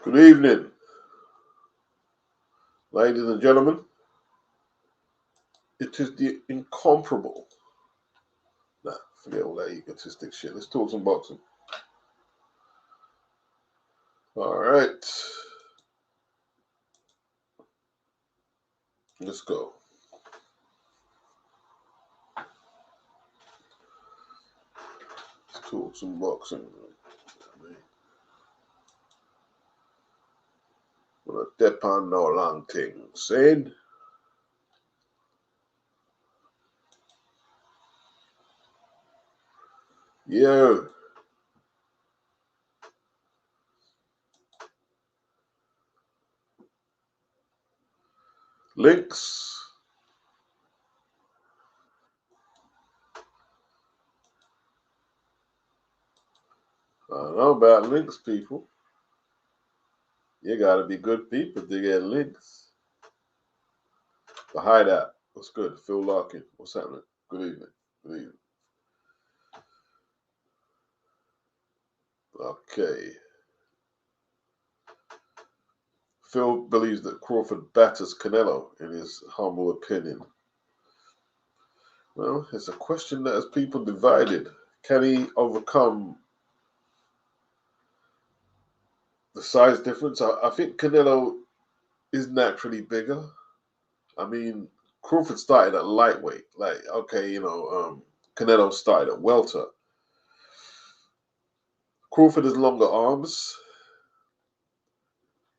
Good evening, ladies and gentlemen. It is the incomparable. Nah, forget all that egotistic shit. Let's talk some boxing. All right. Let's go. Let's talk some boxing. Gonna depend no long thing. Said. Yeah. Links. I don't know about links, people. You gotta be good people to get links. The Hideout. What's good? Phil Larkin. What's happening? Good evening. Good evening. Okay. Phil believes that Crawford batters Canelo, in his humble opinion. Well, it's a question that has people divided. Can he overcome the size difference? I think Canelo is naturally bigger. I mean, Crawford started at lightweight. Like, okay, Canelo started at welter. Crawford has longer arms.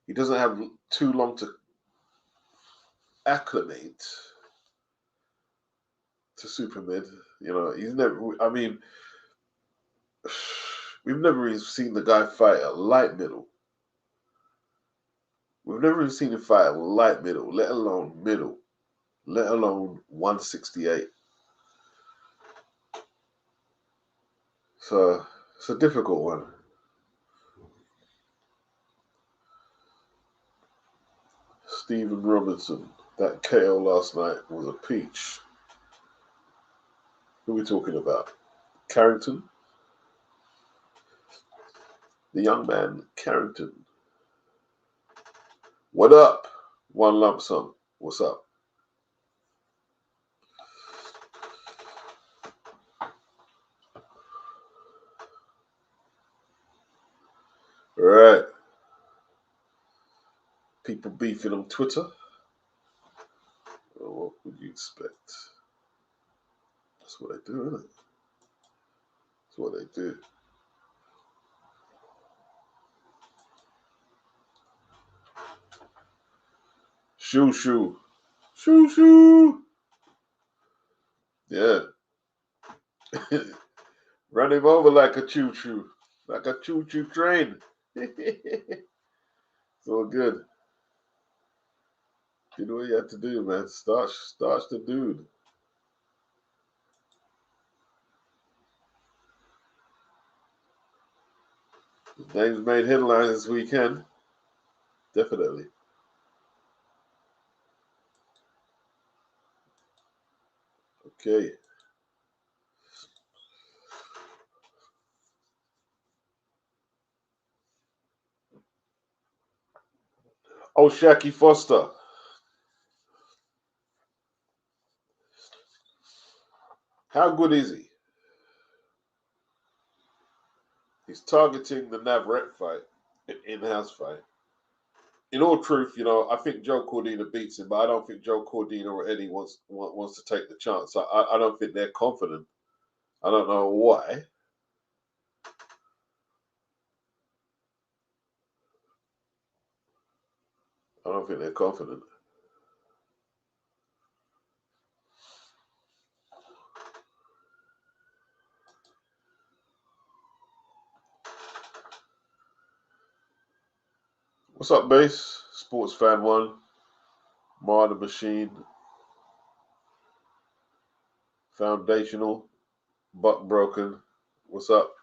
He doesn't have too long to acclimate to super mid. He's never. I mean, we've never really seen the guy fight at light middle. We've never even seen him fight at light middle, let alone middle, let alone 168. So it's a difficult one. Stephen Robinson, that KO last night was a peach. Who are we talking about? Carrington? The young man, Carrington. What up? One lump sum. What's up? All right. People beefing on Twitter. Well, what would you expect? That's what they do, isn't it? That's what they do. Shoo shoo. Shoo shoo. Yeah. Run him over like a choo choo. Like a choo choo train. It's all good. You know what you have to do, man. Starch the dude. His name's made headlines this weekend. Definitely. Okay. Oh, Shaqy Foster. How good is he? He's targeting the Navarrete fight, an in-house fight. In all truth, I think Joe Cordina beats him, but I don't think Joe Cordina or Eddie wants to take the chance. I don't think they're confident I don't know why. I don't think they're confident. What's up, Base? Sports Fan 1. Mar the Machine. Foundational. Buck Broken. What's up?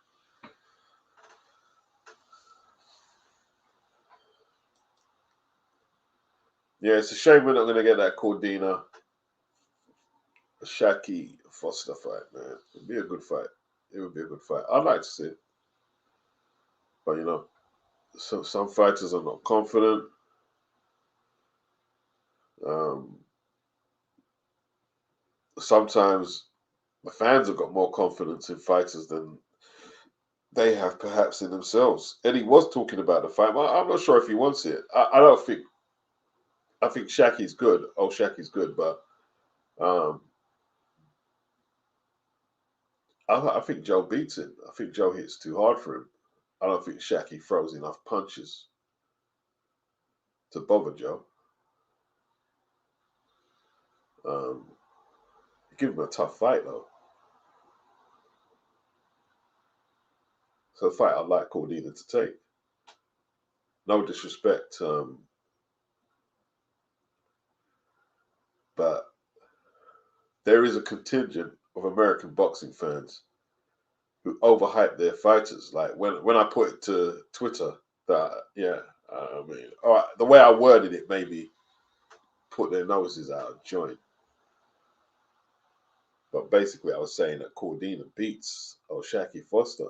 Yeah, it's a shame we're not going to get that Cordina Shaki Foster fight, man. It'd be a good fight. It would be a good fight. I'd like to see it. But, you know, some fighters are not confident. Um, Sometimes the fans have got more confidence in fighters than they have perhaps in themselves. And he was talking about the fight. I'm not sure if he wants it. I don't think. I think Shaki's good. Oh, Shaki's good, but um, I think Joe beats him. I think Joe hits too hard for him. I don't think Shaki throws enough punches to bother Joe. Um, Give him a tough fight though. So a fight I'd like Cordina to take. No disrespect, but there is a contingent of American boxing fans who overhype their fighters. Like when I put it to Twitter that I mean, all right, the way I worded it maybe put their noses out of joint. But basically, I was saying that Cordina beats Shaki Foster,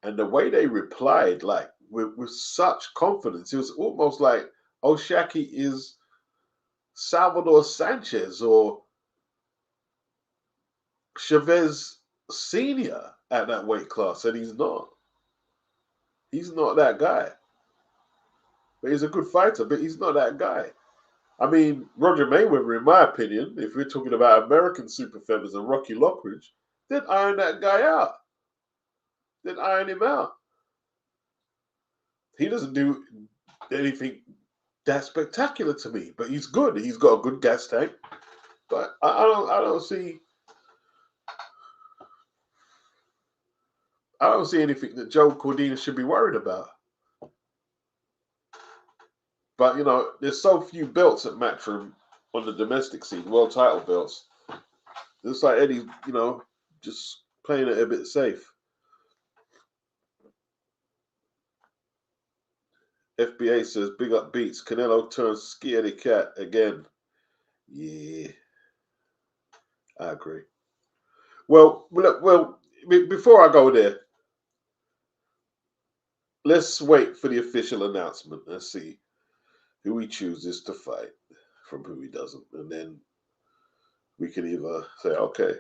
and the way they replied, like with such confidence, it was almost like Shaki is Salvador Sanchez or Chavez Senior at that weight class, and he's not. He's not that guy. But he's a good fighter, but he's not that guy. I mean, Roger Mayweather, in my opinion, if we're talking about American super feathers and Rocky Lockridge, then iron that guy out. Then iron him out. He doesn't do anything that spectacular to me, but he's good. He's got a good gas tank. But I don't see anything that Joe Cordina should be worried about. But you know, there's so few belts at Matchroom on the domestic scene, world title belts. It's like Eddie, you know, just playing it a bit safe. FBA says big up beats. Canelo turns scaredy cat again. Yeah, I agree. Well, before I go there, let's wait for the official announcement and see who he chooses to fight from who he doesn't, and then we can either say, okay,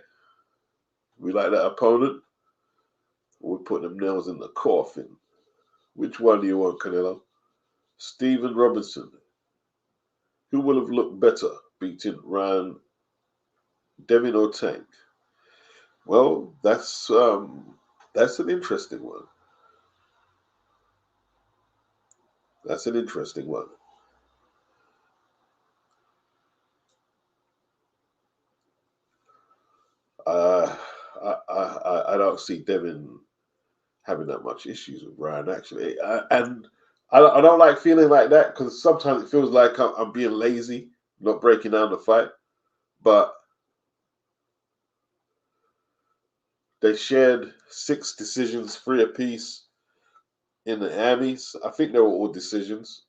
we like that opponent, or we put them nails in the coffin. Which one do you want, Canelo? Steven Robinson, who will have looked better beating Ryan Devin or Tank? Well, that's an interesting one. That's an interesting one. Uh, I don't see Devin having that much issues with Ryan actually, and I don't like feeling like that because sometimes it feels like I'm being lazy, not breaking down the fight. But they shared 6 decisions, 3 apiece in the Emmys. I think they were all decisions,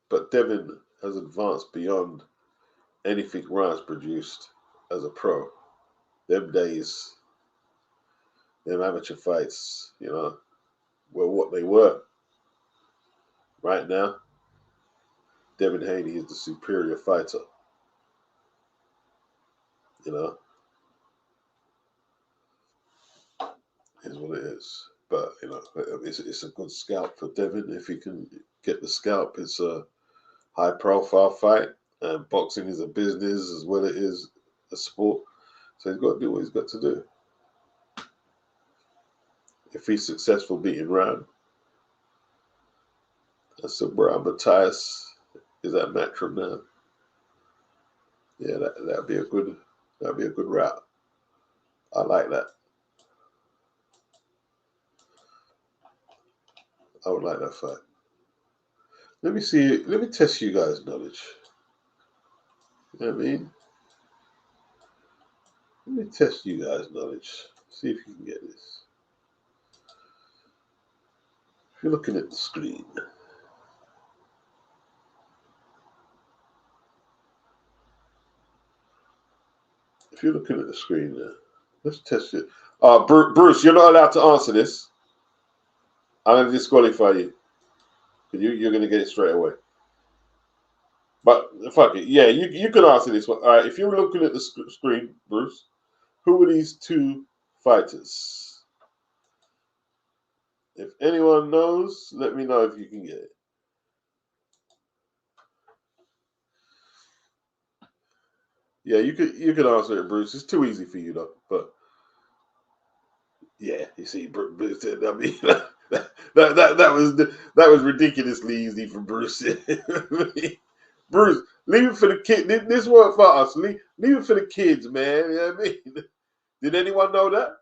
but Devin has advanced beyond anything Ryan's produced as a pro. Them days, them amateur fights, you know, were what they were. Right now, Devin Haney is the superior fighter. You know, is what it is. But you know, it's a good scalp for Devin if he can get the scalp. It's a high profile fight, and boxing is a business as well. It is a sport. So he's got to do what he's got to do. If he's successful beating Ryan, I said, bro, Matthias is at Matchroom now. Yeah, that'd be a good route. I like that. I would like that fight. Let me see. Let me test you guys' knowledge. You know what I mean? Let me test you guys' knowledge. See if you can get this. If you're looking at the screen. If you're looking at the screen there, let's test it. Bruce, you're not allowed to answer this. I'm going to disqualify you. You're going to get it straight away. But fuck it. Yeah, you can answer this one. All right, if you're looking at the screen, Bruce, who are these two fighters? If anyone knows, let me know if you can get it. Yeah, you could answer it, Bruce. It's too easy for you though. But yeah, you see, Bruce. I mean, that was ridiculously easy for Bruce. Bruce, leave it for the kid. This one for us. Leave it for the kids, man. You know what I mean? Did anyone know that?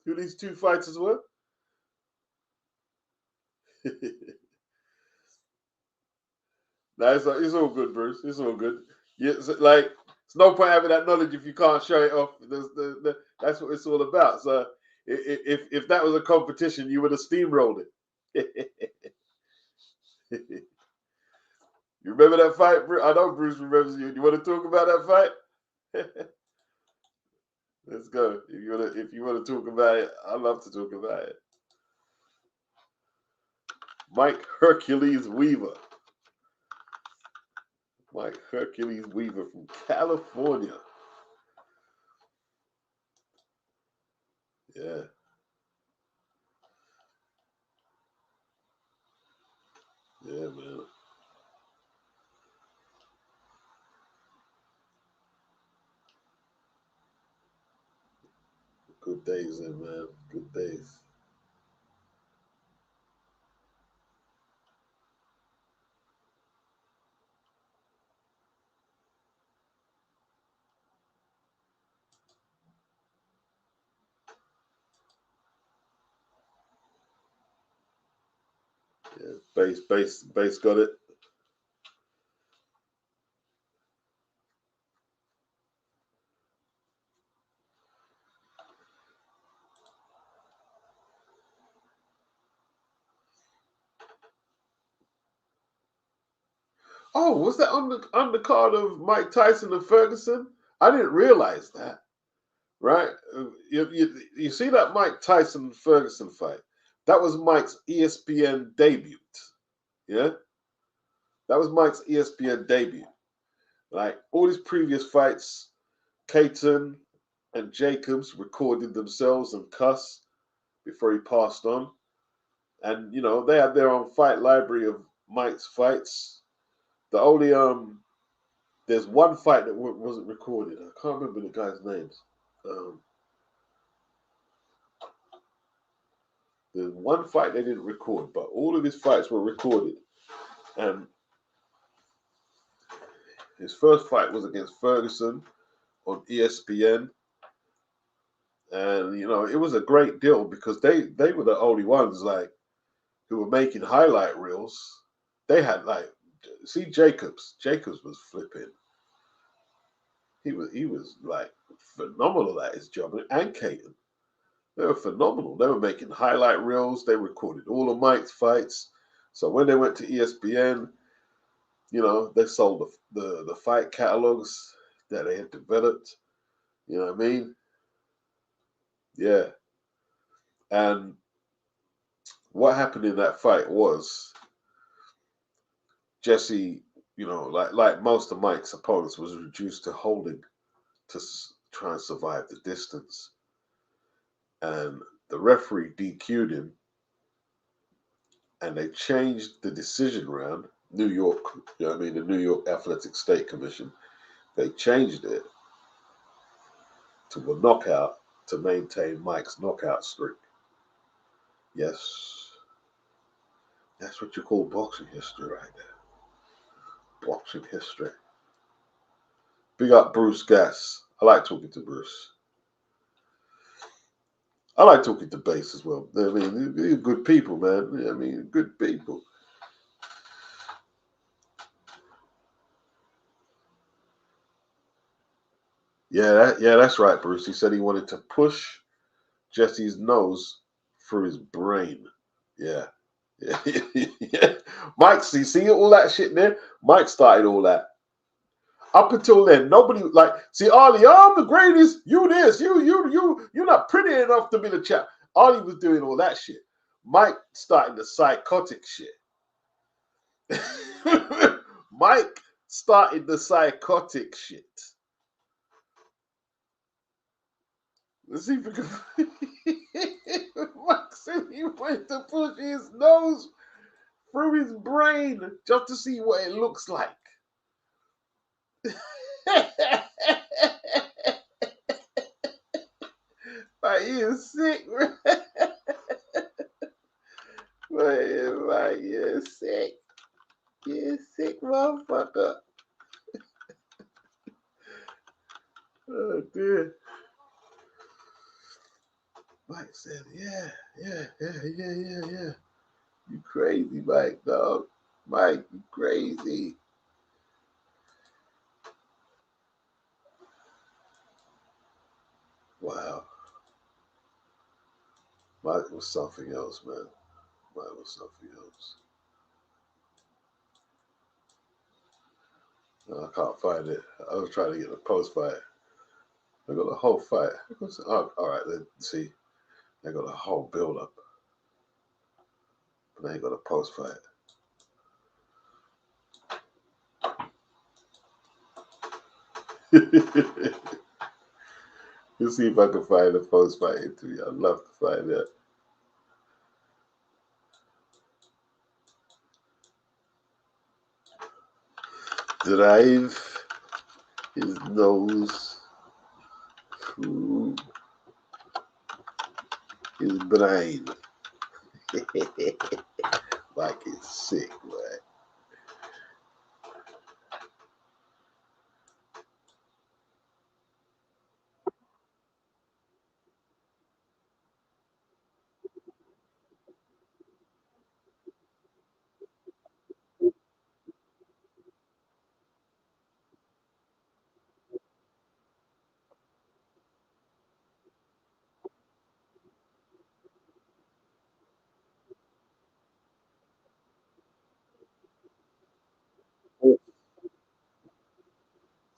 Who these two fighters were? No, it's all good, Bruce. It's all good. Yeah, like it's no point having that knowledge if you can't show it off. That's what it's all about. So if that was a competition, you would have steamrolled it. You remember that fight, Bruce? I know Bruce remembers you. You want to talk about that fight? Let's go. If you want to talk about it, I'd love to talk about it. Mike Hercules Weaver. Mike Hercules Weaver from California. Yeah. Yeah, man. Good days, man. Good days. Yeah, base got it. Oh, was that on the undercard of Mike Tyson and Ferguson? I didn't realize that. Right? You see that Mike Tyson Ferguson fight? That was Mike's ESPN debut. Yeah, that was Mike's ESPN debut. Like all his previous fights, Caton and Jacobs recorded themselves and cuss before he passed on. And they had their own fight library of Mike's fights. The only there's one fight that wasn't recorded. I can't remember the guys' names. There's one fight they didn't record, but all of his fights were recorded. And his first fight was against Ferguson on ESPN. And it was a great deal because they were the only ones like who were making highlight reels. They had see Jacobs. Jacobs was flipping. He was like phenomenal at his job, and Caton. They were phenomenal. They were making highlight reels. They recorded all of Mike's fights. So when they went to ESPN, they sold the fight catalogs that they had developed. You know what I mean? Yeah. And what happened in that fight was Jesse, like most of Mike's opponents, was reduced to holding to try and survive the distance. And the referee DQ'd him, and they changed the decision round. The New York Athletic State Commission, they changed it to a knockout to maintain Mike's knockout streak. Yes, that's what you call boxing history right there. Boxing history. Big up Bruce Gass. I like talking to Bruce. I like talking to Bass as well. I mean, they're good people, man. I mean, good people. Yeah, that's right, Bruce. He said he wanted to push Jesse's nose through his brain. Yeah. Yeah. Yeah. Mike, see all that shit there? Mike started all that. Up until then, nobody like see Ollie, I'm the greatest, you this, you're not pretty enough to be the champ. Ollie was doing all that shit. Mike started the psychotic shit. Mike started the psychotic shit. Let's see if we can. Mike said he went to push his nose through his brain just to see what it looks like. Like, he is sick, man. Like, you're sick. You're sick, motherfucker. Oh, dear. Mike said, yeah. You crazy, Mike, dog. Mike, you crazy. Wow. Mike was something else, man. Mike was something else. No, I can't find it. I was trying to get a post fight. I got the whole fight. Oh, all right, let's see. I got a whole build up. But I ain't got a post fight. Let's see if I can find a post fight interview. I'd love to find that. Drive his nose through his brain. Like it's sick, man.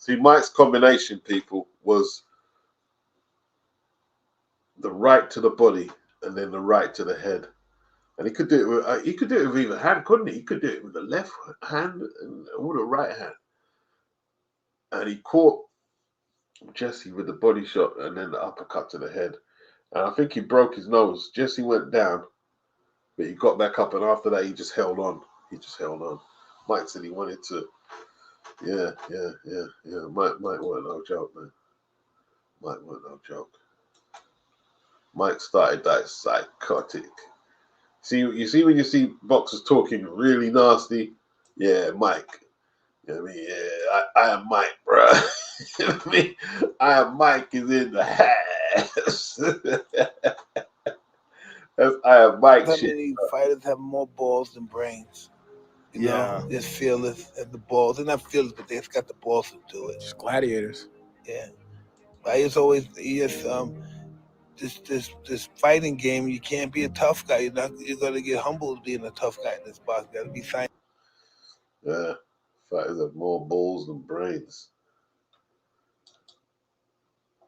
See, Mike's combination, people, was the right to the body and then the right to the head. And he could do it with either hand, couldn't he? He could do it with the left hand and with the right hand. And he caught Jesse with the body shot and then the uppercut to the head. And I think he broke his nose. Jesse went down, but he got back up, and after that he just held on. Mike said he wanted to. Yeah. Mike weren't no joke, man. Mike weren't no joke. Mike started that psychotic. You see when you see boxers talking really nasty, yeah, Mike. You know what I mean? Yeah, I am Mike, bro. You know what I mean? I am Mike is in the house. I am Mike How shit. many fighters have more balls than brains? You know, just fearless at the balls. They're not fearless, but they just got the balls to do it. Just gladiators. Yeah. I just always this fighting game, you can't be a tough guy. You're gonna get humbled being a tough guy in this box. You gotta be fine. Yeah. Fighters have more balls than brains.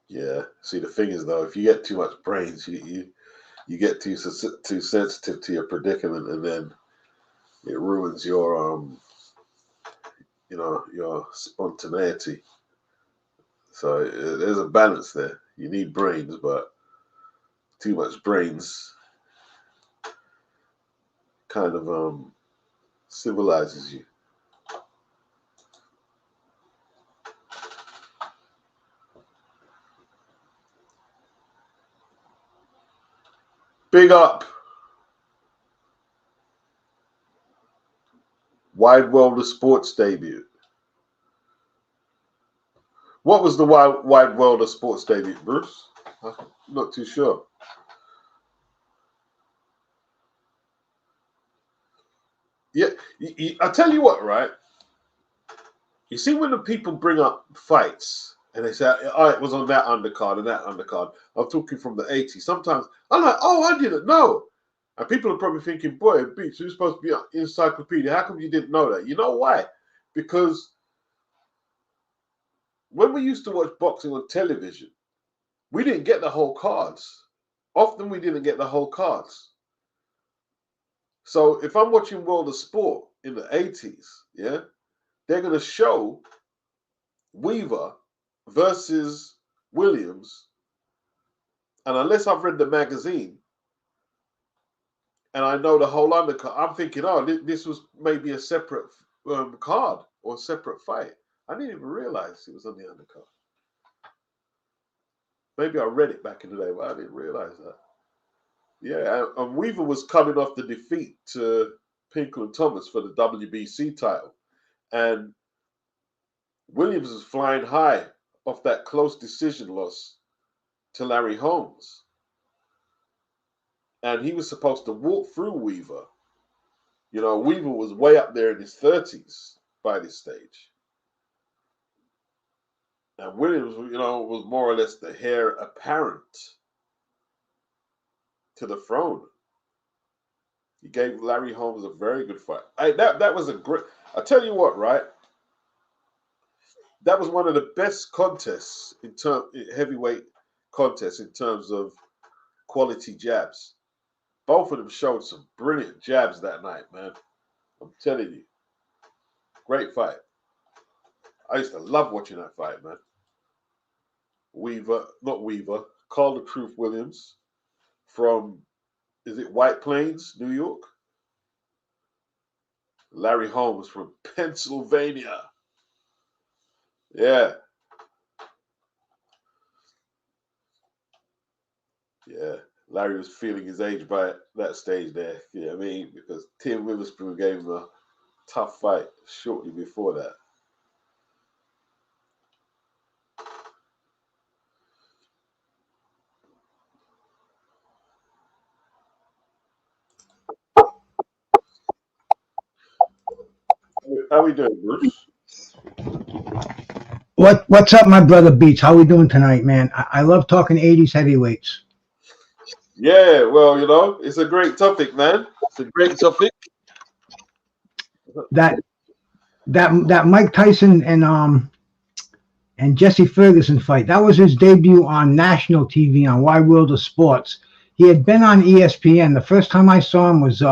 Yeah. See, the thing is, though, if you get too much brains, you get too sensitive to your predicament, and then it ruins your your spontaneity. So there's a balance there. You need brains, but too much brains kind of civilizes you. Big up. Wide World of Sports debut. What was the Wide World of Sports debut, Bruce? I'm not too sure. Yeah, I tell you what, right? You see when the people bring up fights and they say, oh, it was on that undercard and that undercard. I'm talking from the 80s. Sometimes I'm like, oh, I didn't know. And people are probably thinking, boy, Beats, you're supposed to be an encyclopedia. How come you didn't know that? You know why? Because when we used to watch boxing on television, we didn't get the whole cards. Often we didn't get the whole cards. So if I'm watching World of Sport in the 80s, yeah, they're going to show Weaver versus Williams. And unless I've read the magazine and I know the whole undercard, I'm thinking, oh, this was maybe a separate card or separate fight. I didn't even realize it was on the undercard. Maybe I read it back in the day, but I didn't realize that. Yeah, and Weaver was coming off the defeat to Pinkle and Thomas for the WBC title. And Williams was flying high off that close decision loss to Larry Holmes. And he was supposed to walk through Weaver. You know, Weaver was way up there in his 30s by this stage. And Williams, you know, was more or less the heir apparent to the throne. He gave Larry Holmes a very good fight. That was a great. I tell you what, right? That was one of the best contests heavyweight contests in terms of quality jabs. Both of them showed some brilliant jabs that night, man. I'm telling you, great fight. I used to love watching that fight, man. Carl the Truth Williams from, is it White Plains, New York? Larry Holmes from Pennsylvania. Yeah. Yeah. Larry was feeling his age by that stage there. You know what I mean? Because Tim Witherspoon gave him a tough fight shortly before that. How we doing, Bruce? What's up, my brother Beats? How we doing tonight, man? I love talking 80s heavyweights. Yeah, well, you know, it's a great topic, man. It's a great topic. That Mike Tyson and Jesse Ferguson fight, that was his debut on national TV on Wide World of Sports. He had been on ESPN. The first time I saw him was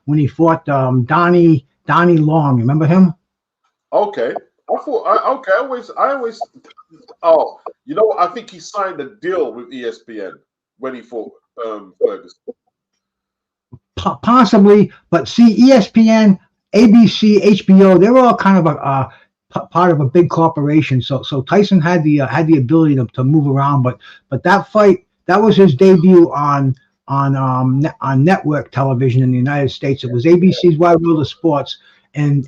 when he fought Donnie Long. Remember him? Okay. I always. Oh, you know, I think he signed a deal with ESPN when he fought Ferguson. Possibly, but see, ESPN, ABC, HBO, they're all kind of a part of a big corporation. So Tyson had the ability to move around, but that fight, that was his debut on network television in the United States. It was ABC's Wide World of Sports. And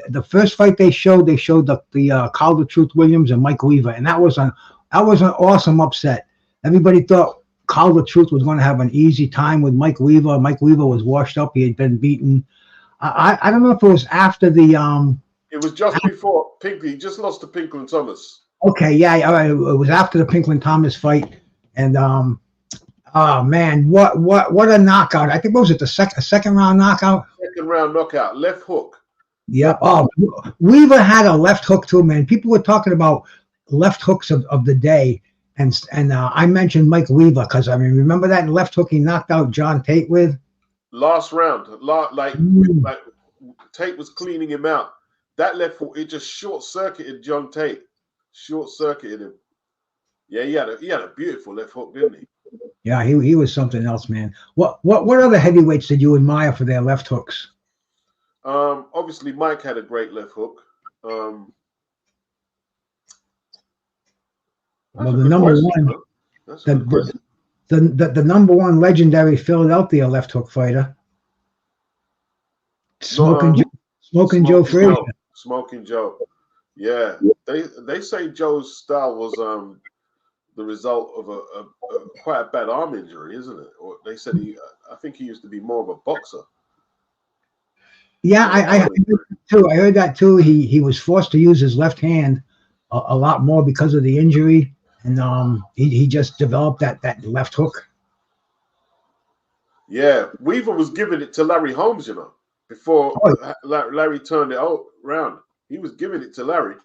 the first fight they showed the Carl the Truth Williams and Mike Weaver, and that was an awesome upset. Everybody thought Carl the Truth was going to have an easy time with Mike Weaver. Mike Weaver was washed up; he had been beaten. I don't know if it was after the It was just before Pinkley. He just lost to Pinkle and Thomas. Okay, yeah, all right. It was after the Pinkland Thomas fight, and oh man, what a knockout! I think what was it, the second round knockout? Second round knockout, left hook. Yep. Oh, Weaver had a left hook too, man. People were talking about left hooks of the day, and I mentioned Mike Weaver because I mean, remember that left hook he knocked out John Tate with? Last round, like Tate was cleaning him out. That left hook, it just short circuited John Tate. Short circuited him. Yeah, he had a beautiful left hook, didn't he? Yeah, he was something else, man. What other heavyweights did you admire for their left hooks? Obviously, Mike had a great left hook. Well, the number one, the number one legendary Philadelphia left hook fighter, Smoking Joe Frazier. Smoking Joe. Yeah, they say Joe's style was the result of a quite a bad arm injury, isn't it? Or they said I think he used to be more of a boxer. Yeah, I heard that too. I heard that too. He was forced to use his left hand a lot more because of the injury, and he just developed that left hook. Yeah, Weaver was giving it to Larry Holmes, you know, before Larry turned it around. He was giving it to Larry.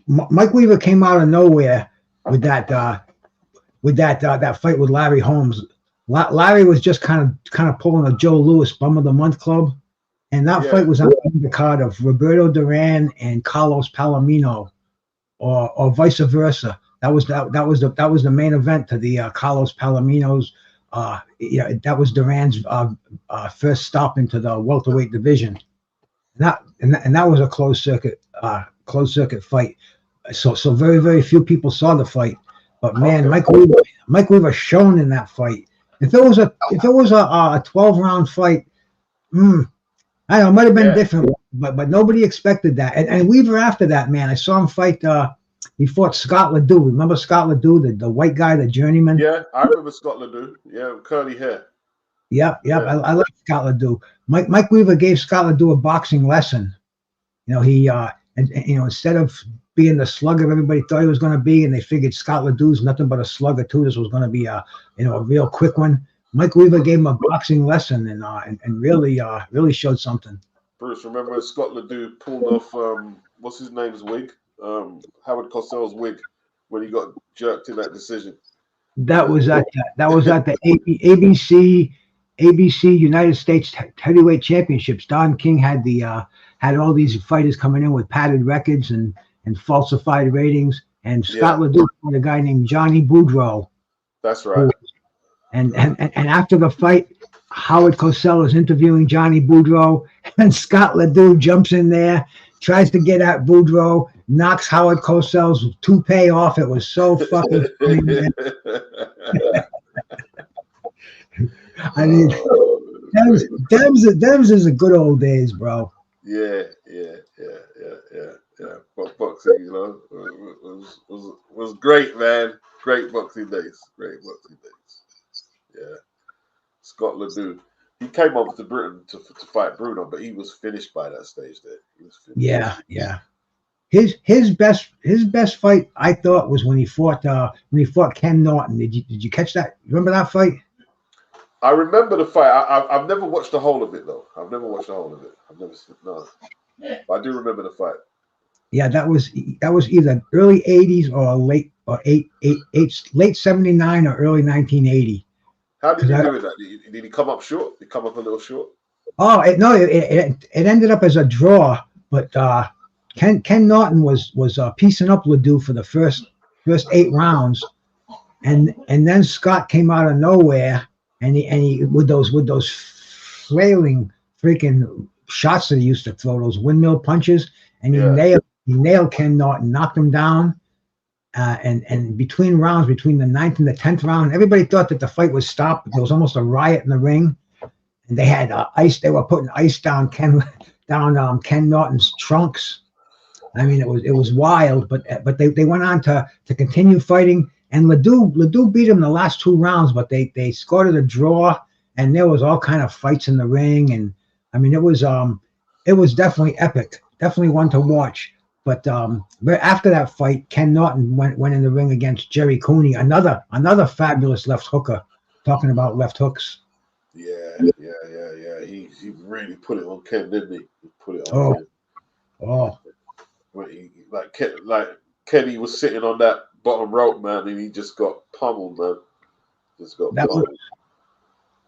Mike Weaver came out of nowhere with that fight with Larry Holmes. Larry was just kind of pulling a Joe Louis Bum of the Month club, and that fight was on the card of Roberto Duran and Carlos Palomino, or vice versa. That was the main event to the Carlos Palomino's. That was Duran's first stop into the welterweight division. And that was a closed circuit fight. So very, very few people saw the fight. But man, Mike Weaver shone in that fight. If it was a 12-round fight, I don't know, it might have been different, but nobody expected that. And Weaver after that, man, I saw him fight. He fought Scott Ledoux. Remember Scott Ledoux, the white guy, the journeyman? Yeah, I remember Scott Ledoux. Yeah, with curly hair. Yep. Yeah. I like Scott Ledoux. Mike Weaver gave Scott Ledoux a boxing lesson. You know, he instead of being the slugger everybody thought he was going to be, and they figured Scott Ledoux's nothing but a slugger too. This was going to be a real quick one. Mike Weaver gave him a boxing lesson and really showed something. Bruce, remember Scott Ledoux pulled off what's his name's wig? Howard Cosell's wig when he got jerked in that decision. That was at the ABC United States Heavyweight Championships. Don King had had all these fighters coming in with padded records and falsified ratings. And Scott Ledoux had a guy named Johnny Boudreaux. That's right. And after the fight, Howard Cosell is interviewing Johnny Boudreaux, and Scott Ledoux jumps in there, tries to get at Boudreaux, knocks Howard Cosell's toupee off. It was so fucking funny, man. I mean, Dems is a good old days, bro. Yeah. Boxing, was great, man. Great boxing days. Yeah. Scott Ledoux. He came over to Britain to fight Bruno, but he was finished by that stage there. He was finished. Yeah. His best fight, I thought, was when he fought Ken Norton. Did you catch that? Remember that fight? I remember the fight. I've never watched the whole of it though. I've never seen no. But I do remember the fight. Yeah, that was either early '80s or late '79 or early 1980. How did he do with that? Did he come up short? Did he come up a little short? Oh it ended up as a draw, but Ken Norton was piecing up Ledoux for the first 8 rounds, and then Scott came out of nowhere, and he with those flailing freaking shots that he used to throw, those windmill punches, and he nailed Ken Norton, knocked him down, and between rounds, between the 9th and the 10th round, everybody thought that the fight was stopped. There was almost a riot in the ring, and they had ice. They were putting ice down Ken Norton's trunks. I mean, it was wild, but they went on to continue fighting, and Ledoux beat him the last 2 rounds, but they scored a draw, and there was all kind of fights in the ring, and I mean it was definitely epic, definitely one to watch. But after that fight, Ken Norton went in the ring against Jerry Cooney, another fabulous left hooker. Talking about left hooks. Yeah. He really put it on Ken, didn't he? He put it on Ken. Oh. Like Kenny was sitting on that bottom rope, man, and he just got pummeled, man.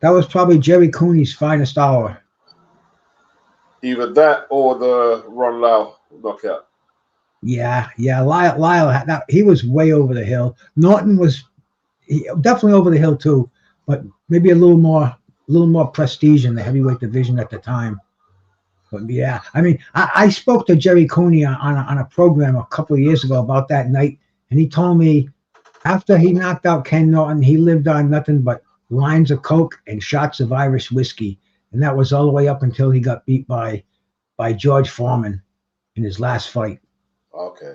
That was probably Jerry Cooney's finest hour. Either that or the Ron Lau knockout. Yeah. Lyle, he was way over the hill. Norton was definitely over the hill too, but maybe a little more prestige in the heavyweight division at the time. But yeah, I mean, I spoke to Jerry Cooney on a program a couple of years ago about that night, and he told me After he knocked out Ken Norton, he lived on nothing but lines of coke and shots of Irish whiskey, and that was all the way up until he got beat by George Foreman in his last fight. Okay.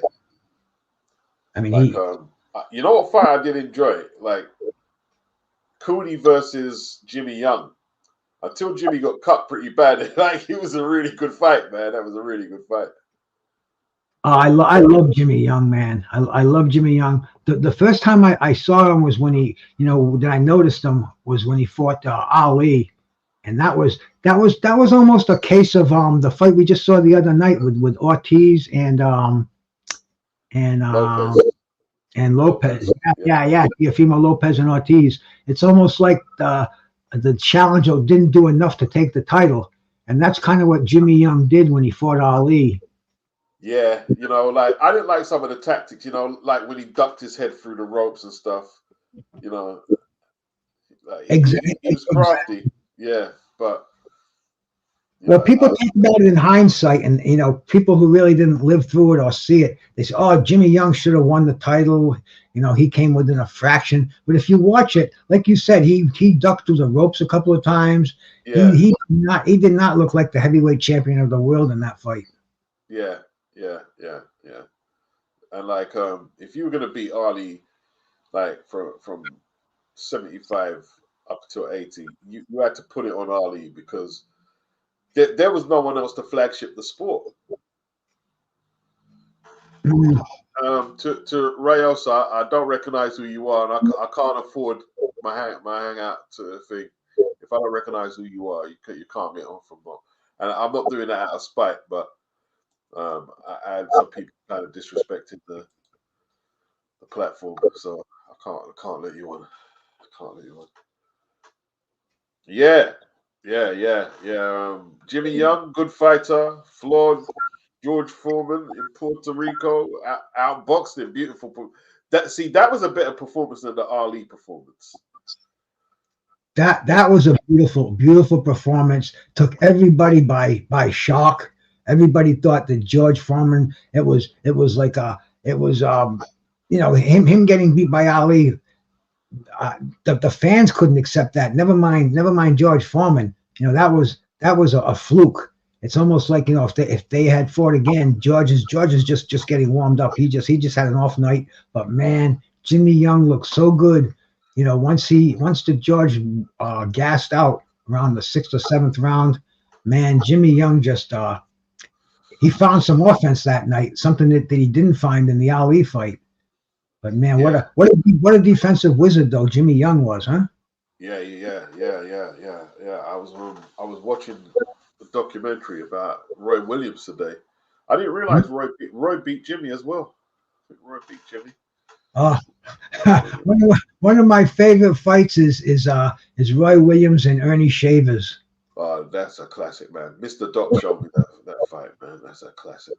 I mean, Like, you know what fight I did enjoy? Like, Cooney versus Jimmy Young. Until Jimmy got cut pretty bad, like, it was a really good fight, man. That was a really good fight. I love Jimmy Young, man. I love Jimmy Young. The first time I saw him was when he, that I noticed him was when he fought Ali, and that was almost a case of the fight we just saw the other night with Ortiz and Lopez. Lopez. Yeah, Teofimo Lopez and Ortiz. It's almost like the challenger didn't do enough to take the title, and that's kind of what Jimmy Young did when he fought Ali. Yeah, like, I didn't like some of the tactics, like when he ducked his head through the ropes and stuff, like Exactly. he was crafty. Yeah, but well, people talk about it in hindsight, and people who really didn't live through it or see it, they say, "Oh, Jimmy Young should have won the title. He came within a fraction." But if you watch it, like you said, he ducked through the ropes a couple of times. Yeah. He did not look like the heavyweight champion of the world in that fight. Yeah. And like, if you were gonna beat Ali, like from 75 up to 80, you had to put it on Ali because there was no one else to flagship the sport. To Rayos, I don't recognize who you are, and I can't afford my hangout thing. If I don't recognize who you are, you can't get on from more. And I'm not doing that out of spite, but I had some people kind of disrespecting the platform, so I can't let you on. I can't let you on. Yeah. Jimmy Young, good fighter, flawed George Foreman in Puerto Rico, outboxed him, beautiful. That was a better performance than the Ali performance. That was a beautiful performance. Took everybody by shock. Everybody thought that George Foreman. It was him getting beat by Ali. The fans couldn't accept that. Never mind George Foreman. That was a fluke. It's almost like if they had fought again, George is just getting warmed up. He just had an off night. But man, Jimmy Young looked so good. Once the George gassed out around the 6th or 7th round, man, Jimmy Young just he found some offense that night, something that he didn't find in the Ali fight. But man, what a defensive wizard though Jimmy Young was, huh? Yeah. I was watching the documentary about Roy Williams today. I didn't realize Roy beat Jimmy as well. I think Roy beat Jimmy. One of my favorite fights is Roy Williams and Ernie Shavers. Oh, that's a classic, man. Mr. Doc showed me that fight, man. That's a classic.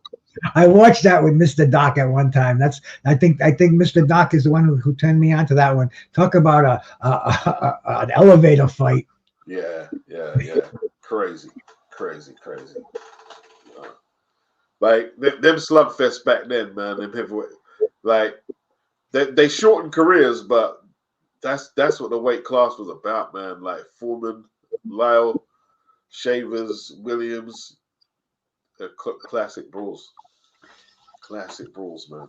I watched that with Mr. Doc at one time. I think Mr. Doc is the one who turned me on to that one. Talk about an elevator fight. Yeah. Crazy. Like them slugfests back then, man. Them heavyweight, like they shortened careers, but that's what the weight class was about, man. Like Foreman, Lyle, Shavers, Williams, classic brawls, man.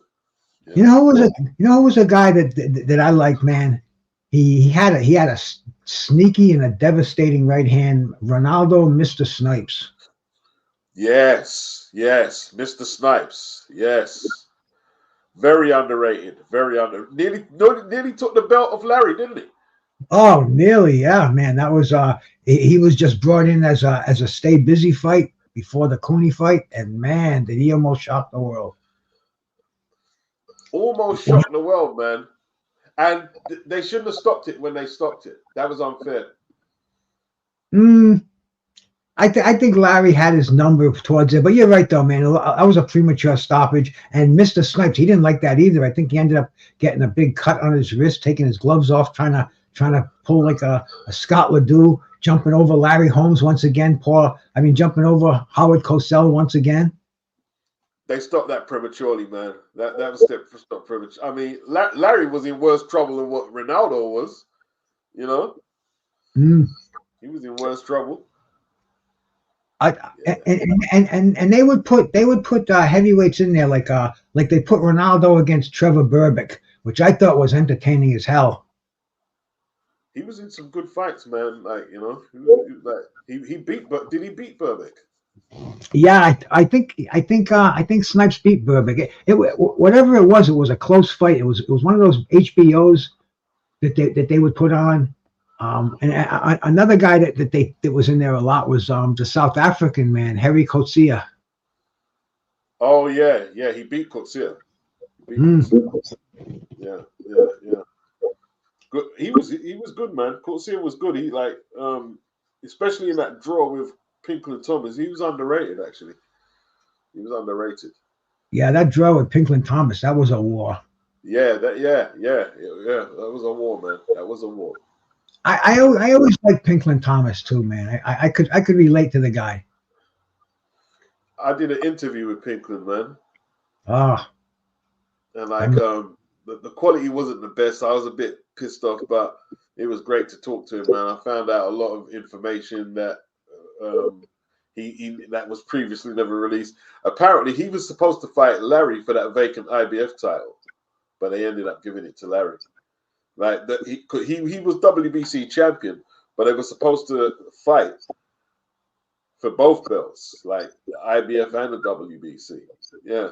Yeah. Who was a guy that I liked, man. He had a sneaky and a devastating right hand. Ronaldo, Mr. Snipes. Yes, Mr. Snipes. Yes, very underrated. Nearly took the belt of Larry, didn't he? Oh, nearly, yeah, man. That was he was just brought in as a stay busy fight before the Cooney fight, and man, did he almost shock the world. Almost shocked the world, man. And they shouldn't have stopped it when they stopped it. That was unfair. I think Larry had his number towards it, but you're right though, man. That was a premature stoppage, and Mr. Snipes, he didn't like that either. I think he ended up getting a big cut on his wrist, taking his gloves off, trying to pull like a Scott Ledoux, jumping over Larry Holmes once again. Jumping over Howard Cosell once again. They stopped that prematurely, man. That was stopped premature. I mean, Larry was in worse trouble than what Ronaldo was. You know, he was in worse trouble. And they would put heavyweights in there like they put Ronaldo against Trevor Berbick, which I thought was entertaining as hell. He was in some good fights, man. Like, you know, he beat, but did he beat Berbick? Yeah, I think Snipes beat Berbick. Whatever it was a close fight. It was one of those HBOs that they would put on. And another guy that was in there a lot was the South African man, Harry Coetzee. Oh yeah, he beat Coetzee. Yeah. Good. He was good, man. Coetzee was good. He especially in that draw with Pinklon Thomas, he was underrated actually. He was underrated. Yeah, that draw with Pinklon Thomas, that was a war. Yeah. That was a war, man. That was a war. I always liked Pinklon Thomas too, man. I could relate to the guy. I did an interview with Pinklon, man. And the quality wasn't the best. I was a bit pissed off, but it was great to talk to him, man. I found out a lot of information that that was previously never released. Apparently, he was supposed to fight Larry for that vacant IBF title, but they ended up giving it to Larry. Like that, he was WBC champion, but they were supposed to fight for both belts, like the IBF and the WBC. Yeah.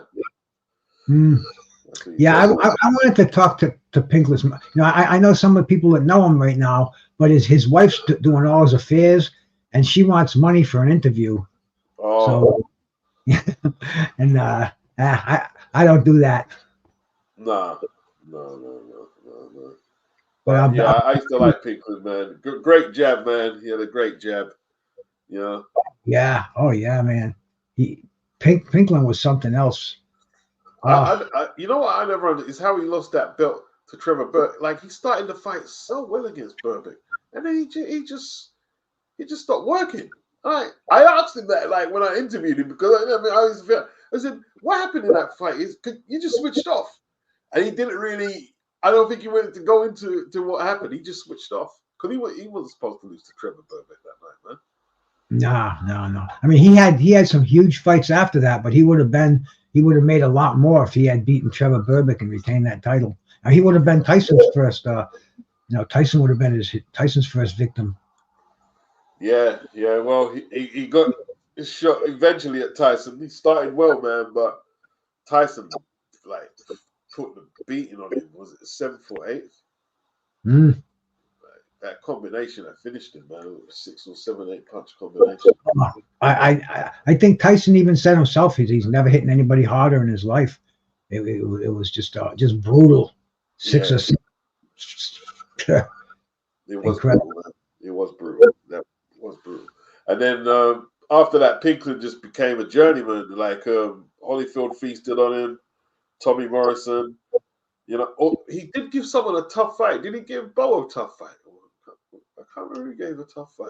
Yeah, I wanted to talk to Pinkless. You know, I know some of the people that know him right now, but his wife's doing all his affairs, and she wants money for an interview. Oh. So, and I don't do that. No. But I used to like Pinkless, man. Great jab, man. He had a great jab. You know. Yeah. Oh yeah, man. Pinklon was something else. You know what I never understood is how he lost that belt to Trevor Berbick. Like he started to fight so well against Berbick, and then he just stopped working. I asked him that like when I interviewed him because I said, what happened in that fight? You just switched off, and he didn't really. I don't think he wanted to go into what happened. He just switched off because he wasn't supposed to lose to Trevor Berbick that night, man. No. I mean, he had some huge fights after that, but he would have made a lot more if he had beaten Trevor Berbick and retained that title. Now, he would have been Tyson's first. Tyson would have been Tyson's first victim. Yeah. Well, he got his shot eventually at Tyson. He started well, man, but Tyson like put the beating on him. Was it 7th or 8th? That combination that finished him, man. It was 6 or 7, 8 punch combination. I think Tyson even said himself he's never hitting anybody harder in his life. It was just brutal. 6 or 7. It was incredible. Brutal, man. It was brutal. That was brutal. And then after that, Pinklon just became a journeyman. Like Holyfield feasted on him. Tommy Morrison. You know, he did give someone a tough fight. Did he give Bo a tough fight? I can't remember who gave a tough fight.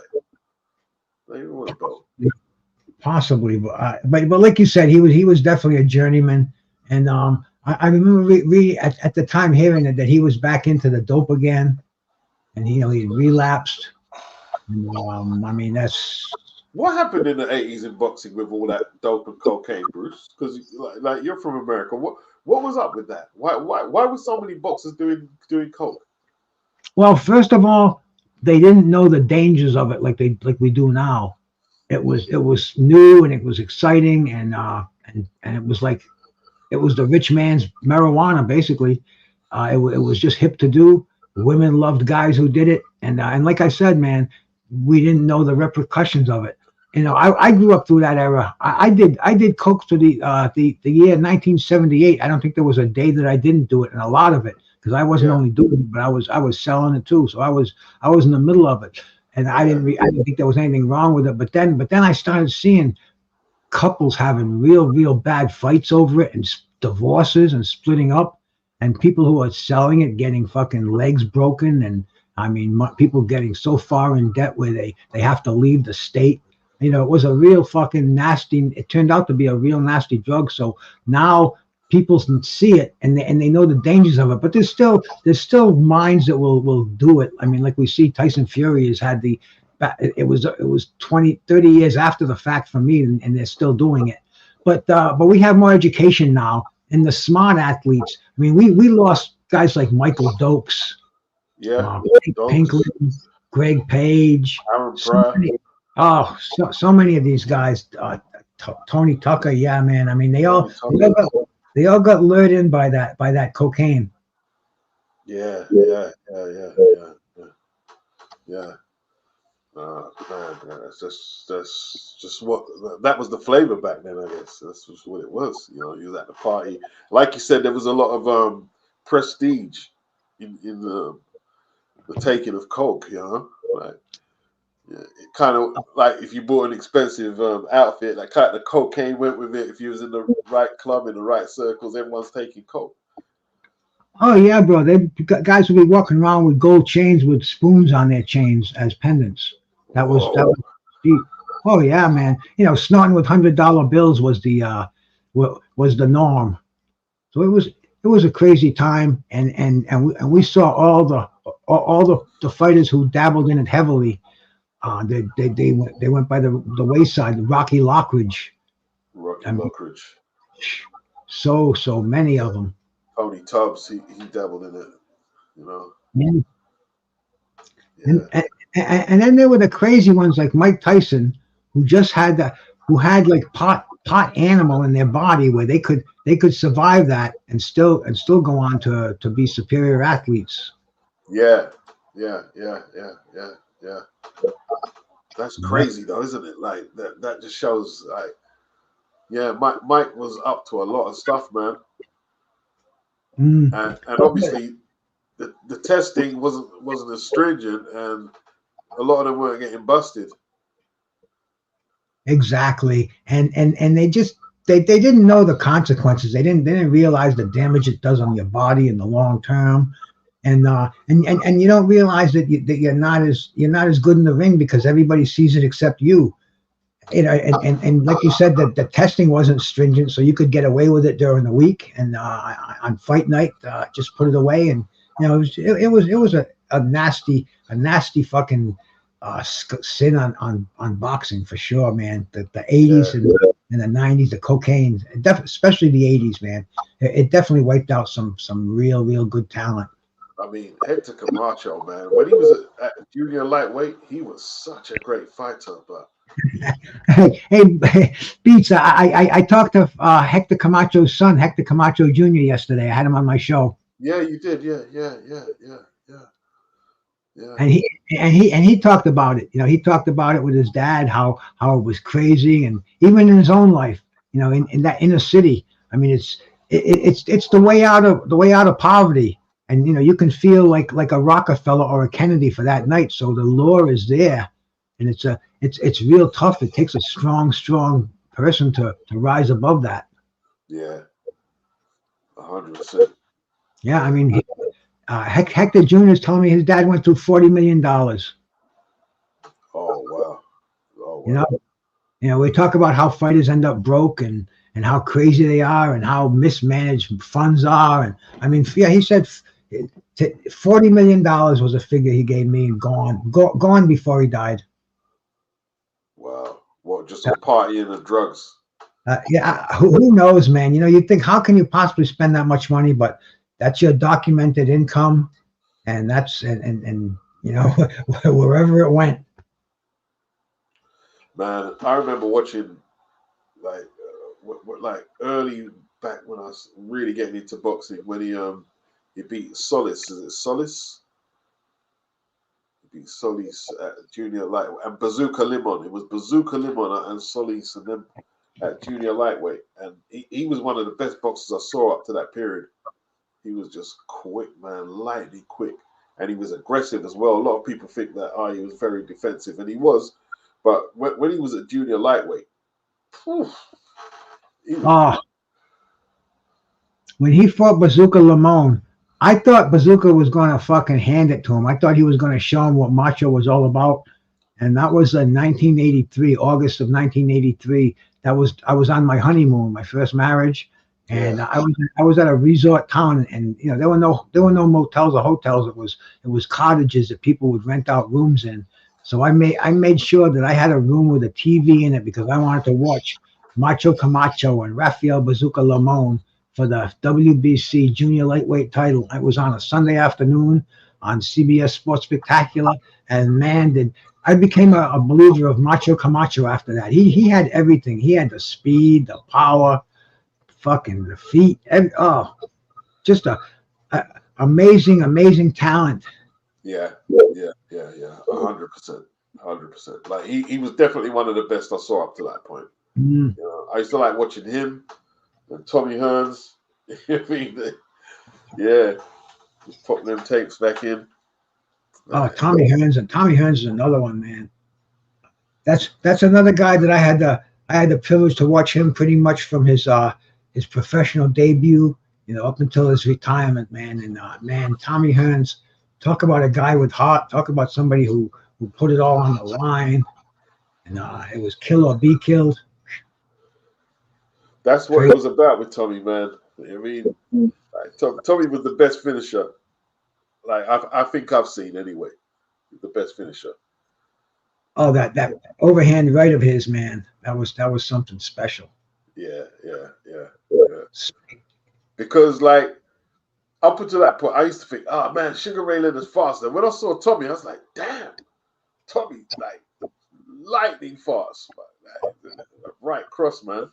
Maybe it was Bo. Possibly, but like you said, he was definitely a journeyman. And I remember at the time hearing that he was back into the dope again, and he relapsed. And, I mean, that's what happened in the 80s in boxing with all that dope and cocaine, Bruce. Because like you're from America, what was up with that? Why were so many boxers doing coke? Well, first of all, they didn't know the dangers of it like we do now. It was new and it was exciting and it was like it was the rich man's marijuana basically. It was just hip to do. Women loved guys who did it, and like I said, man, we didn't know the repercussions of it. You know, I grew up through that era. I did coke to the year 1978. I don't think there was a day that I didn't do it, and a lot of it. Because I wasn't only doing it, but I was selling it too. So I was in the middle of it, and I didn't think there was anything wrong with it. But then I started seeing couples having real bad fights over it, and divorces and splitting up, and people who are selling it getting fucking legs broken, and I mean people getting so far in debt where they have to leave the state. You know, it was a real fucking nasty. It turned out to be a real nasty drug. So now people see it and they know the dangers of it. But there's still minds that will do it. I mean, like we see Tyson Fury has had the. It was 20, 30 years after the fact for me, and they're still doing it. But we have more education now, and the smart athletes. I mean, we lost guys like Michael Dokes, Yeah, Pinkley, Greg Page. Aaron So Pryor. many, so many of these guys. Tony Tucker, yeah, man. I mean, they all got lured in by that cocaine. Yeah. Yeah. Man, that's just what that was the flavor back then. I guess that's just what it was. You know, you was at the party, like you said. There was a lot of prestige in the taking of coke. You know, like yeah, it kind of like if you bought an expensive outfit, like kind of the cocaine went with it. If you was in the right club in the right circles, everyone's taking coke. Oh yeah, bro. Guys would be walking around with gold chains with spoons on their chains as pendants. That was deep. Oh yeah, man. You know, snorting with $100 bills was the norm. So it was a crazy time, and we saw all the fighters who dabbled in it heavily. They went by the wayside. Rocky Lockridge. Rocky I mean, Lockridge. so many of them. Tony Tubbs, he dabbled in it, you know. And, Yeah. and then there were the crazy ones like Mike Tyson, who just had like pot animal in their body where they could survive that and still go on to be superior athletes. Yeah. That's Yeah. crazy though, isn't it? Like that just shows like yeah, Mike was up to a lot of stuff, man. Mm. And obviously the testing wasn't as stringent and a lot of them weren't getting busted. Exactly. And they didn't know the consequences. They didn't realize the damage it does on your body in the long term. And you don't realize that you're not as good in the ring because everybody sees it except you. You know, and like you said, that the testing wasn't stringent, so you could get away with it during the week, and on fight night, just put it away. And you know, it was a nasty fucking sin on boxing for sure, man. The 80s and the 90s, the cocaine, especially the 80s, man. It definitely wiped out some real good talent. I mean, Hector Camacho, man, when he was at junior lightweight, he was such a great fighter, but Hey, Beats, I talked to Hector Camacho's son, Hector Camacho Jr. yesterday. I had him on my show. yeah, you did, yeah. And he talked about it. You know, he talked about it with his dad, how it was crazy, and even in his own life, you know, in that inner city. I mean, it's the way out of poverty, and you know, you can feel like a Rockefeller or a Kennedy for that night. So the lure is there, and it's real tough. It takes a strong person to rise above that. Yeah, 100%. Yeah, I mean, Hector Jr. is telling me his dad went through $40 million. Oh wow. You know, we talk about how fighters end up broke and how crazy they are and how mismanaged funds are. And I mean, yeah, he said $40 million was a figure he gave me and gone before he died. Wow. Well, just on partying and drugs. Yeah, who knows, man? You know, you think, how can you possibly spend that much money? But that's your documented income, and that's and you know, wherever it went. Man, I remember watching like early back when I was really getting into boxing when he beat Solis. Is it Solis? He beat Solis at junior light and Bazooka Limon. It was Bazooka Limon and Solis and them at junior lightweight, and he was one of the best boxers I saw up to that period. He was just quick, man, lightning quick, and he was aggressive as well. A lot of people think that he was very defensive, and he was, but when he was at junior lightweight, when he fought Bazooka Limon, I thought Bazooka was going to fucking hand it to him. I thought he was going to show him what Macho was all about, and that was in 1983, August of 1983. I was on my honeymoon, my first marriage, and Yeah. I was at a resort town, and there were no motels or hotels. It was cottages that people would rent out rooms in. So I made sure that I had a room with a TV in it because I wanted to watch Macho Camacho and Rafael Bazooka Lamone for the WBC junior lightweight title. It was on a Sunday afternoon on CBS Sports Spectacular, and man, did I became a believer of Macho Camacho after that. He had everything. He had the speed, the power, fucking the feet. Just a amazing talent. Yeah. 100%. 100%. Like he was definitely one of the best I saw up to that point. Mm. You know, I used to like watching him and Tommy Hearns. I mean, yeah, just putting them tapes back in. Oh, Tommy Hearns is another one, man. That's another guy that I had the privilege to watch him pretty much from his professional debut, up until his retirement, man. And man, Tommy Hearns, talk about a guy with heart. Talk about somebody who put it all on the line, and it was kill or be killed. That's what it was about with Tommy, man. I mean, like, Tommy was the best finisher. Like I think I've seen anyway. The best finisher. Oh, that overhand right of his, man. That was something special. Yeah. Because like up until that point, I used to think, oh man, Sugar Ray Leonard's faster. When I saw Tommy, I was like, damn, Tommy, like lightning fast, man. Right cross, man.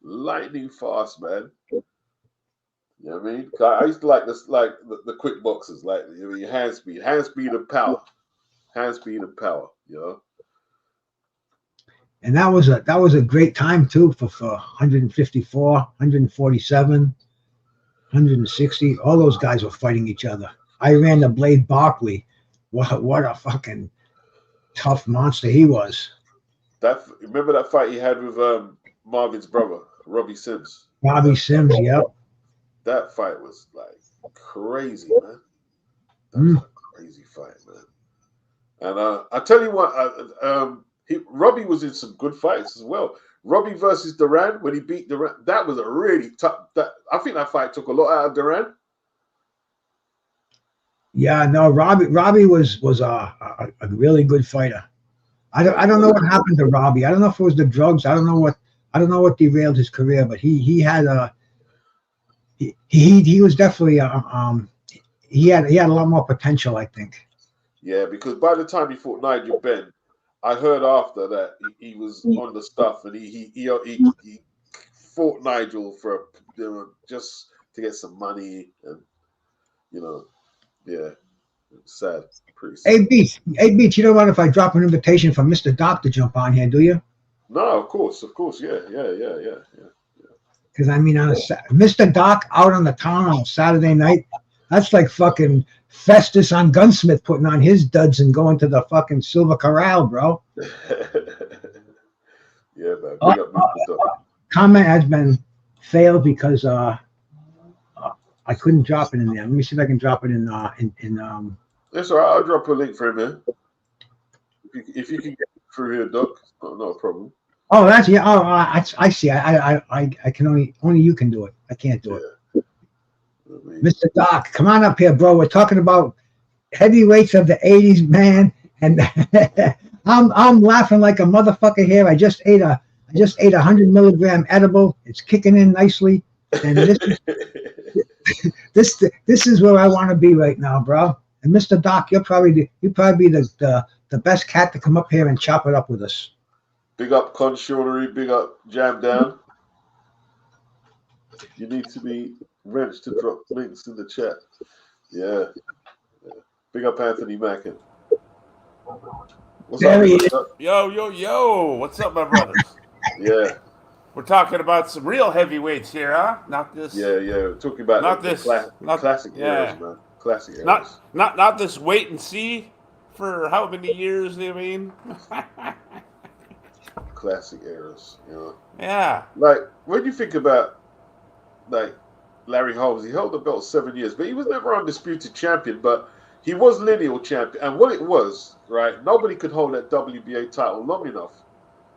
Lightning fast, man. You know what I mean? I used to like this, like the quick boxers, like hand speed and power, You know. And that was a great time too for 154, 147, 160. All those guys were fighting each other. I ran the Blade Barkley. What a fucking tough monster he was. Remember that fight he had with Marvin's brother, Robbie Sims. Robbie Sims, yep. That fight was like crazy, man. That was a crazy fight, man. And I tell you what, Robbie was in some good fights as well. Robbie versus Duran, when he beat Duran, that was a really tough. I think that fight took a lot out of Duran. Yeah, no, Robbie was a really good fighter. I don't know what happened to Robbie. I don't know if it was the drugs. I don't know what derailed his career, but he was definitely he had a lot more potential, I think. Yeah, because by the time he fought Nigel Benn, I heard after that he was on the stuff, and he fought Nigel for just to get some money, and yeah, sad, pretty sad. Hey Beach, you don't mind if I drop an invitation for Mr. Doc to jump on here, do you? No, of course, yeah. Because I mean, Mr. Doc out on the town on a Saturday night, that's like fucking Festus on Gunsmith putting on his duds and going to the fucking Silver Corral, bro. Yeah, man. Big up Mr. Doc. Comment has been failed because I couldn't drop it in there. Let me see if I can drop it in. That's all right. I'll drop a link for him, man. If you can get through here, Doc, not a problem. Oh, that's yeah. Oh, I see. I can only you can do it. I can't do it. Mr. Doc, come on up here, bro. We're talking about heavyweights of the '80s, man. And I'm laughing like a motherfucker here. I just ate a 100 milligram edible. It's kicking in nicely, and this is where I want to be right now, bro. And Mr. Doc, you'll probably be the best cat to come up here and chop it up with us. Big up Conshornery, big up Jam Down. You need to be wrenched to drop links in the chat. Yeah. Big up Anthony Mackin. What's There up, he Mr. is. Doc? Yo. What's up, my brothers? Yeah. We're talking about some real heavyweights here, huh? Not this. Yeah. We're talking about classic eras, man. Classic eras. Not this wait and see for how many years, I mean? Classic eras, Yeah. Like, when you think about, like, Larry Holmes, he held the belt 7 years, but he was never undisputed champion, but he was lineal champion, and what it was, right? Nobody could hold that WBA title long enough,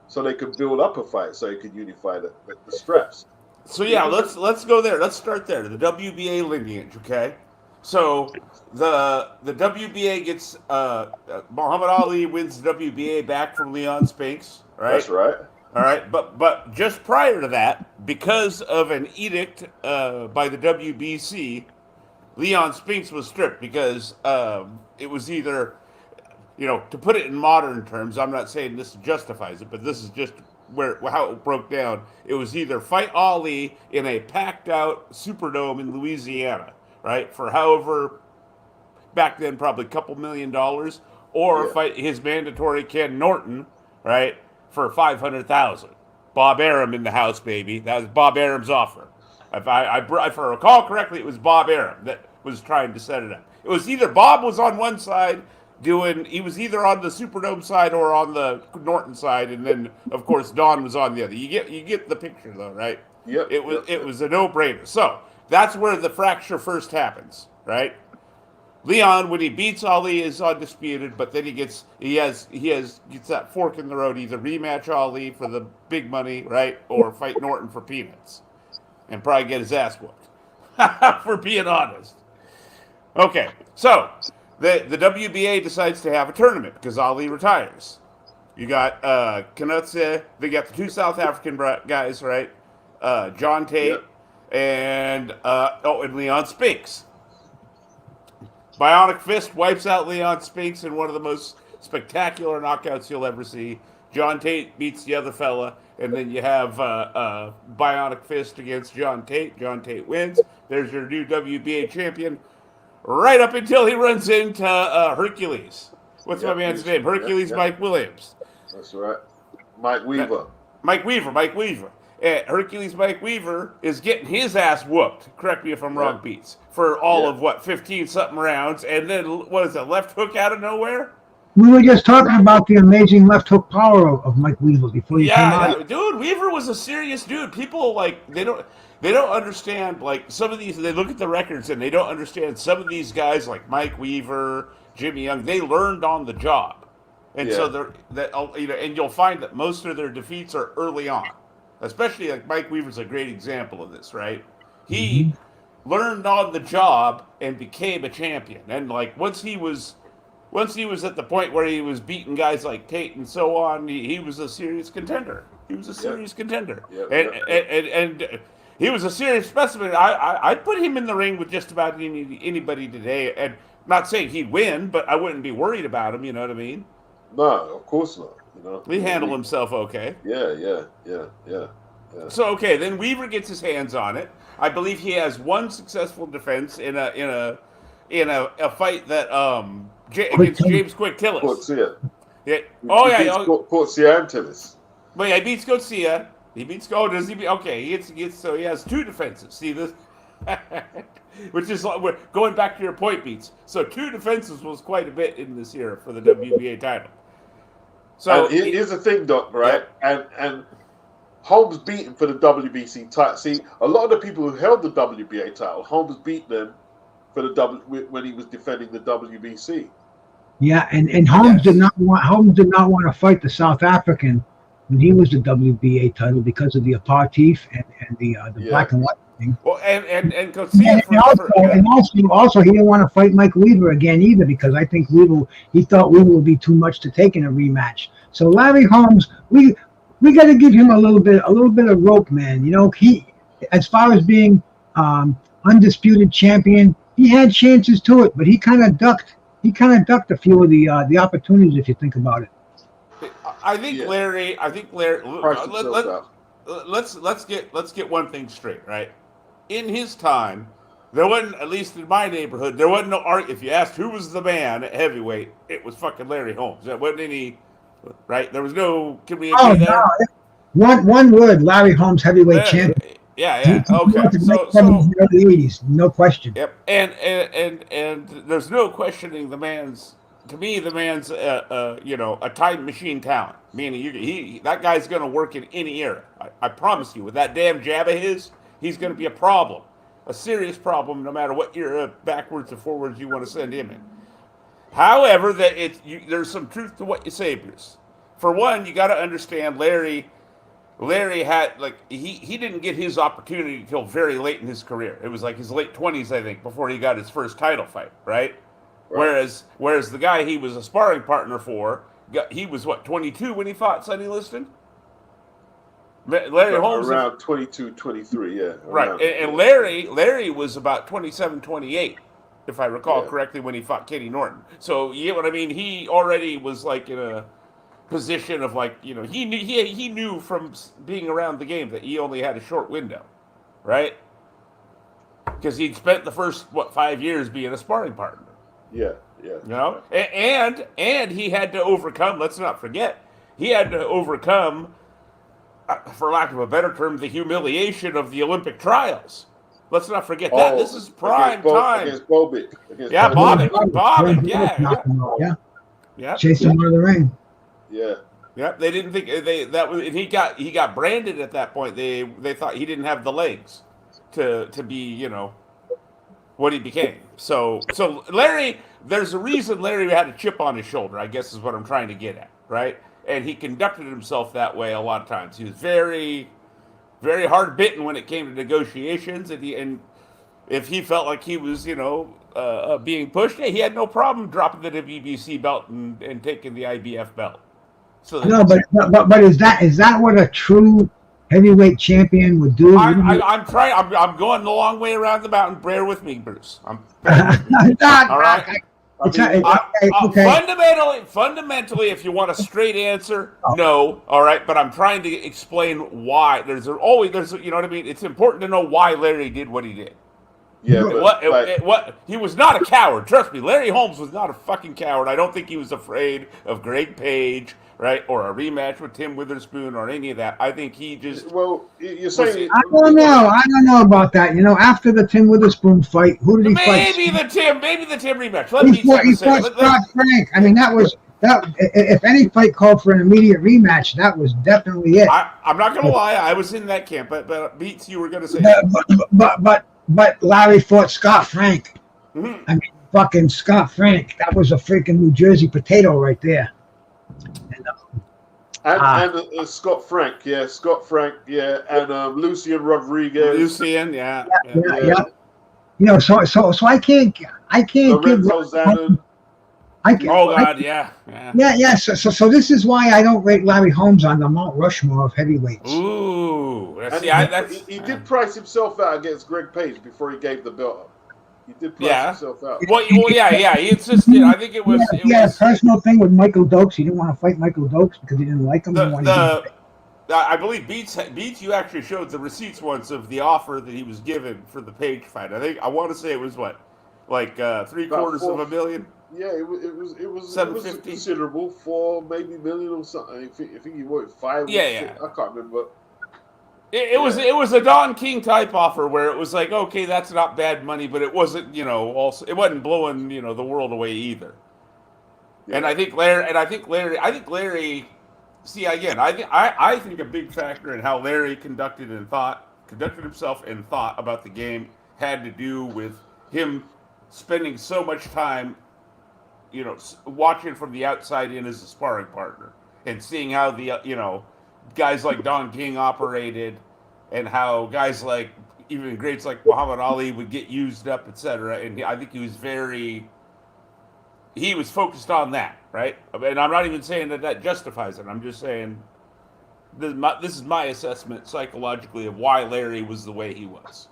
so they could build up a fight, so they could unify the straps. So yeah, Even let's go there. Let's start there. The WBA lineage, okay? So the WBA gets Muhammad Ali wins the WBA back from Leon Spinks, right? that's right. All right, but just prior to that, because of an edict by the WBC, Leon Spinks was stripped because it was either, to put it in modern terms, I'm not saying this justifies it, but this is just how it broke down. It was either fight Ali in a packed out Superdome in Louisiana, right, for however back then probably a couple $1,000,000, or Yeah. fight his mandatory Ken Norton, right, for 500,000. Bob Arum in the house, baby. That was Bob Arum's offer. If I recall correctly, it was Bob Arum that was trying to set it up. It was either Bob was on one side he was either on the Superdome side or on the Norton side, and then of course Don was on the other. You get the picture though, right? Yep. It was a no-brainer. So that's where the fracture first happens, right? Leon, when he beats Ali, is undisputed, but then he gets that fork in the road: either rematch Ali for the big money, right, or fight Norton for peanuts, and probably get his ass whooped. For being honest. Okay, so the WBA decides to have a tournament because Ali retires. You got Knutze, they got the two South African guys, right? John Tate and Leon Spinks. Bionic Fist wipes out Leon Spinks in one of the most spectacular knockouts you'll ever see. John Tate beats the other fella, and then you have Bionic Fist against John Tate. John Tate wins. There's your new WBA champion. Right up until he runs into Hercules. What's my man's name? Hercules Mike Williams. That's right. Mike Weaver. Mike Weaver. Hercules Mike Weaver is getting his ass whooped. Correct me if I'm wrong, Beats. For all of 15-something rounds, and then what is it? Left hook out of nowhere. We were just talking about the amazing left hook power of Mike Weaver before you came on. Dude, Weaver was a serious dude. People they don't understand some of these. They look at the records and they don't understand some of these guys like Mike Weaver, Jimmy Young. They learned on the job, and so and you'll find that most of their defeats are early on. Especially like Mike Weaver's a great example of this, right? He learned on the job and became a champion, and once he was at the point where he was beating guys like Tate and so on, he was a serious contender. He was a serious contender. And he was a serious specimen. I'd put him in the ring with just about anybody today. And not saying he'd win, but I wouldn't be worried about him, you know what I mean? No, of course not. He handled himself okay. Yeah. So okay, then Weaver gets his hands on it. I believe he has one successful defense in a fight that against James Quick Tillis. Coetzee. Yeah. Coetzee and Tillis. But yeah, he beats Coetzee. He beats does he? Okay, he gets so he has two defenses. See this? Which is we're going back to your point, Beats. So two defenses was quite a bit in this year for the WBA title. So and here's the thing, Doc, right? Yeah. And Holmes beat him for the WBC title. See, a lot of the people who held the WBA title, Holmes beat them for when he was defending the WBC. Yeah, and Holmes did not want to fight the South African when he was the WBA title because of the apartheid and the black and white thing. Well, and also he didn't want to fight Mike Weaver again either because I think he thought Weaver would be too much to take in a rematch. So Larry Holmes, we got to give him a little bit of rope, man. He, as far as being undisputed champion, he had chances to it, but he kind of ducked. He kind of ducked a few of the opportunities if you think about it. I think Larry. Let's get one thing straight, right? In his time, there wasn't, at least in my neighborhood, there wasn't no art. If you asked who was the man at heavyweight, it was fucking Larry Holmes. There wasn't any, right? There was no. Can we agree there? No. One word: Larry Holmes, heavyweight champion. Yeah. Okay. So the early 80s, no question. Yep. And there's no questioning the man's. To me, the man's a time machine talent. Meaning, that guy's going to work in any era. I promise you. With that damn jab of his, he's going to be a problem, a serious problem, no matter what era backwards or forwards you want to send him in. However, there's some truth to what you say, Bruce. For one, you got to understand Larry. Larry had he didn't get his opportunity until very late in his career. It was like his late 20s, I think, before he got his first title fight, right? Right. Whereas the guy he was a sparring partner for, he was what, 22 when he fought Sonny Liston? Larry Holmes around 22, 23, yeah. Right. And Larry was about 27, 28, if I recall correctly, when he fought Kenny Norton. So you know what I mean? He already was like in a position of like, you know, he knew from being around the game that he only had a short window, right? Because he'd spent the first 5 years being a sparring partner. Yeah, yeah. You know, and he had to overcome. Let's not forget, he had to overcome, for lack of a better term, the humiliation of the Olympic trials. Let's not forget that. This is prime time. Against Bobic. Yeah, Bobic. Yeah. Chase him out of the ring. Yeah. Yeah, they didn't think that was. And he got branded at that point. They thought he didn't have the legs to be, you know, what he became. So Larry, there's a reason Larry had a chip on his shoulder, I guess is what I'm trying to get at, right? And he conducted himself that way a lot of times. He was very, very hard bitten when it came to negotiations, and if he felt like he was, you know, being pushed, he had no problem dropping the WBC belt and taking the IBF belt. So no, but is that what a true heavyweight champion would do? I'm trying. I'm going the long way around the mountain. Bear with me, Bruce. All right. Fundamentally, if you want a straight answer, no. All right, but I'm trying to explain why. There's you know what I mean. It's important to know why Larry did what he did. Yeah, what he was not a coward. Trust me, Larry Holmes was not a fucking coward. I don't think he was afraid of Greg Page, right, or a rematch with Tim Witherspoon or any of that. I think he just. Well, you're saying. I don't know about that. You know, after the Tim Witherspoon fight, who did he fight? Maybe the Tim rematch. He fought Scott Frank. I mean, that was that. If any fight called for an immediate rematch, that was definitely it. I'm not gonna lie, I was in that camp, but Beats, you were gonna say. But Larry fought Scott Frank. Mm-hmm. I mean, fucking Scott Frank. That was a freaking New Jersey potato right there. And Scott Frank, yeah, and Lucian Rodriguez. Yeah. You know, so I can't Lorenzo Zanon. Yeah. So this is why I don't rate Larry Holmes on the Mount Rushmore of heavyweights. Ooh, he did price himself out against Greg Page before he gave the belt up. He did price himself out. Well, he insisted. I think it was. He had a personal thing with Michael Dokes. He didn't want to fight Michael Dokes because he didn't like him. I believe Beats. You actually showed the receipts once of the offer that he was given for the Page fight. I want to say it was like $750,000. Yeah, it was considerable, maybe $4 million or something. I think he worked 5. Yeah. I can't remember. It was a Don King type offer where it was like, okay, that's not bad money, but it wasn't, you know, also it wasn't blowing, you know, the world away either. Yeah. And I think Larry. See, again, I think a big factor in how Larry conducted himself and thought about the game had to do with him spending so much time, you know, watching from the outside in as a sparring partner and seeing how the, you know, guys like Don King operated and how guys like even greats like Muhammad Ali would get used up, etc. And I think he was focused on that, right? And I'm not even saying that justifies it. I'm just saying this is my assessment psychologically of why Larry was the way he was.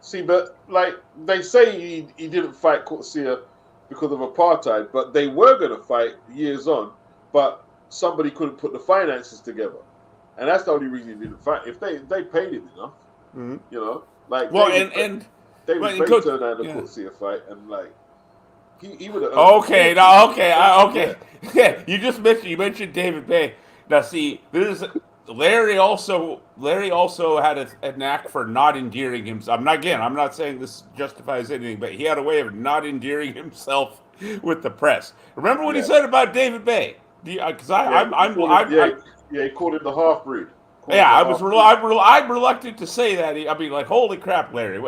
See, but like they say he didn't fight Coetzee because of apartheid, but they were going to fight years on, but somebody couldn't put the finances together. And that's the only reason he didn't fight. If they paid him enough, you know, like David Bates turned down the Coetzee fight, and like he would have. Okay. Yeah. You mentioned David Bay. Now see, Larry also had a knack for not endearing himself. I'm not saying this justifies anything, but he had a way of not endearing himself with the press. Remember what he said about David Bay? Because he called him the half breed. I'm reluctant to say that. I mean, like, holy crap, Larry.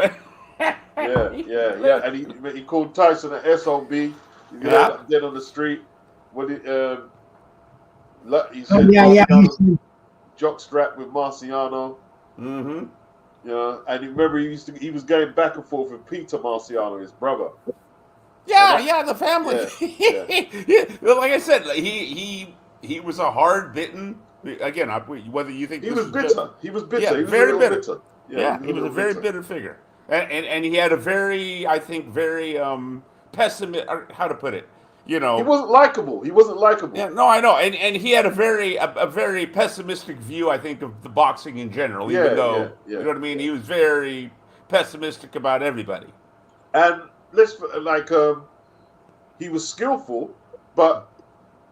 yeah. And he called Tyson an SOB. You end up dead on the street. What he said, yeah. Marciano, jockstrap with Marciano. Mm-hmm. You know, and remember he was going back and forth with Peter Marciano, his brother. Yeah, the family. Yeah. Like I said, he was a hard bitten. Again, whether you think He this was is bitter. just, He was bitter. yeah, He was a very little bitter. bitter. Yeah, he was a very bitter figure, and he had a very, I think, very pessimist. How to put it? You know, He wasn't likable. yeah, no, I know, and he had a very pessimistic view, I think, of the boxing in general. Even though you know what I mean, he was very pessimistic about everybody. And he was skillful, but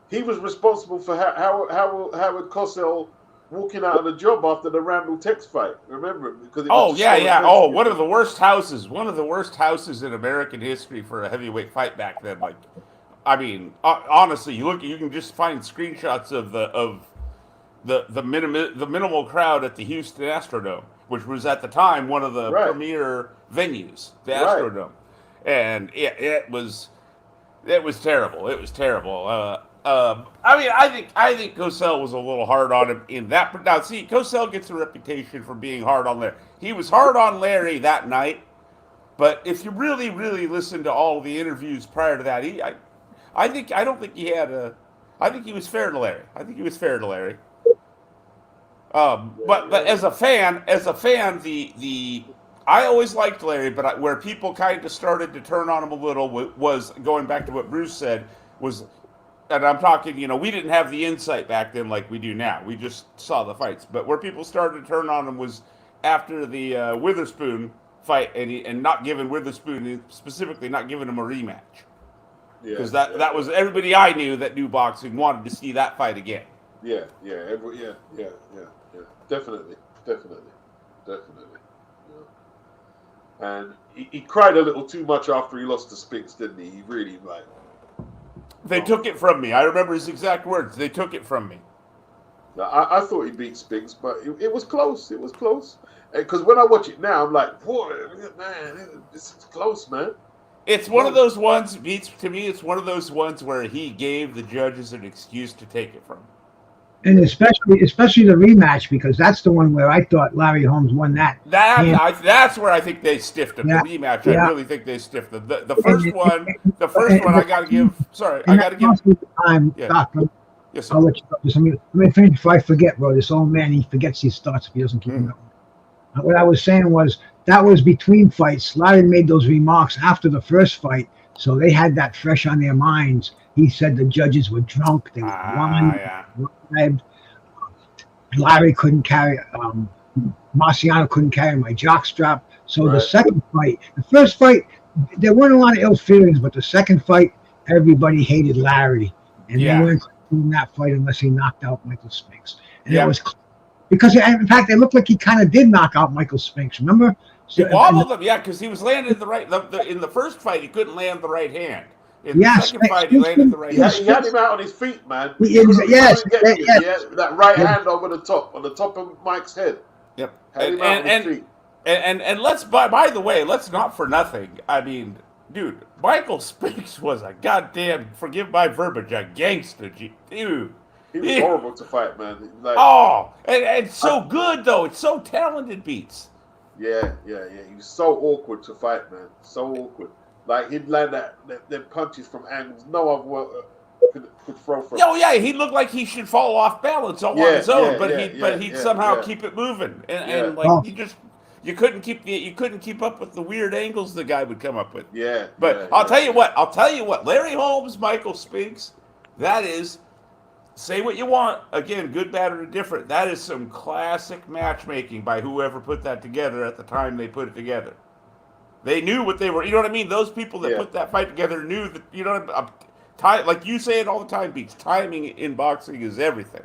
he was responsible for Howard Cosell walking out of the job after the Randall Tex fight. Remember, because it was one of the worst houses, in American history for a heavyweight fight back then. Like, I mean, honestly, you can just find screenshots of the minimal crowd at the Houston Astrodome, which was at the time one of the premier venues, the Astrodome, and it was terrible. It was terrible. I mean, I think Cosell was a little hard on him in that. Now, see, Cosell gets a reputation for being hard on Larry. He was hard on Larry that night, but if you really, really listen to all the interviews prior to that, I don't think he had a. I think he was fair to Larry. But as a fan, the I always liked Larry, but where people kind of started to turn on him a little was going back to what Bruce said was, and I'm talking, we didn't have the insight back then like we do now. We just saw the fights, but where people started to turn on him was after the Witherspoon fight, and not giving Witherspoon, specifically not giving him a rematch, because that was everybody I knew that knew boxing wanted to see that fight again. Yeah, definitely. And he cried a little too much after he lost to Spinks, didn't he? He really They took it from me. I remember his exact words. They took it from me. I thought he beat Spinks, but it was close. It was close. Because when I watch it now, I'm like, boy, man, this is close, man. It's one of those ones, to me, it's one of those ones where he gave the judges an excuse to take it from him. And especially the rematch, because that's the one where I thought Larry Holmes won that. That's where I think they stiffed him. Yeah, the rematch, I really think they stiffed him. The first one, I got to give. Sorry, I got to give. Time, yeah. Doctor. Yes, sir. I'll let you go. Let me finish before I forget, bro. This old man, he forgets his thoughts if he doesn't keep them going. What I was saying was that was between fights. Larry made those remarks after the first fight, so they had that fresh on their minds. He said the judges were drunk. They were blind. Larry couldn't carry, Marciano couldn't carry my jockstrap. So the second fight, the first fight, there weren't a lot of ill feelings, but the second fight, everybody hated Larry. And they weren't doing that fight unless he knocked out Michael Spinks. And it was because, in fact, it looked like he kind of did knock out Michael Spinks, remember? He wobbled him, because he was landing the right. In the first fight, he couldn't land the right hand. In the second fight, he landed the right hand. He had him out on his feet, man. Yes. That right hand over the top, on the top of Mike's head. Yep. Had him out on his feet. And let's, by the way, let's not for nothing. I mean, dude, Michael Spinks was a goddamn, forgive my verbiage, a gangster, dude. He was horrible to fight, man. And so good, though. It's so talented, Beats. Yeah. He was so awkward to fight, man. So awkward. Like, he'd land them punches from angles no other could throw from. Oh, yeah, he looked like he should fall off balance on his own, but he'd somehow keep it moving. And you couldn't keep up with the weird angles the guy would come up with. Yeah. But I'll tell you what, Larry Holmes, Michael Spinks, that is, say what you want, again, good, bad, or indifferent, that is some classic matchmaking by whoever put that together at the time they put it together. They knew what they were, you know what I mean? Those people that put that fight together knew that, you know, like you say it all the time, Beats, timing in boxing is everything,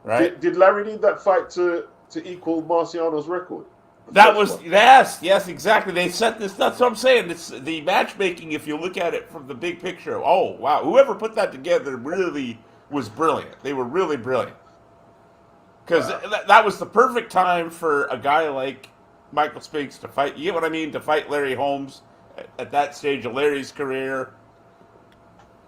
right? Did Larry need that fight to equal Marciano's record? Yes, exactly. They set this, that's what I'm saying. It's the matchmaking, if you look at it from the big picture, oh, wow, whoever put that together really was brilliant. They were really brilliant. Because that was the perfect time for a guy like Michael Spinks to fight, you get what I mean, to fight Larry Holmes at that stage of Larry's career.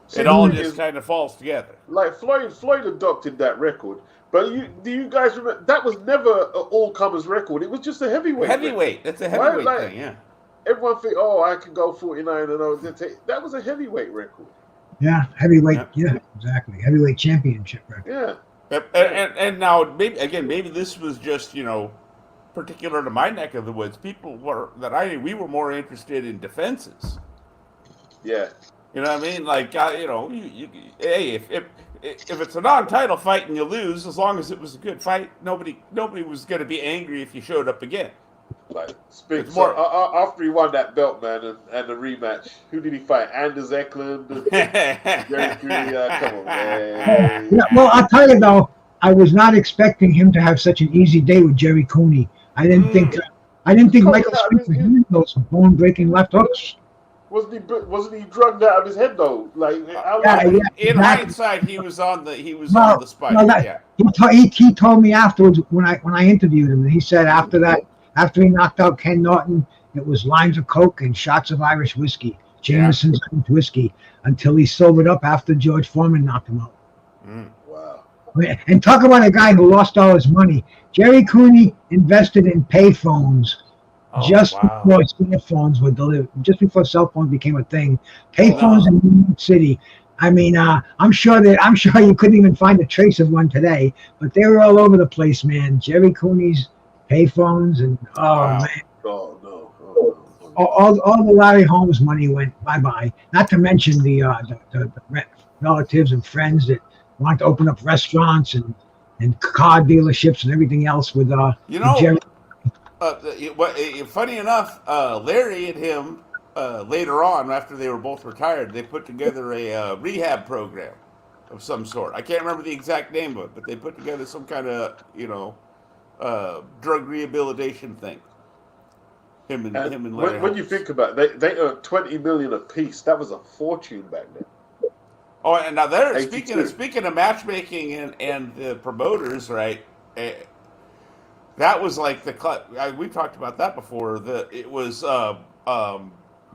See, it the all thing just is, kind of falls together. like Floyd adopted that record, but do you guys remember that was never an all comers record? It was just a heavyweight record. Heavyweight. That's a Right? heavyweight Like thing. Yeah. everyone think, oh, I can go 49-0. That was a heavyweight record. Yeah, heavyweight. Yeah. Yeah, exactly. Heavyweight championship record. Yeah. And now maybe this was just particular to my neck of the woods. People we were more interested in defenses. Yeah. You know what I mean? Like hey, if it's a non-title fight and you lose, as long as it was a good fight, nobody was going to be angry if you showed up again. Like It's so more- after he won that belt, man, and the rematch, who did he fight? Anders Eklund, Jerry Cooney. Come on, man. Yeah, well, I'll tell you though, I was not expecting him to have such an easy day with Jerry Cooney. I didn't think Michael Smith was doing those bone-breaking left hooks. Wasn't he drugged out of his head though? Like in exactly. hindsight, he was on the spike. Yeah. He told me afterwards when I interviewed him, and he said after he knocked out Ken Norton, it was lines of coke and shots of Irish whiskey, Jameson's whiskey, until he sobered up after George Foreman knocked him out. Wow. And talk about a guy who lost all his money. Jerry Cooney invested in payphones before cell phones were delivered, just before cell phones became a thing. Payphones in New York City. I mean, I'm sure you couldn't even find a trace of one today, but they were all over the place, man. Jerry Cooney's payphones and man. Oh no. All the Larry Holmes money went bye-bye. Not to mention the relatives and friends that want to open up restaurants and car dealerships and everything else with Jerry. Funny enough, Larry and him later on, after they were both retired, they put together a rehab program of some sort. I can't remember the exact name of it, but they put together some kind of drug rehabilitation thing. Him and Larry. When you think about it, they earned $20 million a piece. That was a fortune back then. Oh, and now they're 82. speaking of matchmaking and the promoters, right? That was like we've talked about that before. It was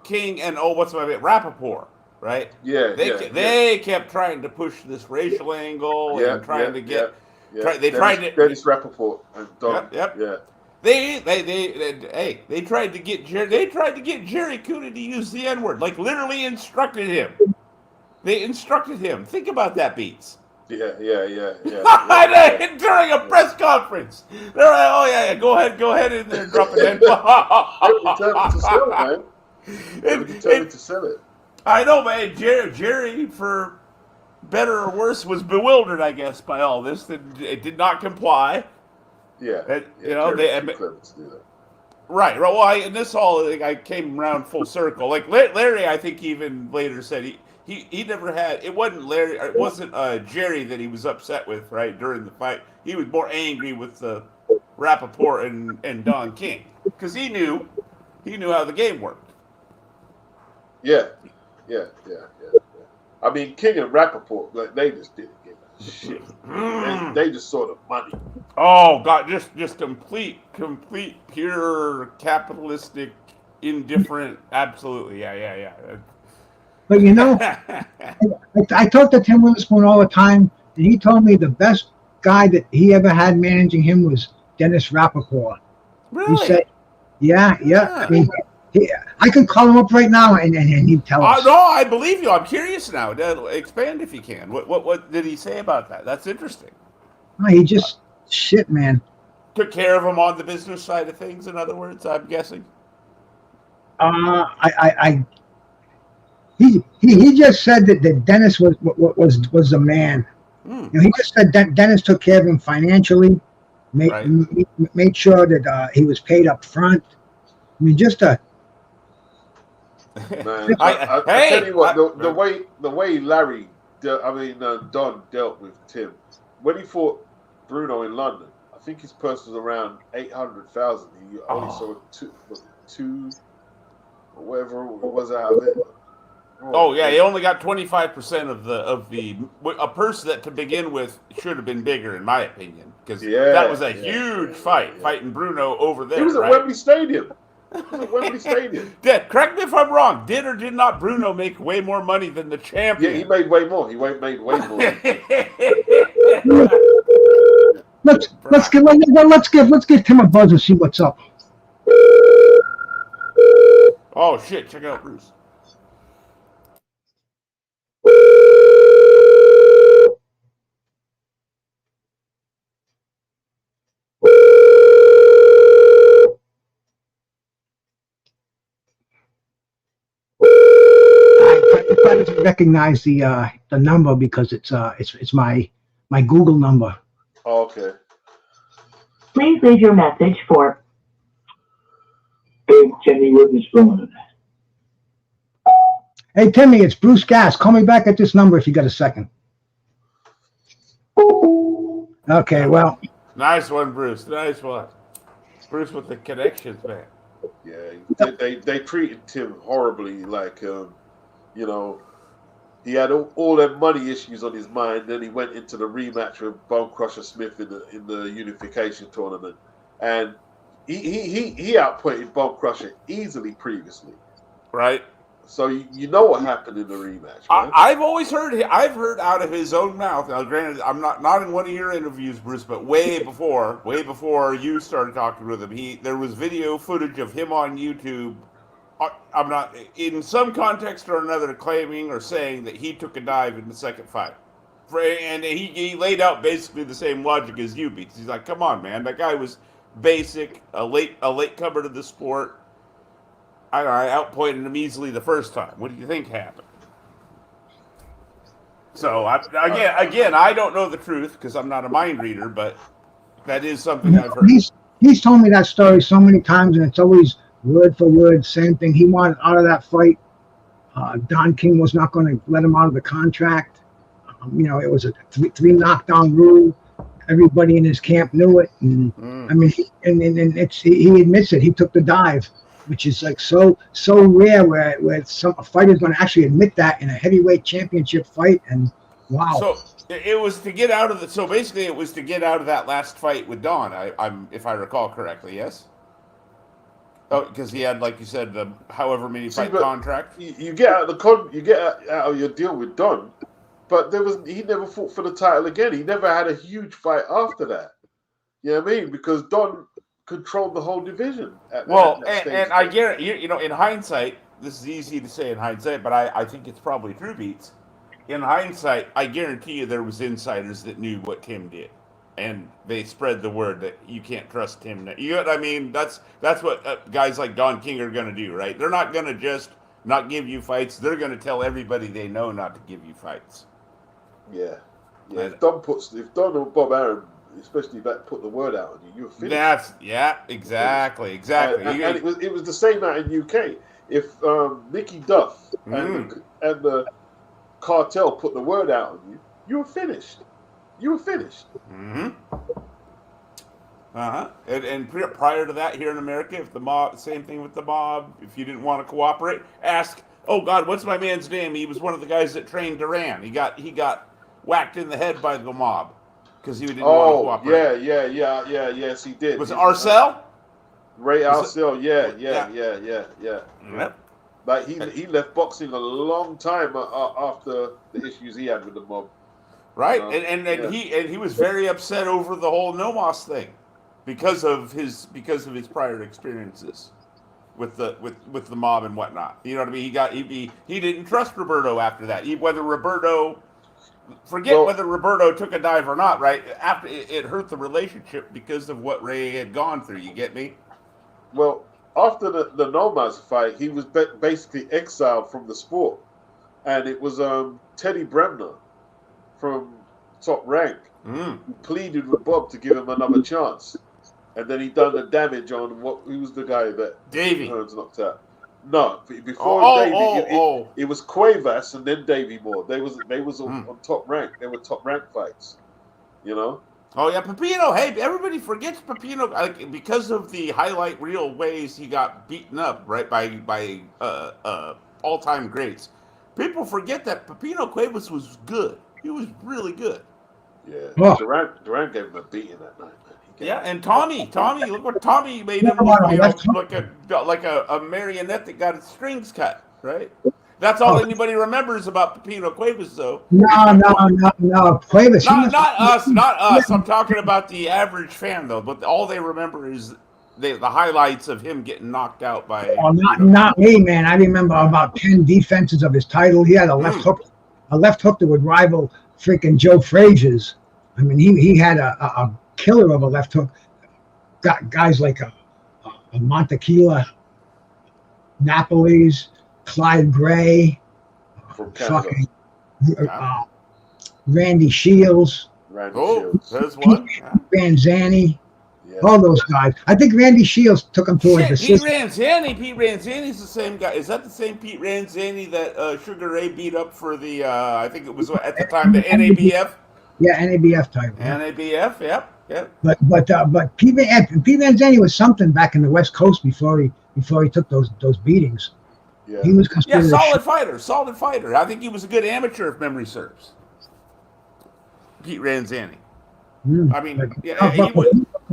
King and what's my name, Rappaport, right? Yeah, they kept trying to push this racial angle and trying to get. They tried to Dennis Rappaport and Don. Yep. Yeah. They tried to get Jerry Cooney to use the N-word, like literally instructed him. They instructed him. Think about that, Beats. Yeah. During a press conference, they're like, "Oh yeah, go ahead in there and drop it in." Determined to sell it, man. Determined to sell it. I know, man. Jerry, for better or worse, was bewildered, I guess, by all this. It did not comply. Yeah. They clever to do that. Right. Well, and this all I came around full circle. Like Larry, I think even later said he never had. It wasn't Larry. It wasn't Jerry that he was upset with. Right during the fight, he was more angry with Rappaport and Don King because he knew how the game worked. Yeah. I mean, King and Rappaport, like, they just didn't give a shit. They just saw the money. Oh God, just complete pure capitalistic, indifferent. Absolutely, yeah. But I talk to Tim Witherspoon all the time, and he told me the best guy that he ever had managing him was Dennis Rappaport. Really? He said, yeah. I mean, I could call him up right now and he'd tell us. No, I believe you. I'm curious now. Expand if you can. What did he say about that? That's interesting. No, he just shit, man. Took care of him on the business side of things. In other words, I'm guessing. He just said that Dennis was the man. He just said Dennis took care of him financially, made sure that he was paid up front. I mean, just a. Man, I tell you what, the way Larry, Don dealt with Tim when he fought Bruno in London. I think his purse was around 800,000. He only saw two or whatever it was out of it. He only got 25% of a purse that to begin with should have been bigger, in my opinion, because that was a huge fight, fighting Bruno over there. He was at Wembley Stadium. It was at Wembley Stadium. Correct me if I'm wrong. Did or did not Bruno make way more money than the Yeah, he champion? made way more. He made way more. Let's give Tim a buzz and see what's up. Oh shit! Check out Bruce. I probably doesn't recognize the number because it's my Google number. Oh, okay. Please leave your message for Timmy Whitney's phone. Hey Timmy, it's Bruce Gass. Call me back at this number if you got a second. Okay, well. Nice one, Bruce. Nice one. Bruce with the connections, man. Yeah, they treated Tim horribly. Like, you know, he had all them money issues on his mind. Then he went into the rematch with Bone Crusher Smith in the unification tournament, and he outpointed Bone Crusher easily previously. Right. So you know what happened in the rematch. Man. I've always heard. I've heard out of his own mouth. Now, granted, I'm not in one of your interviews, Bruce, but way before you started talking with him, there was video footage of him on YouTube. I'm not in some context or another claiming or saying that he took a dive in the second fight, and he laid out basically the same logic as you beats. He's like, "Come on, man, that guy was basic, a late comer to the sport." I outpointed him easily the first time. What do you think happened? So again, I don't know the truth because I'm not a mind reader, but that is something I've heard. He's told me that story so many times, and it's always word for word, same thing. He wanted out of that fight. Don King was not going to let him out of the contract. It was a three knockdown rule. Everybody in his camp knew it, and I mean, he admits it. He took the dive, which is like so rare where a fighter is going to actually admit that in a heavyweight championship fight. And wow. So it was to get out of the. So basically, it was to get out of that last fight with Don. I'm if I recall correctly, yes. Oh, because he had, like you said, the however many fight contract. You get out of you get out of your deal with Don, but he never fought for the title again. He never had a huge fight after that. You know what I mean? Because Don controlled the whole division. And I guarantee in hindsight, this is easy to say in hindsight, but I think it's probably true, Beats. In hindsight, I guarantee you there was insiders that knew what Tim did, and they spread the word that you can't trust Tim. You know what I mean? That's what guys like Don King are going to do, right? They're not going to just not give you fights. They're going to tell everybody they know not to give you fights. Yeah. If Don or Bob Arum, especially that, put the word out on you, you're finished. Exactly. And it was the same out in UK. If Nicky Duff and the cartel put the word out on you, you were finished. Mm-hmm. And prior to that, here in America, if the mob, same thing with the mob. If you didn't want to cooperate, ask. Oh God, what's my man's name? He was one of the guys that trained Duran. He got whacked in the head by the mob because he didn't want to cooperate. Yes, he did. Was it Arcel? Ray Arcel, yeah. Yep. Like he left boxing a long time after the issues he had with the mob. Right, and he was very upset over the whole Nomos thing because of his prior experiences with the mob and whatnot. You know what I mean? He didn't trust Roberto after that. Whether Roberto took a dive or not, right? After it hurt the relationship because of what Ray had gone through. You get me? Well, after the Nomaz fight, he was basically exiled from the sport, and it was Teddy Bremner from Top Rank who pleaded with Bob to give him another chance, and then he done the damage on who was the guy that Davey Hearns knocked out. No, before Davey, it was Cuevas and then Davey Moore. They was on Top Rank. They were Top Rank fights, you know. Oh yeah, Pepino. Hey, everybody forgets Pepino because of the highlight reel ways he got beaten up, right, by all-time greats. People forget that Pepino Cuevas was good. He was really good. Yeah, Duran gave him a beating that night, man. Yeah, and Tommy, look what Tommy made him Come look, on, left hook. like a marionette that got its strings cut, right? That's all Oh, anybody remembers about Pepino Cuevas, though. no. Cuevas, he must. Not Yeah, us. I'm talking about the average fan, though. But all they remember is the highlights of him getting knocked out by, oh, not me, man. I remember about 10 defenses of his title. He had a left hook that would rival freaking Joe Frazier's. I mean, he had a killer of a left hook. Got guys like a Montequila, Napoli's, Clyde Gray, From Canada. fucking Randy Shields, Randy Oh, Shields. there's one. Van Zanny, Yeah. all those guys. I think Randy Shields took him towards the Shit, system. Pete Ranzani's the same guy. Is that the same Pete Ranzani that Sugar Ray beat up for the? I think it was at the time the NABF. Yeah, NABF title. Yeah. NABF. Yep. But Pete Van Zanny was something back in the West Coast before he took those beatings. Yeah. He was Yeah, considered solid fighter. I think he was a good amateur, if memory serves. Pete Ranzani. I mean, yeah, he was.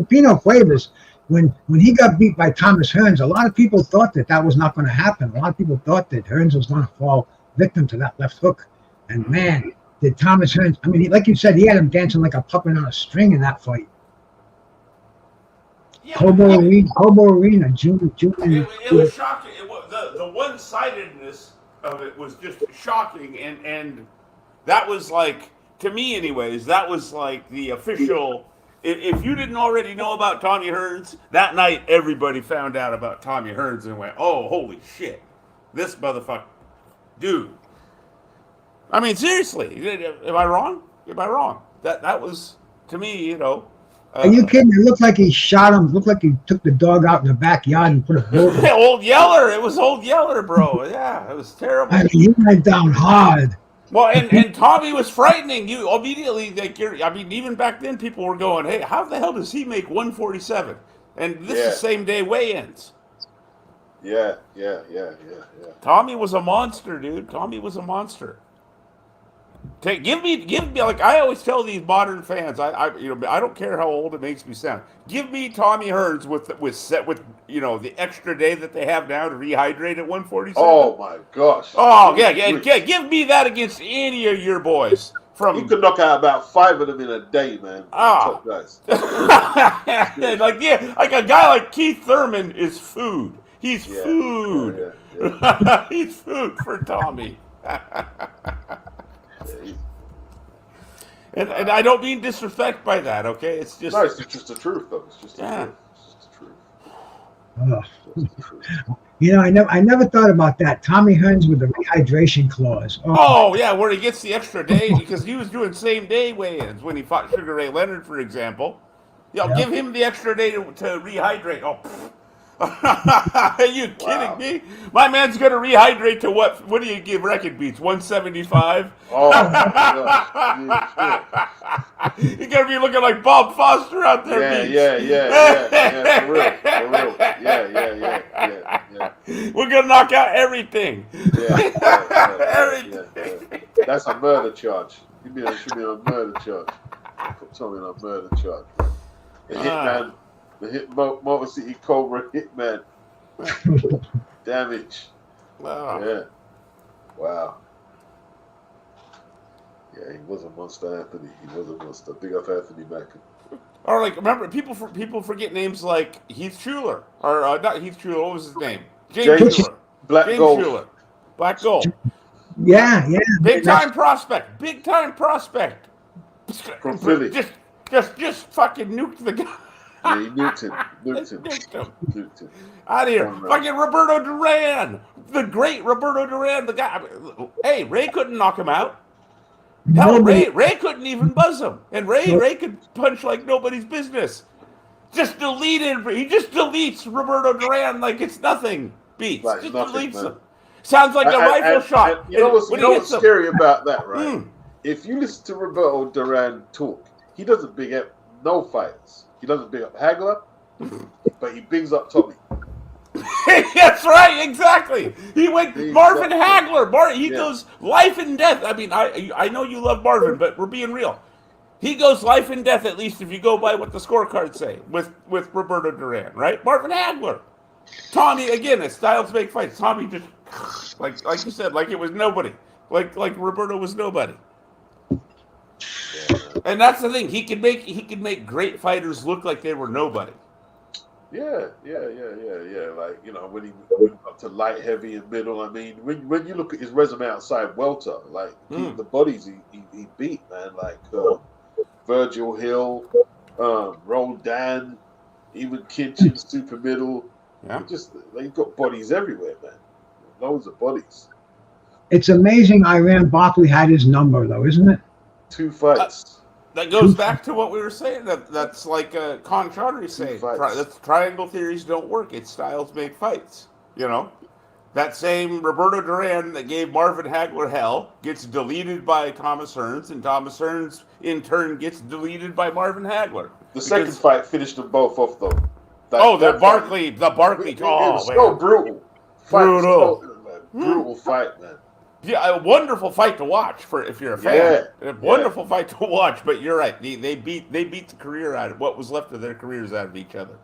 Pino Cuevas, when he got beat by Thomas Hearns, a lot of people thought that was not going to happen. A lot of people thought that Hearns was going to fall victim to that left hook. And man, did Thomas Hearns, I mean, like you said, he had him dancing like a puppet on a string in that fight. Yeah, Cobo Arena, June. It was shocking. It was, the one-sidedness of it was just shocking, and that was like, to me anyways, that was like the official. If you didn't already know about Tommy Hearns, that night everybody found out about Tommy Hearns and went, oh, holy shit, this motherfucker, dude. I mean, seriously, am I wrong? That was, to me, you know. Are you kidding? It looked like he shot him. It looked like he took the dog out in the backyard and put a bullet in. Old Yeller. It was Old Yeller, bro. Yeah, it was terrible. I mean, he went down hard. Well, and Tommy was frightening. You immediately, like, I mean, even back then, people were going, hey, how the hell does he make 147? And this is same day weigh-ins. Yeah. Tommy was a monster, dude. Tommy was a monster. Give me like I always tell these modern fans, I don't care how old it makes me sound. Give me Tommy Hearns with the extra day that they have now to rehydrate at 147. Oh my gosh. Oh yeah. Give me that against any of your boys. You could knock out about 5 of them in a day, man. Top guys. like a guy like Keith Thurman is food. He's food. Yeah. He's food for Tommy. And I don't mean disrespect by that, okay? It's just no, it's just the truth, though. It's just the truth. It's just the truth. You know, I never thought about that. Tommy Hearns with the rehydration clause. Oh yeah, where he gets the extra day because he was doing same day weigh-ins when he fought Sugar Ray Leonard, for example. Give him the extra day to rehydrate. Oh. Are you kidding me? My man's gonna rehydrate to what? What do you give record beats? 175. Oh my gosh. You're gonna be looking like Bob Foster out there. Yeah. For real. Yeah. We're gonna knock out everything. Everything. Yeah. That's a murder charge. It should be a murder charge. Put Tommy on a murder charge. The hitman. The Motor City Cobra Hitman. Damage. Wow. Yeah. Wow. Yeah, he was a monster, Anthony. He was a monster. Big up Anthony Mackin. Or like, remember, people forget names like Heath Schuler. Or not Heath Schuler, what was his name? James Schuler. Black Gold. Schuler. Black Gold. Yeah. Big time prospect. From Philly. Just fucking nuked the guy. Yeah, he nuked him. Out of here. Fucking Roberto Duran. The great Roberto Duran. The guy. Hey, Ray couldn't knock him out. Hell, Ray couldn't even buzz him. And Ray could punch like nobody's business. He just deletes Roberto Duran like it's nothing. Beats. Like just nothing, deletes man. him. Sounds like a rifle shot. You know what's scary about that, right? If you listen to Roberto Duran talk, he doesn't big up no fighters. He doesn't big up Hagler, but he bigs up Tommy. That's right, exactly. He went Marvin Hagler. He goes life and death. I mean, I know you love Marvin, but we're being real. He goes life and death, at least if you go by what the scorecards say, with Roberto Duran, right? Marvin Hagler. Tommy, again, as styles make fights, Tommy just, like you said, like it was nobody. Like Roberto was nobody. Yeah. And that's the thing. He could make great fighters look like they were nobody. Yeah. Like, you know, when he went up to light, heavy, and middle. I mean, when you look at his resume outside welter, like the bodies he beat, man, like Virgil Hill, Roldan, even Kitchen, super middle. Yeah. Just they've got bodies everywhere, man. Loads of bodies. It's amazing Iran Barkley had his number, though, isn't it? 2 fights. That goes back to what we were saying. That's like Con Chaudhry saying. That's triangle theories don't work. It's styles make fights. You know, that same Roberto Duran that gave Marvin Hagler hell gets deleted by Thomas Hearns, and Thomas Hearns in turn gets deleted by Marvin Hagler. The second fight finished them both off, though. The Barkley. It was so brutal. Brutal fight, man. Yeah, a wonderful fight to watch if you're a fan. A wonderful fight to watch, but you're right. They beat the career out of what was left of their careers out of each other.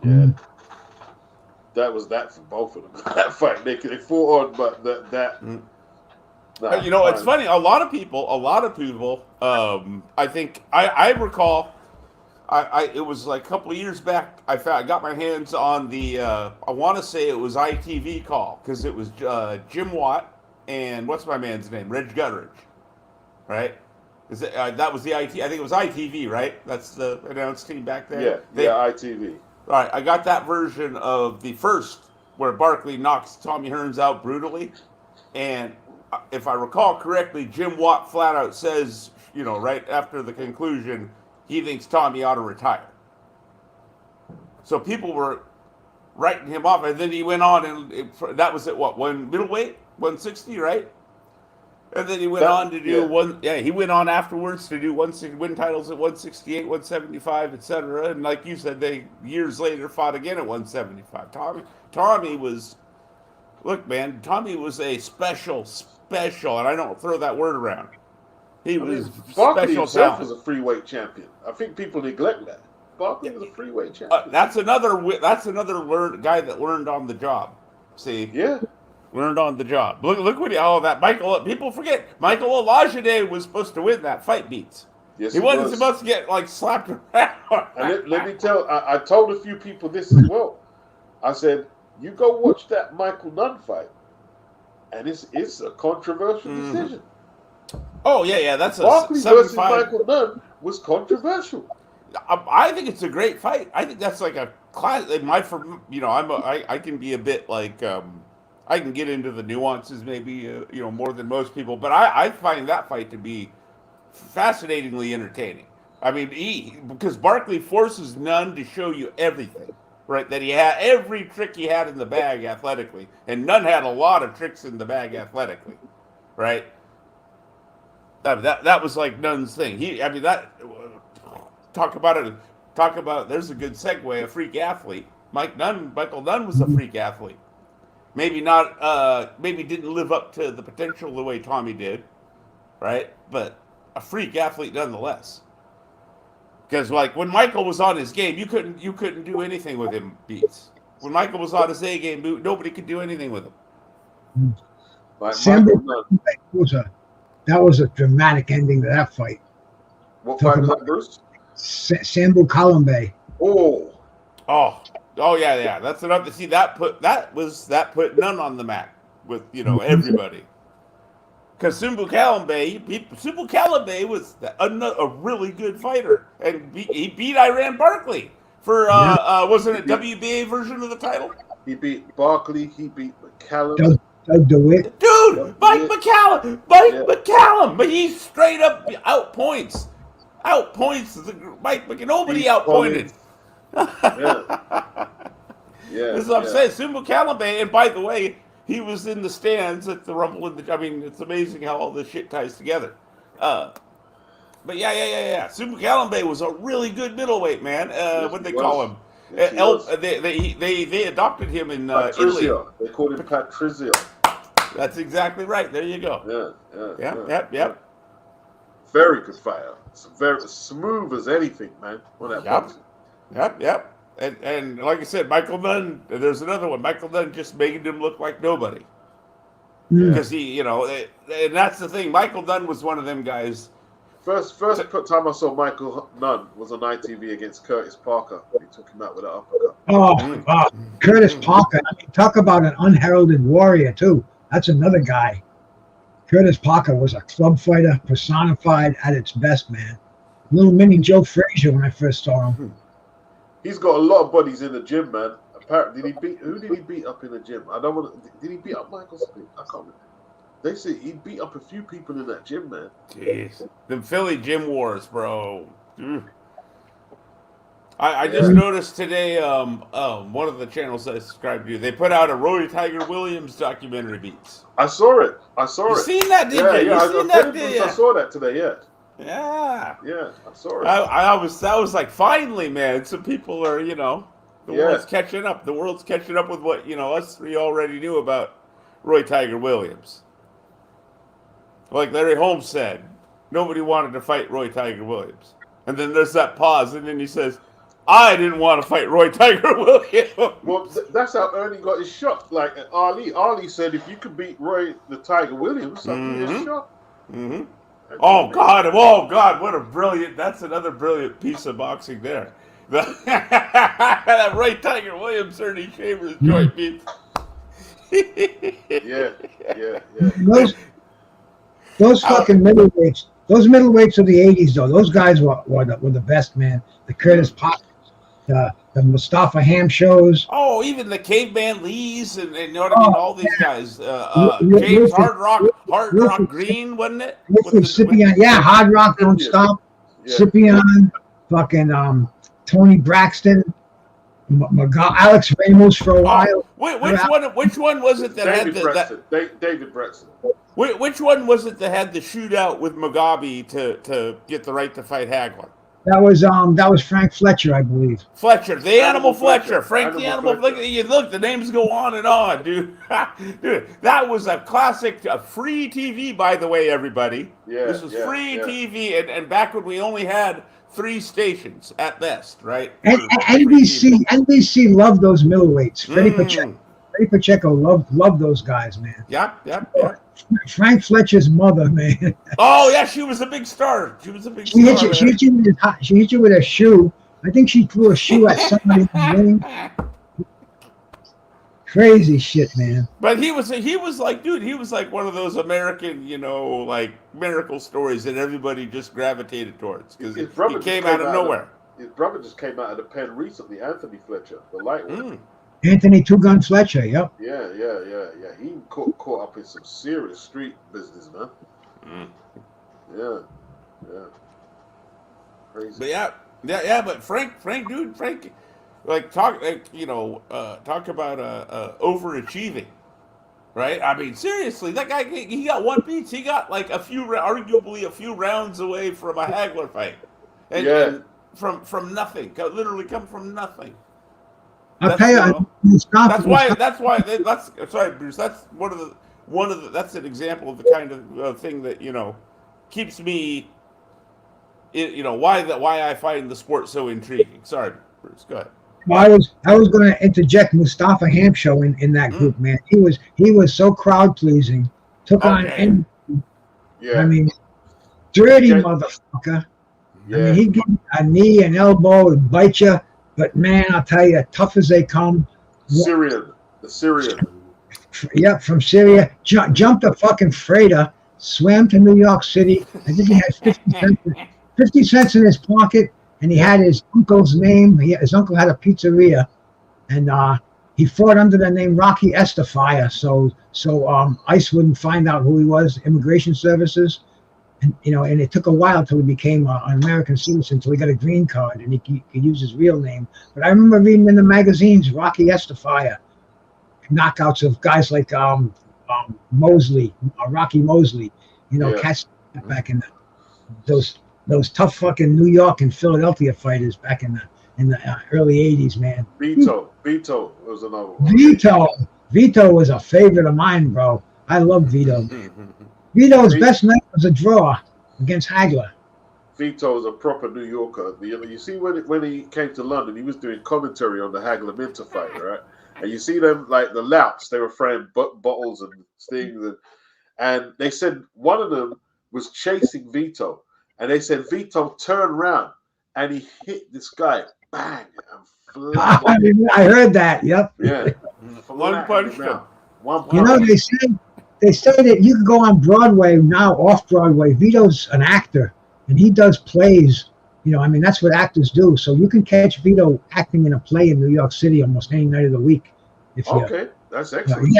Yeah. That was that for both of them. That fight they fought on, but Nah, you know, it's funny. A lot of people. I think I recall. It was like a couple of years back. I got my hands on the. I want to say it was ITV call because it was Jim Watt. And what's my man's name? Reg Gutteridge, right? That was the IT? I think it was ITV, right? That's the announced team back there. Yeah, ITV. All right, I got that version of the first where Barkley knocks Tommy Hearns out brutally, and if I recall correctly, Jim Watt flat out says, you know, right after the conclusion, he thinks Tommy ought to retire. So people were writing him off, and then he went on, and that was at what, middleweight? 160, right? And then he went on to do he went on afterwards to do win titles at 168, 175, etc. And like you said, they years later fought again at 175. Tommy was, look, man, Tommy was a special, and I don't throw that word around. He was Barkley special himself talent. was a freeweight champion. I think people neglect that. Barkley was a freeweight champion. That's another guy that learned on the job. See? Yeah. Learned on the job. Look what that Michael. People forget Michael Olajide was supposed to win that fight beats. Yes, he wasn't supposed to get like slapped around. And let me tell. I told a few people this as well. I said, you go watch that Michael Nunn fight, and it's a controversial decision. Oh yeah, that's a Barkley versus Michael Nunn was controversial. I think it's a great fight. I think that's like a class. I can be a bit like. I can get into the nuances maybe, more than most people, but I find that fight to be fascinatingly entertaining. I mean, because Barkley forces Nunn to show you everything, right? That he had every trick he had in the bag athletically, and Nunn had a lot of tricks in the bag athletically, right? That was like Nunn's thing. Talk about. There's a good segue. A freak athlete. Michael Nunn was a freak athlete. Maybe not. Maybe didn't live up to the potential the way Tommy did, right? But a freak athlete nonetheless. Because like when Michael was on his game, you couldn't do anything with him. Beats. When Michael was on his A game, nobody could do anything with him. That was a dramatic ending to that fight. What fight was that, Bruce? Sambu Kalambe. Oh yeah. That's enough to see that put Nunn on the map with everybody. Because Sambu Kalambe was a really good fighter, and he beat Iran Barkley for wasn't it WBA version of the title? He beat Barkley. He beat McCallum. Doug DeWitt. Dude, Mike McCallum, but he straight up outpoints Mike McCallum. Nobody outpointed. Yeah. That's what I'm saying. Sambu Kalambe, and by the way, he was in the stands at the Rumble. It's amazing how all this shit ties together. But yeah. Sambu Kalambe was a really good middleweight, man. What they call him? They adopted him in Italy. They called him Patrizio. That's exactly right. There you go. Yeah. Yep. very good fighter. It's very smooth as anything, man. On that boxing. Yep. And like I said, Michael Nunn. There's another one. Michael Nunn just making him look like nobody because he, and that's the thing. Michael Nunn was one of them guys. First time I saw Michael Nunn was on ITV against Curtis Parker. He took him out with an uppercut. Curtis Parker. I mean, talk about an unheralded warrior too. That's another guy. Curtis Parker was a club fighter personified at its best, man. Little mini Joe Frazier when I first saw him. He's got a lot of buddies in the gym, man. Apparently, who did he beat up in the gym? Did he beat up Michael Smith? I can't remember. They say he beat up a few people in that gym, man. Jeez. The Philly gym wars, bro. I just noticed today, one of the channels I subscribe to, they put out a Roy Tiger Williams documentary beats. I saw it. You seen that, did you? Yeah, I saw that today, yeah. Yeah, I saw it. I was like, finally, man, some people are, the world's catching up. The world's catching up with what, us three already knew about Roy Tiger Williams. Like Larry Holmes said, nobody wanted to fight Roy Tiger Williams. And then there's that pause, and then he says, I didn't want to fight Roy Tiger Williams. Well, that's how Ernie got his shot. Like Ali. Ali said, if you could beat Roy the Tiger Williams, I'll be his shot. Mm-hmm. Oh God, what a brilliant, that's another brilliant piece of boxing there. That Roy Tiger Williams, Ernie Chambers joint beats. Yeah. Those fucking middleweights, those middleweights of the 80s, though, those guys were the best, man. The Curtis Parker, the Mustafa Ham shows. Oh, even the Caveman Lees, and you know what I mean? All these guys. James Hard Rock Green, wasn't it? Scipion, Hard Rock Don't Stop. Yeah. Scipion, fucking Tony Braxton, Alex Ramos for a while. Which one was it that David had Braxton. David Braxton. Which one was it that had the shootout with Mugabe to get the right to fight Hagler? That was Frank Fletcher, I believe. Fletcher, the Animal Fletcher. Frank the Animal Fletcher. Look, the names go on and on, dude. Dude, that was a classic, free TV, by the way, everybody. Yeah, this was free TV, and back when we only had 3 stations at best, right? And NBC loved those middleweights. Freddie Pacheco loved those guys, man. Yep. Frank Fletcher's mother, man. Oh yeah, she was a big star. She hit you with a shoe. I think she threw a shoe at somebody in the ring. Crazy shit, man. But he was like one of those American, like miracle stories that everybody just gravitated towards because he came out of nowhere. His brother just came out of the pen recently, Anthony Fletcher, the lightweight. Anthony Two Gun Fletcher, yep. Yeah. He caught up in some serious street business, man. Yeah. Crazy. But but Frank, like talk about overachieving, right? I mean, seriously, that guy, he got one beats. He got like arguably a few rounds away from a Hagler fight, and from nothing, literally come from nothing. I'll tell you, sorry, Bruce. That's that's an example of the kind of thing that keeps me. Why I find the sport so intriguing. Sorry, Bruce. Go ahead. Well, I was going to interject Mustafa Hampshow in that group, man. He was so crowd pleasing. Took on anything. Yeah. I mean, dirty motherfucker. Yeah. I mean, he'd give you a knee, an elbow, and bite you. But man, I'll tell you, tough as they come. The Syrian. Yep, from Syria. Jumped a fucking freighter, swam to New York City. I think he had 50 cents in his pocket, and he had his uncle's name. His uncle had a pizzeria, and he fought under the name Rocky Estafaya, so ICE wouldn't find out who he was, Immigration Services. And and it took a while till he became an American citizen, till he got a green card, and he could use his real name. But I remember reading in the magazines Rocky Estafaya, knockouts of guys like Mosley, Rocky Mosley, cats back in those tough fucking New York and Philadelphia fighters back in the early '80s, man. Vito was another one. Vito was a favorite of mine, bro. I love Vito. Vito's best night was a draw. against Hagler. Vito is a proper New Yorker. You see when he came to London, he was doing commentary on the Hagler Minter fight, right? And you see them like the louts, they were throwing bottles and things, and they said one of them was chasing Vito, and they said Vito turned around and he hit this guy, bang, and flat. I heard that. Yep. Yeah, One punch him. You know, they say that you can go on Broadway now, off Broadway. Vito's an actor, and he does plays. You know, I mean, that's what actors do. So you can catch Vito acting in a play in New York City almost any night of the week. Okay, that's excellent.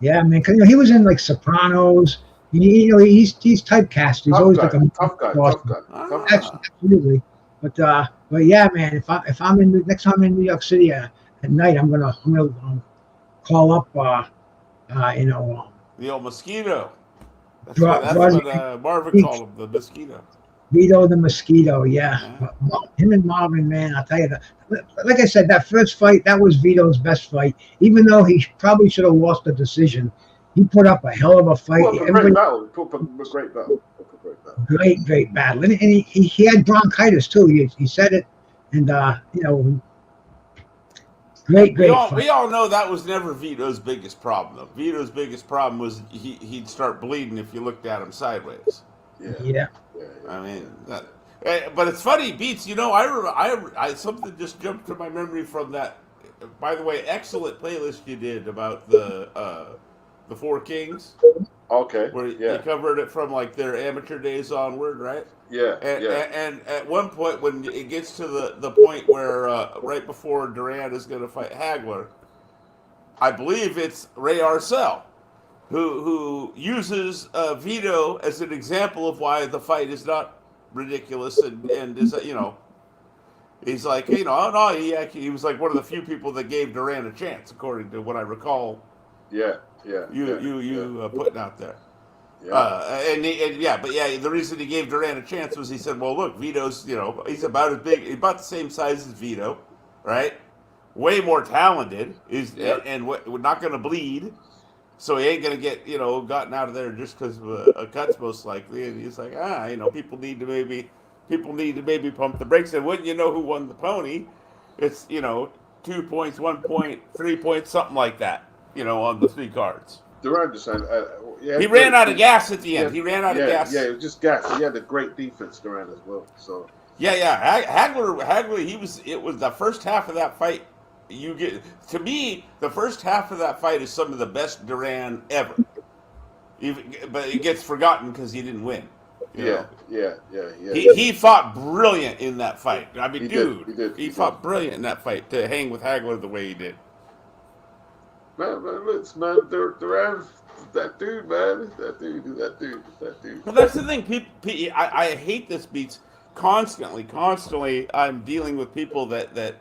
Yeah, man. Because he was in like Sopranos. He's typecast. He's always like a tough guy. Absolutely. But yeah, man. If I'm in next time I'm in New York City at night, I'm gonna call up. The old mosquito. That's what Marvin called him, the mosquito. Vito the Mosquito, yeah. Him and Marvin, man, I'll tell you that. Like I said, that first fight, that was Vito's best fight. Even though he probably should have lost the decision, he put up a hell of a fight. Great battle. Great battle. And he had bronchitis too. He said it, and great fight. We all know that was never Vito's biggest problem, though. Vito's biggest problem was he'd start bleeding if you looked at him sideways. Yeah. I mean, but it's funny, Beats. I something just jumped to my memory from that. By the way, excellent playlist you did about the Four Kings. Okay. Where you covered it from like their amateur days onward, right? Yeah. And at one point, when it gets to the point where right before Duran is going to fight Hagler, I believe it's Ray Arcel who uses Vito as an example of why the fight is not ridiculous and is he's like no, he was like one of the few people that gave Duran a chance, according to what I recall. You putting out there. The reason he gave Duran a chance was he said, well, look, Vito's, he's about as big, about the same size as Vito, right? Way more talented, and not going to bleed, so he ain't going to get, gotten out of there just because of a cuts most likely. And he's like, people need to maybe pump the brakes. And wouldn't you know who won the pony? It's 2 points, 1 point, 3 points, something like that, on the 3 cards. Duran just he ran out of gas at the end. He ran out of gas. Yeah, it was just gas. He had a great defense, Duran, as well. So Hagler. It was the first half of that fight. To me, the first half of that fight is some of the best Duran ever. But it gets forgotten because he didn't win. Yeah. He fought brilliant in that fight. I mean, he fought brilliant in that fight to hang with Hagler the way he did. Man, Duran, that dude, man, that dude. Well, that's the thing. I hate this, Beats. Constantly, I'm dealing with people that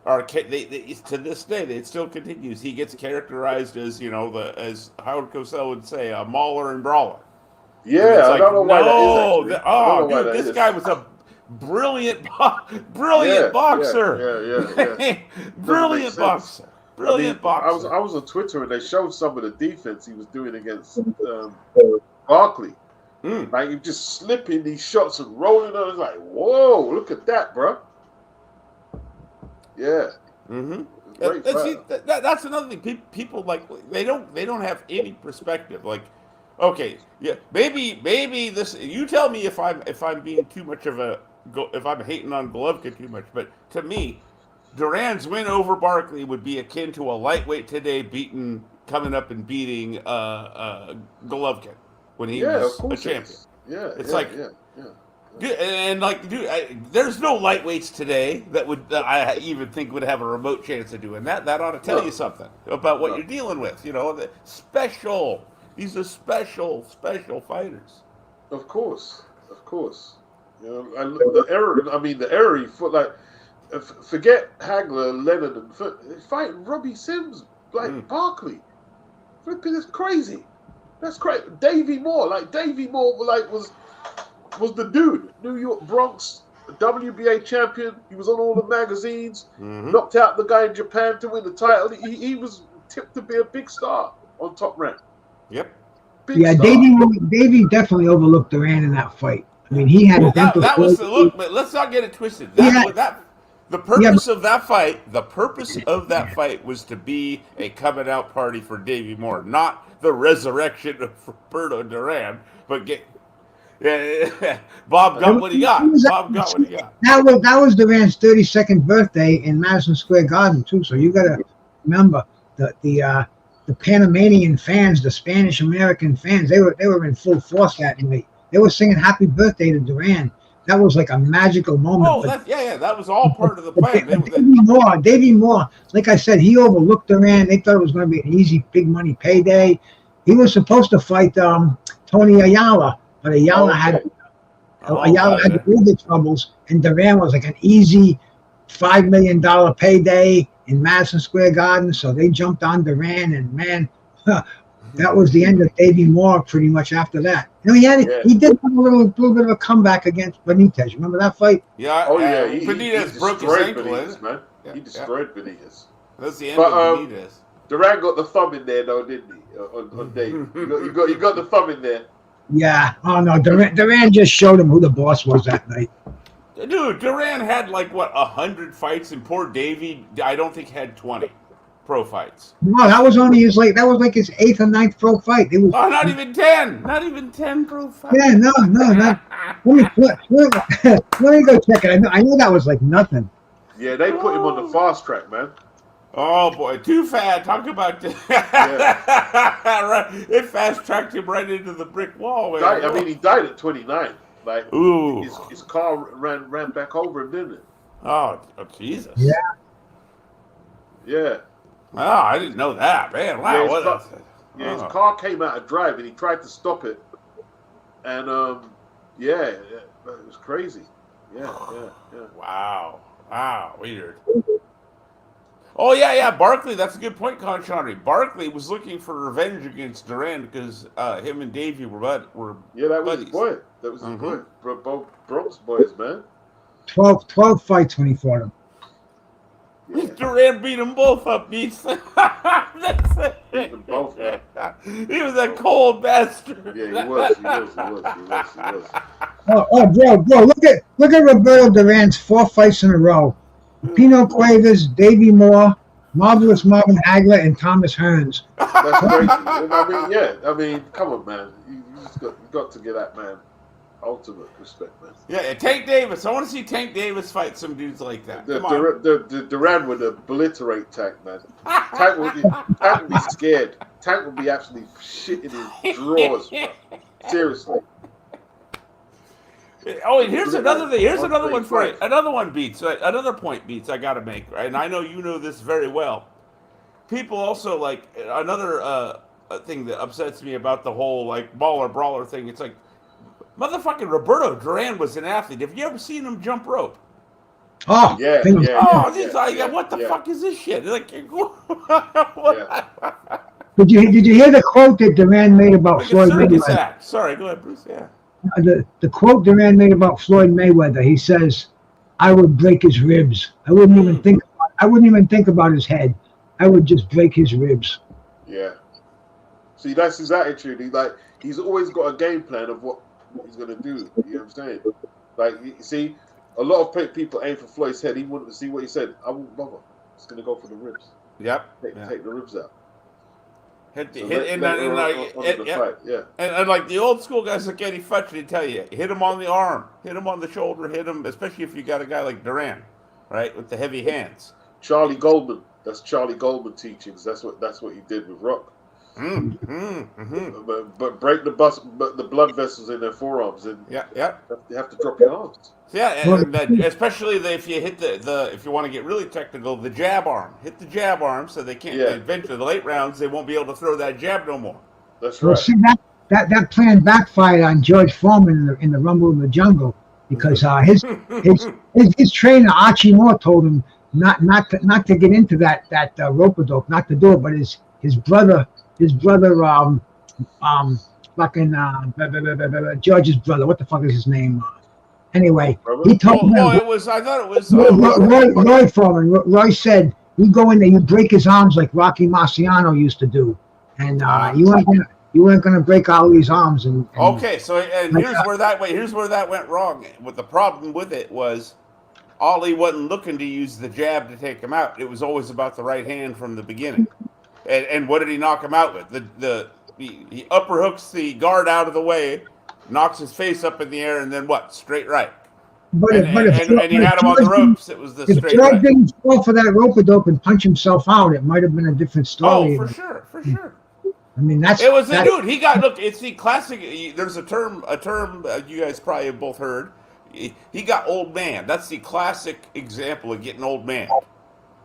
are to this day. It still continues. He gets characterized as as Howard Cosell would say, a mauler and brawler. Yeah, I don't know why that is. This guy was a brilliant boxer. Yeah. Brilliant boxer. Brilliant boxer. I was on Twitter and they showed some of the defense he was doing against Barkley. Like he just slipping these shots and rolling on. It's like, whoa, look at that, bro. Yeah. Mm-hmm. That's another thing. People like they don't have any perspective. Like, okay, yeah, maybe this. You tell me if I'm being too much of if I'm hating on Golovkin too much. But to me, Duran's win over Barkley would be akin to a lightweight today coming up and beating Golovkin when he was a champion. There's no lightweights today that I even think would have a remote chance of doing that. That ought to tell you something about what you're dealing with. These are special fighters. Of course. The error he put, like, forget Hagler, Leonard, and fighting Robbie Sims like Barkley. Flipping, it's crazy. That's crazy. Davey Moore was the dude. New York Bronx, WBA champion. He was on all the magazines. Knocked out the guy in Japan to win the title. He was tipped to be a big star on Top Rank. Yep. Yeah, star. Davey definitely overlooked Duran in that fight. I mean, he had dental that was surgery. look, but let's not get it twisted. The Yeah, purpose of that fight, was to be a coming out party for Davey Moore, not the resurrection of Roberto Duran. But Bob got what he got. Bob got what he got. That was Duran's 32nd birthday in Madison Square Garden too. So you got to remember the Panamanian fans, the Spanish American fans. They were in full force that night. They were singing "Happy Birthday" to Duran. That was like a magical moment. Oh, that was all part of the plan. Davey Moore, like I said, he overlooked Duran. They thought it was going to be an easy, big money payday. He was supposed to fight Tony Ayala, but Ayala had the legal troubles, and Duran was like an easy $5 million payday in Madison Square Garden. So they jumped on Duran, and man, that was the end of Davey Moore pretty much after that. You know, he did have a little bit of a comeback against Benitez. Remember that fight? Yeah. Oh yeah, Benitez broke his ankle. Benitez, man. He destroyed Benitez. That's the end of Benitez. Duran got the thumb in there though, didn't he? On Dave, you got the thumb in there. Yeah. Oh no, Duran just showed him who the boss was that night. Dude, Duran had 100 fights, and poor Davey, I don't think had 20 pro fights. No, that was only his his 8th or 9th pro fight. It was not even 10. Not even 10 pro fights. Yeah, no. Let me go check it. I know that was nothing. Yeah, they put him on the fast track, man. Oh boy, too fat. Talk about it fast tracked him right into the brick wall. He died at 29. Ooh. His car ran back over him, didn't it? Oh Jesus. Yeah. Yeah. Oh, I didn't know that, man. Wow. His car came out of drive, and he tried to stop it, and it was crazy. Yeah. Wow, weird. Oh yeah. Barkley, that's a good point, Conchonry. Barkley was looking for revenge against Duran because him and Davey were that was buddies. his boy. That was his boy. Both Bronx boys, man. 12 fights when he fought him. Yeah. Duran beat them both up, Beats. That's it. Beat them both up. He was a cold bastard. Yeah, he was. Bro, look at Roberto Duran's 4 fights in a row. Pino Cuevas, Davey Moore, Marvelous Marvin Hagler, and Thomas Hearns. That's crazy. I mean, come on, man. You got to give that man ultimate respect, man. Yeah, Tank Davis. I want to see Tank Davis fight some dudes like that. The Duran would obliterate Tank, man. Tank would be scared. Tank would be absolutely shitting his drawers, man. Seriously. Oh, and here's another thing. Here's another one for you. Another one, Beats. Another point, Beats, I got to make, right? And I know you know this very well. People also, another thing that upsets me about the whole, baller brawler thing. It's motherfucking Roberto Duran was an athlete. Have you ever seen him jump rope? Oh, yeah. What the fuck is this shit? Did you hear the quote that Duran made about Floyd Mayweather? Sorry, go ahead, Bruce. Yeah. The quote Duran made about Floyd Mayweather. He says, "I would break his ribs. I wouldn't even think about his head. I would just break his ribs." Yeah. See, that's his attitude. He's always got a game plan of what he's gonna do. You know what I'm saying? You see, a lot of people aim for Floyd's head. He wouldn't see what he said. I won't bother. Just gonna go for the ribs. Yep. Take the ribs out. And like the old school guys like Eddie Futch, they tell you, hit him on the arm, hit him on the shoulder, hit him, especially if you got a guy like Duran, right, with the heavy hands. Charlie Goldman. That's Charlie Goldman teachings. That's what he did with Rock. But break the blood vessels in their forearms, and you have to drop your arms. Yeah, and especially if you hit if you want to get really technical, the jab arm. Hit the jab arm so they can't. Eventually, the late rounds, they won't be able to throw that jab no more. That's right. Well, see, that plan backfired on George Foreman in the Rumble in the Jungle because his trainer Archie Moore told him not to get into that rope-a-dope, not to do it, but his brother. George's brother. What the fuck is his name? Anyway, he told him. I thought it was. Roy Foreman. Roy said, "You go in there, you break his arms like Rocky Marciano used to do, and you you weren't going to break Ali's arms. And Okay, so and like, here's where that went wrong. What the problem with it was, Ali wasn't looking to use the jab to take him out. It was always about the right hand from the beginning. And what did he knock him out with? He upper hooks the guard out of the way, knocks his face up in the air, and then what? Straight right. but And if, and he had him on the ropes. It was the if straight George right. didn't fall for that rope a dope and punch himself out, it might have been a different Oh, story. for sure, for sure. I mean, that's It was the that, dude. He got look. It's the classic. There's a term you guys probably have both heard. He got old man. That's the classic example of getting old man.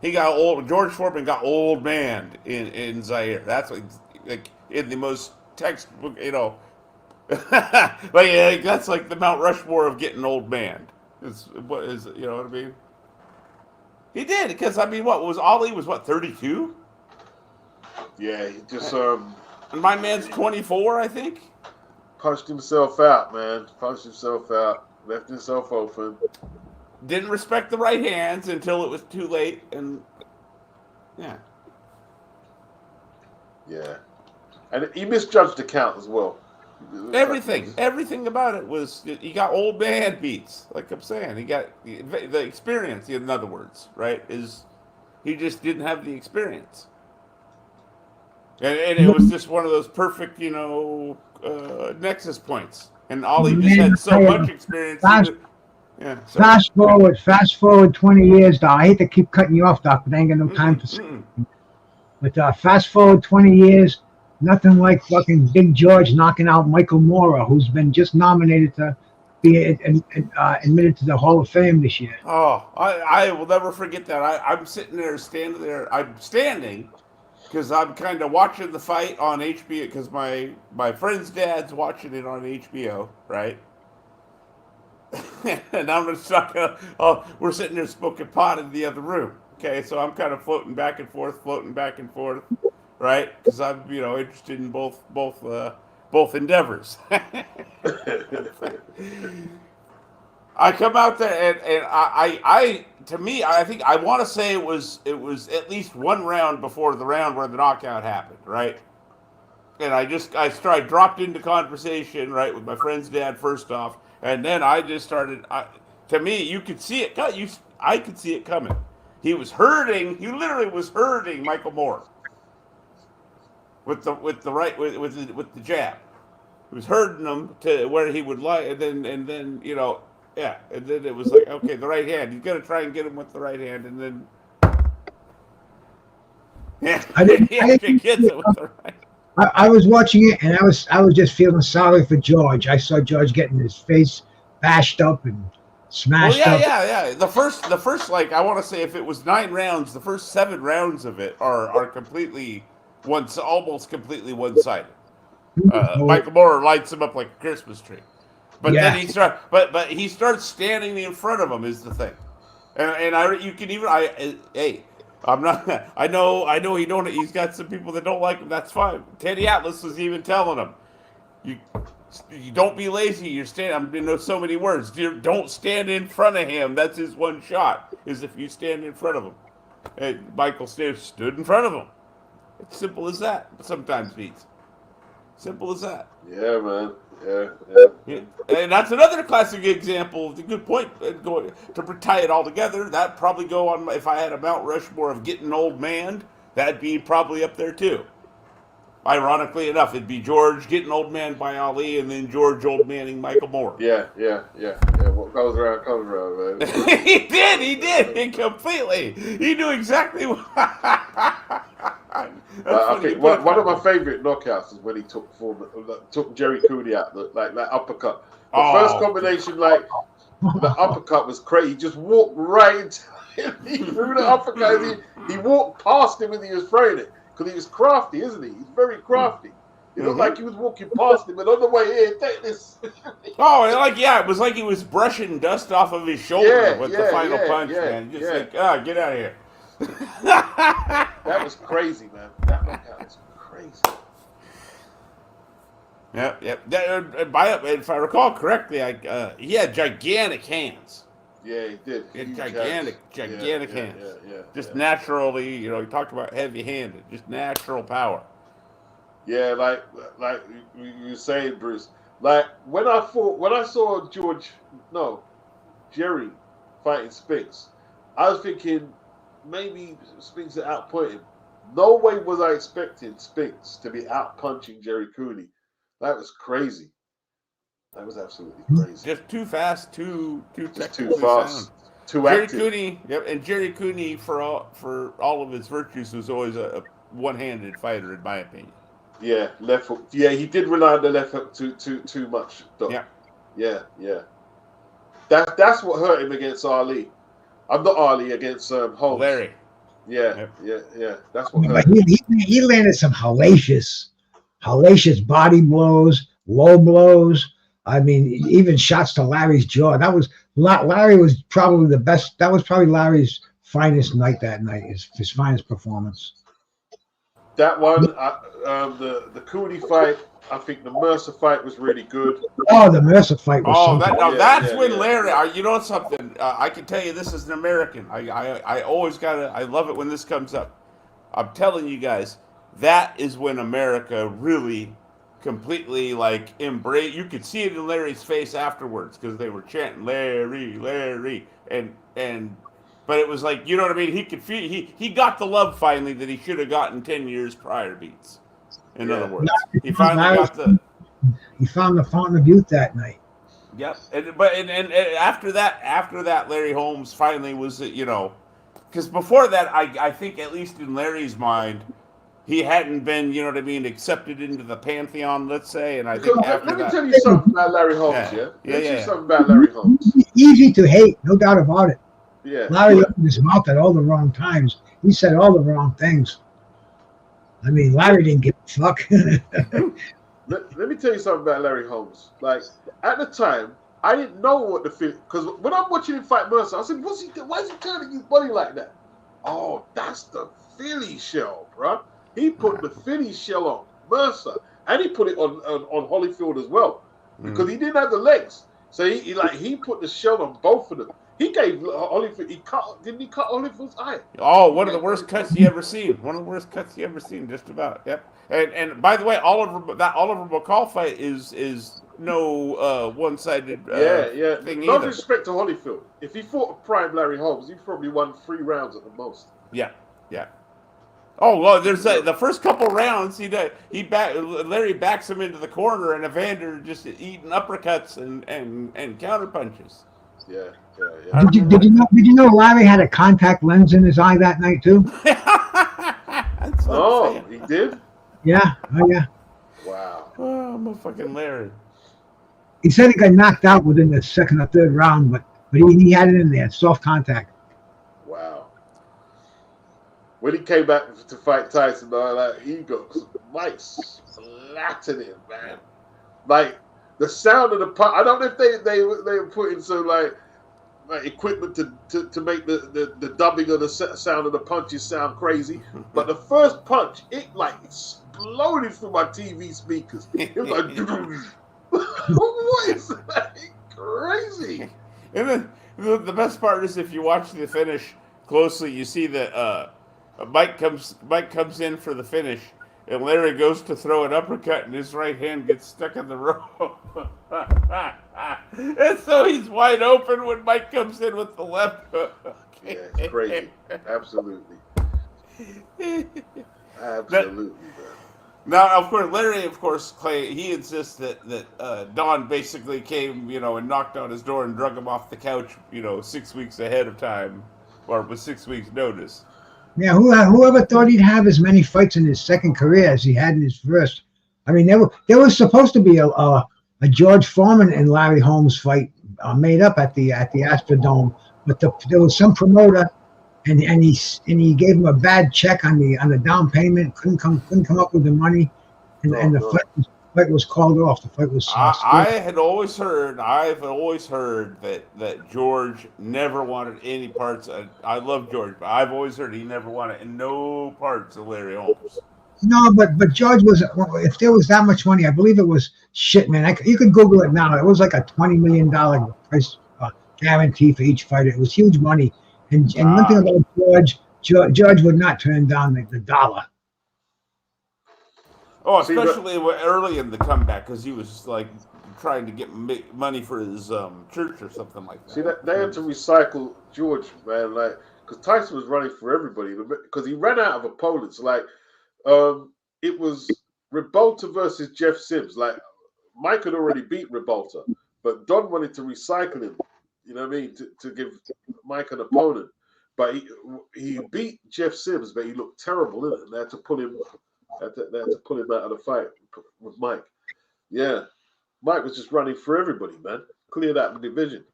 He got old. George Foreman got old man in Zaire. That's like in the most textbook, like that's like the Mount Rushmore of getting old man. Is what is you know what I mean? He did because I mean, what was Ali was what 32? Yeah, he just And my man's 24, I think. punched himself out, man. Punched himself out. Left himself open. Didn't respect the right hands until it was too late, and yeah. Yeah. And he misjudged the count as well. Everything about it was he got old man beats. Like I'm saying, he got the experience. In other words, right? Is he just didn't have the experience, and it was just one of those perfect, nexus points. And Ali just had so much experience. Yeah. Fast forward 20 years, Doc. I hate to keep cutting you off, Doc, but I ain't got no time for. But fast forward 20 years, nothing like fucking Big George knocking out Michael Mora, who's been just nominated to be admitted to the Hall of Fame this year. Oh, I will never forget that. I'm sitting there, I'm standing because I'm kind of watching the fight on HBO because my friend's dad's watching it on HBO, right? And I'm just talking. Oh, we're sitting there smoking pot in the other room. Okay, so I'm kind of floating back and forth, right? Because I'm interested in both endeavors. I come out there and I to me I think I want to say it was at least one round before the round where the knockout happened, right? And I dropped into conversation, right, with my friend's dad first off, and then I just started. To me, you could see it. I could see it coming. He was hurting. He literally was hurting Michael Moore with the jab. He was hurting him to where he would lie, and then yeah, and then it was like, okay, the right hand. He's gonna try and get him with the right hand, and then yeah, he gets it with the right. I was watching it, and I was just feeling sorry for George. I saw George getting his face bashed up and smashed up. Yeah. The first, like, I want to say, if it was 9 rounds, the first 7 rounds of it are completely almost completely one-sided. Michael Moore lights him up like a Christmas tree, but then he starts standing in front of him is the thing, I'm not. I know. He's got some people that don't like him. That's fine. Teddy Atlas was even telling him, "You don't be lazy. You're standing. I know so many words. Don't stand in front of him. That's his one shot. Is if you stand in front of him." And Michael stood in front of him. It's simple as that. Sometimes beats. Simple as that. Yeah, man. Yeah. And that's another classic example of the good point. To tie it all together, that'd probably go on if I had a Mount Rushmore of getting old man. That'd be probably up there too. Ironically enough, it'd be George getting old man by Ali, and then George old manning Michael Moore. Yeah. What goes around comes around, man. He did completely. He knew exactly what. Okay, one of my favorite knockouts is when he took Jerry Cooney out, like that uppercut. The first combination, like the uppercut was crazy. He just walked right into him. He threw the uppercut. He walked past him and he was throwing it because he was crafty, isn't he? He's very crafty. It looked like he was walking past him, and on the way here, take this. It was like he was brushing dust off of his shoulder with the final punch, man. Just like, get out of here. That was crazy, man. That knockout was crazy. Yep. If I recall correctly, he had gigantic hands. Yeah, he did. He had gigantic hands. Just naturally, he talked about heavy-handed, just natural power. Yeah, like you saying, Bruce. Like when I saw Jerry fighting Spinks, I was thinking maybe Spinks would output him. No way was I expecting Spinks to be out punching Jerry Cooney. That was crazy. That was absolutely crazy. Just too fast, too Just too technically sound. fast, too Jerry active. Cooney, yep, and Jerry Cooney for all of his virtues was always a one-handed fighter in my opinion. Yeah, left hook. Yeah, he did rely on the left hook too much. Though. Yeah. Yeah. That's what hurt him against Ali. I'm not Ali against Holmes. Larry. Yeah. That's what hurt But him. he landed some hellacious body blows, low blows. I mean, even shots to Larry's jaw. Larry was probably the best. That was probably Larry's finest night that night. His finest performance. That one, the Cooney fight. I think the Mercer fight was really good. Oh, the Mercer fight was. That's when Larry. You know something? I can tell you this as an American. I always gotta. I love it when this comes up. I'm telling you guys, that is when America really completely like embrace. You could see it in Larry's face afterwards because they were chanting Larry, and but it was like, you know what I mean. He could feel he got the love finally that he should have gotten 10 years prior. Beats. In other words, he finally got the. He found the fountain of youth that night. Yep, and after that, Larry Holmes finally was, because before that, I think at least in Larry's mind, he hadn't been, you know what I mean, accepted into the pantheon, let's say, and I think let me tell you something about Larry Holmes. Let me tell you something about Larry Holmes. Easy to hate, no doubt about it. Yeah, Larry opened his mouth at all the wrong times. He said all the wrong things. I mean, Larry didn't give a fuck. Let me tell you something about Larry Holmes. Like at the time, I didn't know what the feel, because when I'm watching him fight Mercer, I said, why is he turning his body like that? Oh, that's the Philly shell, bro. He put the Philly shell on Mercer, and he put it on Holyfield as well, because he didn't have the legs. So he put the shell on both of them. He gave Holyfield. Didn't he cut Holyfield's eye? Oh, one of the worst cuts you ever seen. One of the worst cuts you ever seen, just about. Yep. And by the way, Oliver McCall fight is no one-sided thing No either. disrespect to Holyfield. If he fought a prime Larry Holmes, he probably won 3 rounds at the most. Yeah. Oh well, there's the first couple rounds Larry backs him into the corner, and Evander just eating uppercuts and counter punches. Yeah. Did you know Larry had a contact lens in his eye that night too? He did? Yeah. Oh yeah. Wow. Oh, motherfucking Larry. He said he got knocked out within the second or third round, but he had it in there, soft contact. Wow. When he came back to fight Tyson, he got some mice splattered him, man. Like the sound of the punch. I don't know if they were putting some like equipment to make the dubbing of the sound of the punches sound crazy, but the first punch, it like exploded through my TV speakers. It was like, what is that? Crazy. And then the best part is if you watch the finish closely, you see that Mike comes in for the finish, and Larry goes to throw an uppercut, and his right hand gets stuck in the rope. And so he's wide open when Mike comes in with the left hook. Yeah, it's crazy. Absolutely. Absolutely, man. Now, of course, Larry, he insists that Don basically came, and knocked on his door and drug him off the couch, 6 weeks ahead of time, or with 6 weeks' notice. Yeah, whoever thought he'd have as many fights in his second career as he had in his first? I mean, there was supposed to be a George Foreman and Larry Holmes fight made up at the Astrodome, but there was some promoter, and he gave him a bad check on the down payment. Couldn't come up with the money, and the fight was called off. The fight was. I've always heard that George never wanted any parts. I love George, but I've always heard he never wanted no parts of Larry Holmes. No, but George was. If there was that much money, I believe it was shit, man. You could Google it now. It was like a $20 million price guarantee for each fighter. It was huge money. And one thing about George would not turn down the dollar. Oh, especially early in the comeback because he was like trying to get money for his church or something like that. See, they had to recycle George, man, like because Tyson was running for everybody because he ran out of opponents. Like, it was Revolta versus Jeff Sims. Like, Mike had already beat Revolta, but Don wanted to recycle him. You know what I mean? To give Mike an opponent, but he beat Jeff Sims, but he looked terrible in it, and they had to pull him. They had to pull him out of the fight with Mike. Yeah, Mike was just running for everybody, man. Cleared out the division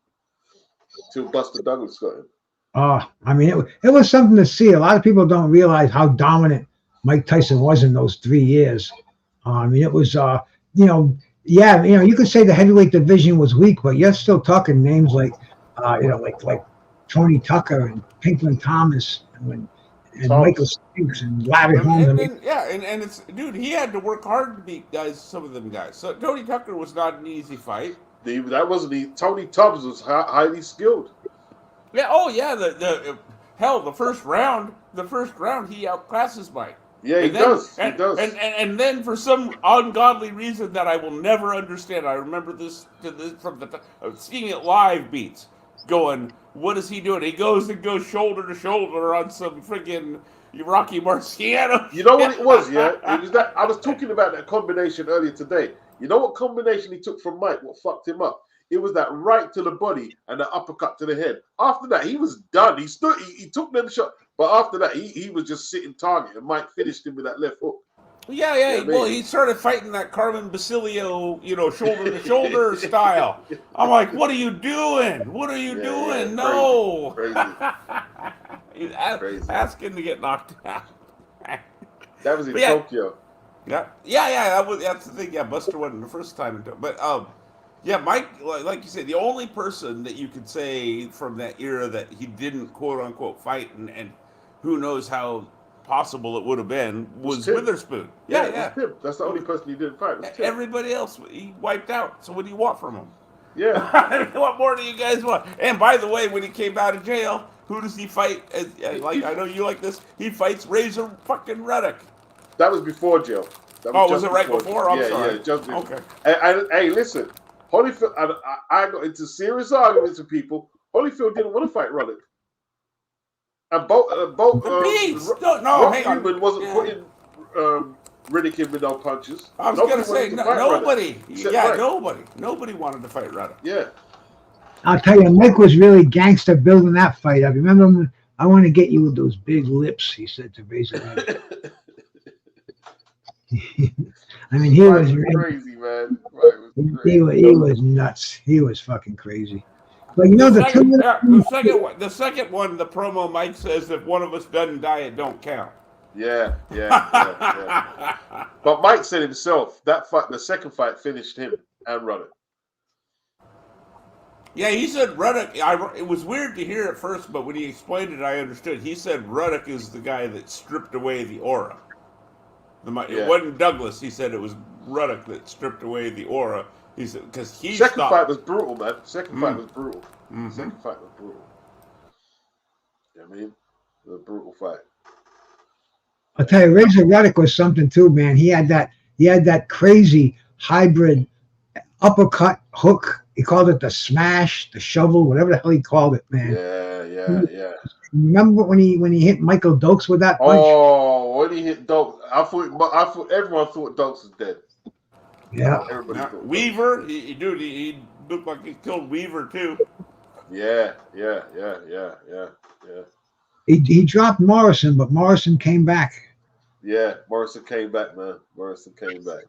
till Buster Douglas got him. Oh, I mean, it was something to see. A lot of people don't realize how dominant Mike Tyson was in those 3 years. I mean, it was, you could say the heavyweight division was weak, but you're still talking names like, like Tony Tucker and Pinklin Thomas and Michael Spinks and Larry Holmes. And it's, dude, he had to work hard to beat some of them guys. So Tony Tucker was not an easy fight. That wasn't Tony Tubbs was highly skilled. Yeah. Oh yeah. The first round he outclasses Mike. Yeah, he does. He does. And then for some ungodly reason that I will never understand, I remember this from seeing it live beats. Going, what is he doing? He goes shoulder to shoulder on some freaking Rocky Marciano. You know what it was, yeah? It was that I was talking about that combination earlier today. You know what combination he took from Mike? What fucked him up? It was that right to the body and the uppercut to the head. After that, he was done. He took them shot, but after that, he was just sitting target, and Mike finished him with that left hook. Yeah. You know well, he started fighting that Carmen Basilio, shoulder to shoulder style. I'm like, what are you doing? What are you doing? No. Crazy. He's asking to get knocked out. That was in Tokyo. Yeah. That's the thing. Yeah, Buster wasn't the first time into it, but yeah, Mike, like you said, the only person that you could say from that era that he didn't quote unquote fight, and who knows how possible it would have been was Witherspoon. Yeah. Tim. That's the only person he didn't fight. Everybody else he wiped out. So what do you want from him? Yeah. What more do you guys want? And by the way, when he came out of jail, who does he fight? I know you like this. He fights Razor fucking Ruddock. That was before jail. Was it right before? I'm sorry. Yeah, just before. Okay. Hey, listen. Holyfield, I got into serious arguments with people. Holyfield didn't want to fight Ruddock. And both hang on. Newman wasn't putting Riddick in with no punches. I was going to say, nobody. Nobody wanted to fight Ruddock. Yeah. I'll tell you, Mike was really gangster building that fight. I remember him, I want to get you with those big lips, he said to Razor. I mean, he was crazy, man. He was nuts. He was fucking crazy. But the second one, the promo Mike says, if one of us doesn't die, it don't count. Yeah. But Mike said himself that fight, the second fight, finished him and Ruddock. Yeah, he said Ruddock. It was weird to hear at first, but when he explained it, I understood. He said Ruddock is the guy that stripped away the aura. It wasn't Douglas. He said it was Ruddock that stripped away the aura. He said because he second fight was brutal, man. Second fight was brutal. Mm-hmm. Second fight was brutal. You know what I mean? It was a brutal fight. I'll tell you, Razor Ruddock was something too, man. He had that crazy hybrid uppercut hook. He called it the smash, the shovel, whatever the hell he called it, man. Yeah. Remember when he hit Michael Dokes with that punch? Oh, when he hit Dokes, I thought everyone thought Dokes was dead. Yeah. Weaver, he looked like he killed Weaver too. Yeah. He dropped Morrison, but Morrison came back. Yeah, Morrison came back, man. Morrison came back.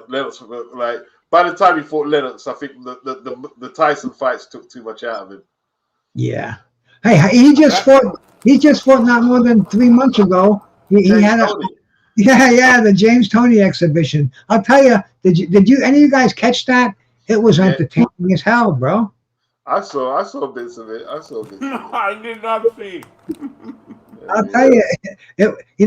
Lennox, like by the time he fought Lennox, I think the Tyson fights took too much out of him. Yeah. Hey, he just fought not more than 3 months ago. He had the James Toney exhibition. I'll tell you, did you any of you guys catch that? It was entertaining as hell, bro. I saw bits of it. I did not see. I'll tell you,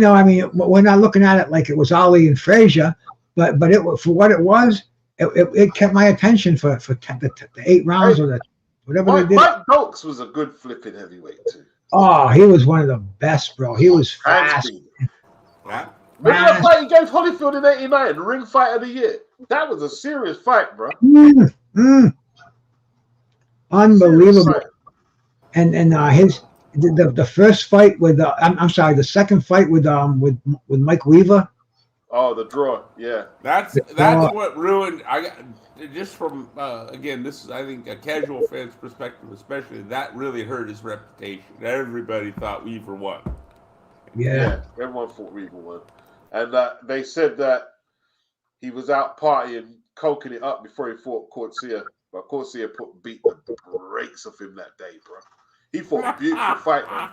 I mean, we're not looking at it like it was Ali and Frazier, but it for what it was, it kept my attention for the 8 rounds or whatever they did. Mike Dokes was a good flipping heavyweight too. Oh, he was one of the best, bro. He was fast. Remember that fight he gave Holyfield in '89, Ring Fight of the Year? That was a serious fight, bro. Unbelievable. And the first fight with I'm sorry, the second fight with Mike Weaver. Oh, the draw, yeah. That's what ruined. I got just from again. This is, I think, a casual fan's perspective, especially. That really hurt his reputation. Everybody thought Weaver won. Yeah, everyone thought Weaver won, and they said that he was out partying, coking it up before he fought Corsia. But Corsia beat the brakes of him that day, bro. He fought a beautiful fight, man.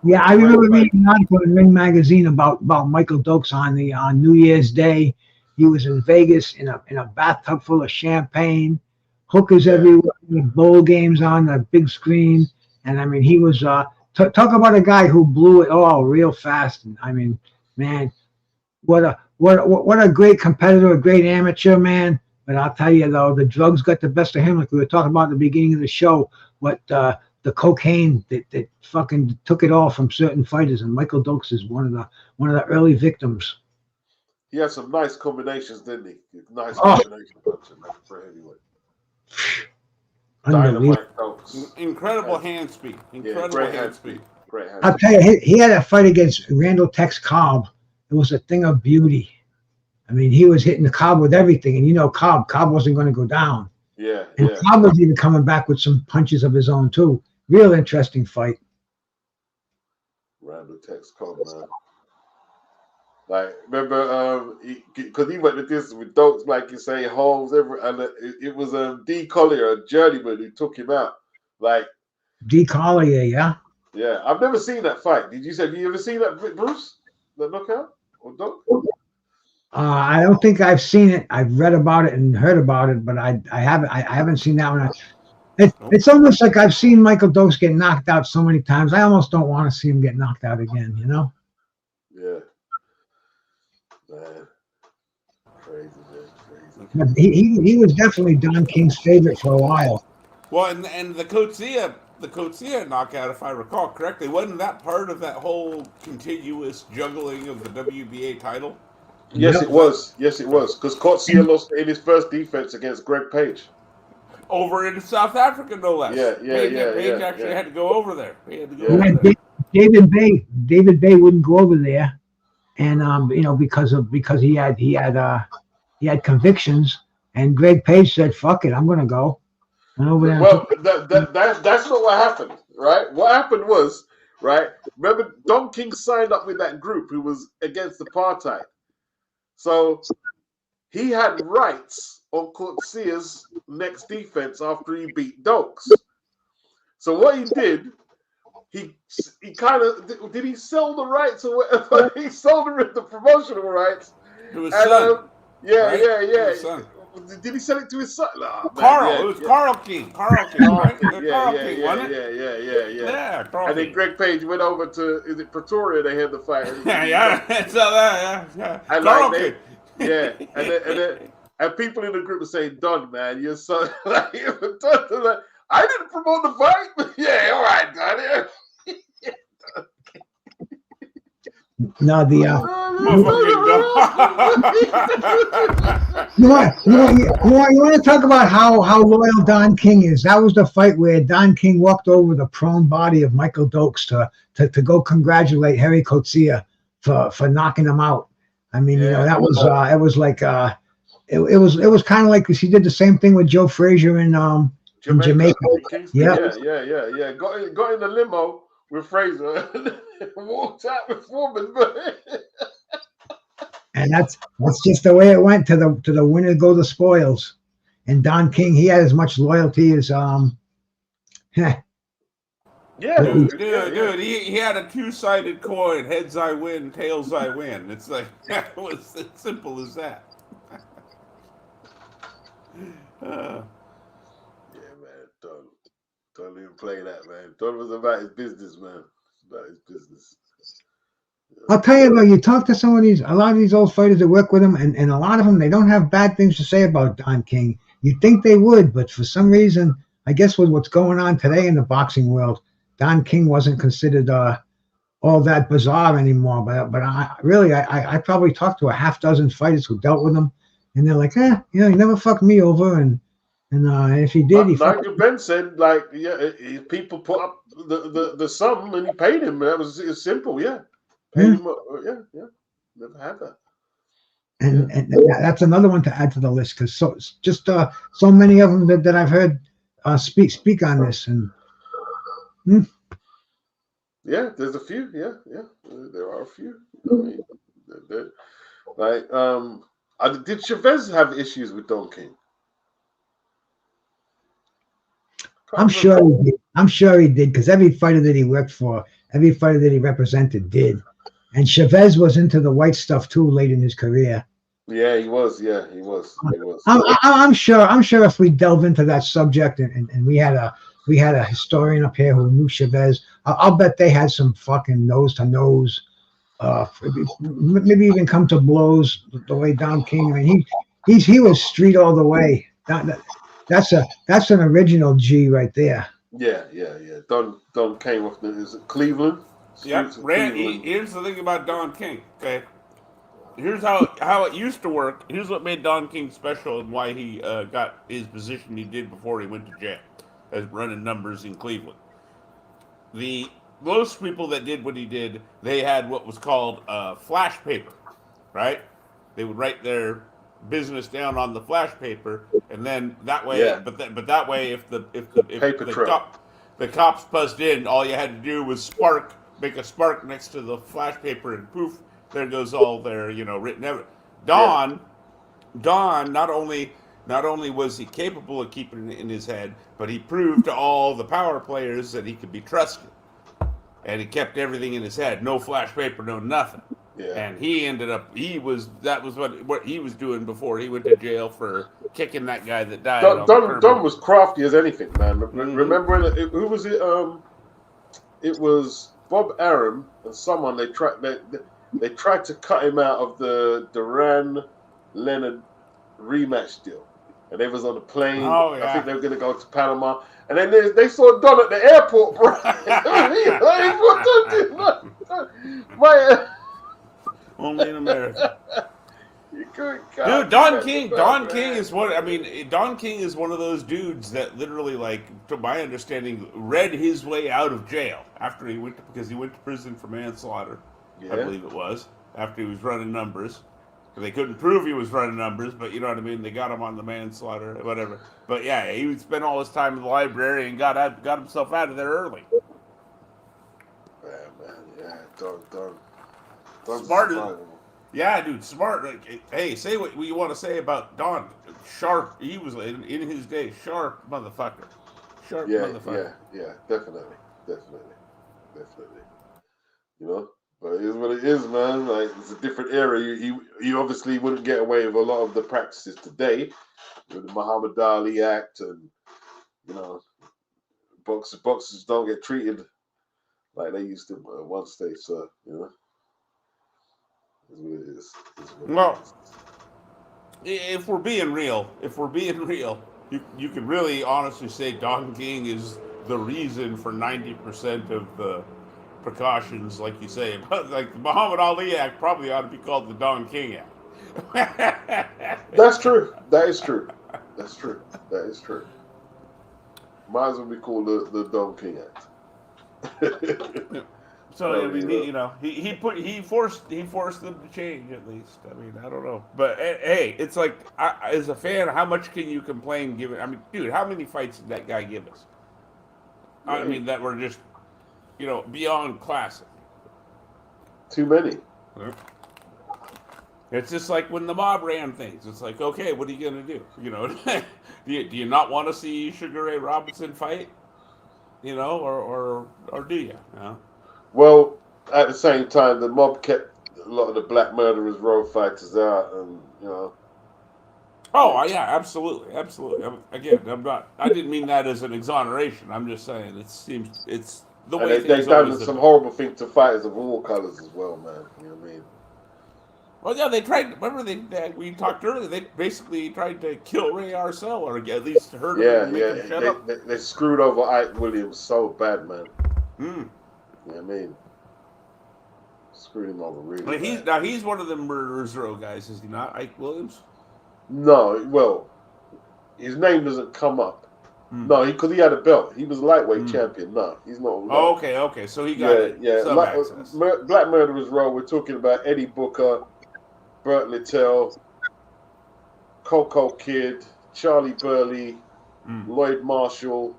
Yeah, I remember reading an article in Ring Magazine about Michael Dokes on New Year's Day. He was in Vegas in a bathtub full of champagne, hookers everywhere, bowl games on the big screen, and I mean he was talk about a guy who blew it all real fast. And I mean, man, what a great competitor, a great amateur, man. But I'll tell you though, the drugs got the best of him, like we were talking about at the beginning of the show. What the cocaine that fucking took it all from certain fighters, and Michael Dokes is one of the early victims. He had some nice combinations, didn't he? Nice combination punching for heavyweight. Dynamite Dokes. Incredible hand speed. Incredible hand speed. Great hand I'll tell you, he had a fight against Randall Tex Cobb. It was a thing of beauty. I mean, he was hitting the Cobb with everything, and you know, Cobb wasn't going to go down. Yeah, and Cobb was even coming back with some punches of his own too. Real interesting fight. Randall Tex Cobb, man. Like, remember, because he went to this with Dokes, like you say, Holmes, and it was D. Collier, a journeyman, who took him out. Like D. Collier, yeah. Yeah, I've never seen that fight. Did you ever seen that, Bruce? The knockout or Doke? I don't think I've seen it. I've read about it and heard about it, but I haven't seen that one. It's almost like I've seen Michael Dokes get knocked out so many times. I almost don't want to see him get knocked out again, you know? Yeah. Man. Crazy, man. Crazy. But he was definitely Don King's favorite for a while. Well, and the Coetzee knockout, if I recall correctly, wasn't that part of that whole continuous juggling of the WBA title? Yes, it was. Yes, it was. Because Coetzee lost in his first defense against Greg Page. Over in South Africa, no less. Page actually had to go over there. He had to go over there. David Bay wouldn't go over there, and you know, because he had convictions, and Greg Page said, "Fuck it, I'm gonna go." Well, that's not what happened, right? What happened was, right? Remember, Don King signed up with that group who was against apartheid. So he had rights on Coetzee's next defense after he beat Dokes. So what he did, he kind of did he sell the rights or whatever? He sold the promotional rights. To his son. Yeah. Did he sell it to his son? Oh, Carl. It was Carl King. Carl King, right? Yeah, Carl and then King. Greg Page went over to, is it Pretoria? They had the fight. And Carl King. Yeah, and people in the group were saying, "Don, man, you're so like, I didn't promote the fight." Yeah, all right, Don. No, you want to talk about how loyal Don King is? That was the fight where Don King walked over the prone body of Michael Dokes to go congratulate Harry Coetzee for knocking him out. I mean, you know, that was it was like it was kind of like he did the same thing with Joe Frazier in Jamaica. Yeah. Got in the limo with Frazier and walked out with Foreman. And that's just the way it went. To the winner go the spoils. And Don King, he had as much loyalty as Dude, he had a two-sided coin. Heads I win, tails I win. It's like, it was as simple as that. Yeah, man. Don't even play that, man. Don was about his business, man. About his business. I'll tell you though, you talk to a lot of these old fighters that work with him, and a lot of them, they don't have bad things to say about Don King. You'd think they would, but for some reason, I guess with what's going on today in the boxing world, Don King wasn't considered all that bizarre anymore. But I probably talked to a half dozen fighters who dealt with him, and they're like, he never fucked me over, and if he did, he fucked. Nigel Benn said, like, people put up the sum and he paid him. That was it's simple, yeah. Paid him, yeah. Never had that. And that's another one to add to the list because so many of them that I've heard speak on this and. Yeah, there's a few. Yeah, there are a few. I mean, like, did Chavez have issues with Don King? I'm sure he did. I'm sure he did because every fighter that he worked for, every fighter that he represented did. And Chavez was into the white stuff too late in his career. Yeah, he was. Yeah, he was. I'm sure if we delve into that subject and we had a historian up here who knew Chavez, I'll bet they had some fucking nose to nose, maybe even come to blows the way Don King. I mean, he was street all the way. That's an original G right there. Yeah. Don came off is it Cleveland? Yep. Here's the thing about Don King. Okay. Here's how it used to work. Here's what made Don King special and why he got his position he did before he went to jail as running numbers in Cleveland. Most people that did what he did, they had what was called flash paper, right? They would write their business down on the flash paper, and then that way, but that way, if the cops buzzed in, all you had to do was make a spark next to the flash paper, and poof, there goes all their written evidence. Don, not only was he capable of keeping it in his head, but he proved to all the power players that he could be trusted, and he kept everything in his head. No flash paper, no nothing. Yeah. And he ended up. That was what he was doing before he went to jail for kicking that guy that died. Don was crafty as anything, man. Mm-hmm. Remember who was it? It was Bob Arum and someone they tried to cut him out of the Duran Leonard rematch deal, and they was on the plane. Oh, yeah. I think they were going to go to Panama, and then they saw Don at the airport, bro. Only in America. Dude, Don King is one. I mean, Don King is one of those dudes that literally, like, to my understanding, read his way out of jail after because he went to prison for manslaughter. Yeah. I believe it was after he was running numbers. They couldn't prove he was running numbers, but you know what I mean. They got him on the manslaughter, whatever. But yeah, he would spend all his time in the library and got himself out of there early. Yeah, Don. Smart. Yeah, dude, smart. Like, hey, say what you want to say about Don. Sharp. He was in his day. Sharp motherfucker. Motherfucker. Yeah, definitely. You know, but it is what it is, man. Like, it's a different era. You obviously wouldn't get away with a lot of the practices today with the Muhammad Ali Act, and boxers don't get treated like they used to at one stage. So Well, if we're being real, you can really honestly say Don King is the reason for 90% of the precautions, like you say. But like the Muhammad Ali Act probably ought to be called the Don King Act. That's true. That is true. Might as well be called the Don King Act. So I mean, he forced them to change at least. I mean, I don't know, but hey, it's like as a fan, how much can you complain? Dude, how many fights did that guy give us? Right. I mean, that were just beyond classic. Too many. Yeah. It's just like when the mob ran things. It's like, okay, what are you gonna do? Do you not want to see Sugar Ray Robinson fight? Or do you? Well, at the same time, the mob kept a lot of the Black Murderers Road fighters out, and Oh yeah, absolutely. Again, I didn't mean that as an exoneration. I'm just saying it's the way they've done some horrible things to fighters of all colors as well, man. You know what I mean? Well, yeah, they tried. Remember, we talked earlier. They basically tried to kill Ray Arcel, or at least hurt him and make him shut up. They screwed over Ike Williams so bad, man. Mm. You know what I mean? screwed him over really. But he's one of the Murderers Row guys, is he not? Ike Williams? No, well, his name doesn't come up. No, because he had a belt. He was a lightweight champion. No, he's not. Oh, okay. So he got some access. Black Murderers Row. We're talking about Eddie Booker, Burt Littell, Coco Kid, Charlie Burley, Lloyd Marshall.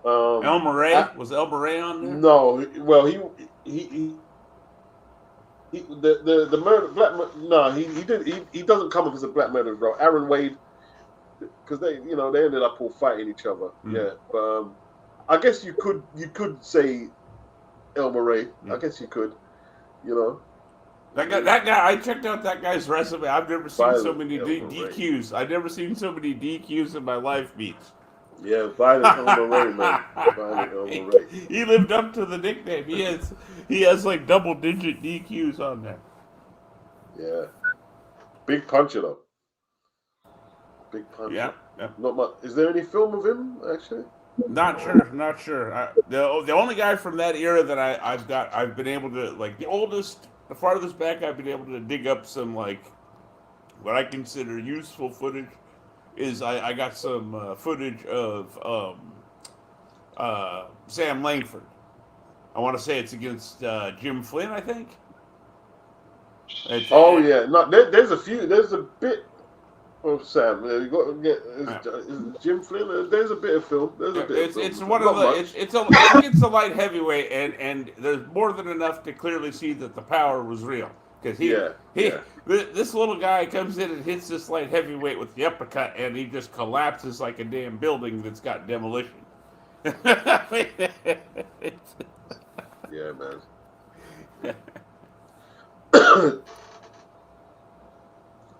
El Murray, was El Murray on there? No, well he the murder he doesn't come up as a Black Murderers Row. Aaron Wade, because they ended up all fighting each other. Yeah, but I guess you could say El Murray. I guess you could, That guy, I checked out that guy's resume. I've never seen so many DQs. I've never seen so many DQs in my life, Beats. Yeah, Violent El Murray, man. Violent El Murray. He lived up to the nickname. He has like double-digit DQs on there. Yeah. Big puncher, though. Big puncher. Yeah. Not much. Is there any film of him, actually? Not sure. The only guy from that era that I've been able to, like, the farthest back I've been able to dig up some, like, what I consider useful footage is I got some footage of Sam Langford. I want to say it's against Jim Flynn, I think. Yeah. No, there's a bit of Sam. You got to get Jim Flynn. There's a bit of film. It's one of the. It's a light heavyweight, and there's more than enough to clearly see that the power was real. Because this little guy comes in and hits this light heavyweight with the uppercut, and he just collapses like a damn building that's got demolition. Yeah, man.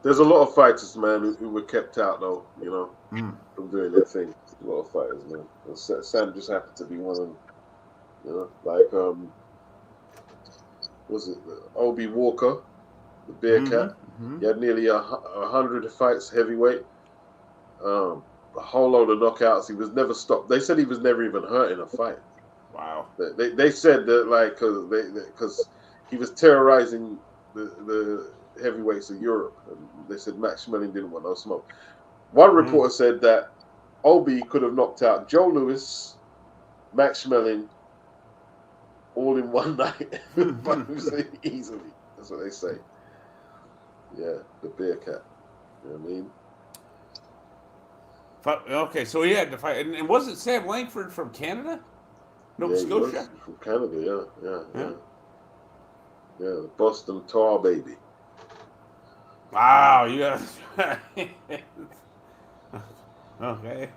There's a lot of fighters, man, who were kept out, though, from doing their thing. A lot of fighters, man. And Sam just happened to be one of them. Like, was it Obi Walker, the Bearcat? He had nearly 100 fights heavyweight. A whole load of knockouts. He was never stopped. They said he was never even hurt in a fight. Wow. They said that, like, because he was terrorizing the heavyweights of Europe, and they said Max Schmeling didn't want no smoke. One reporter said that Obi could have knocked out Joe Louis, Max Schmeling, all in one night. Easily. That's what they say. Yeah, the Bearcat. You know what I mean? Okay, so he had to fight. And was it Sam Langford from Canada? Nova Scotia? From Canada, yeah. Yeah, the Boston Tar Baby. Wow, you got. Okay.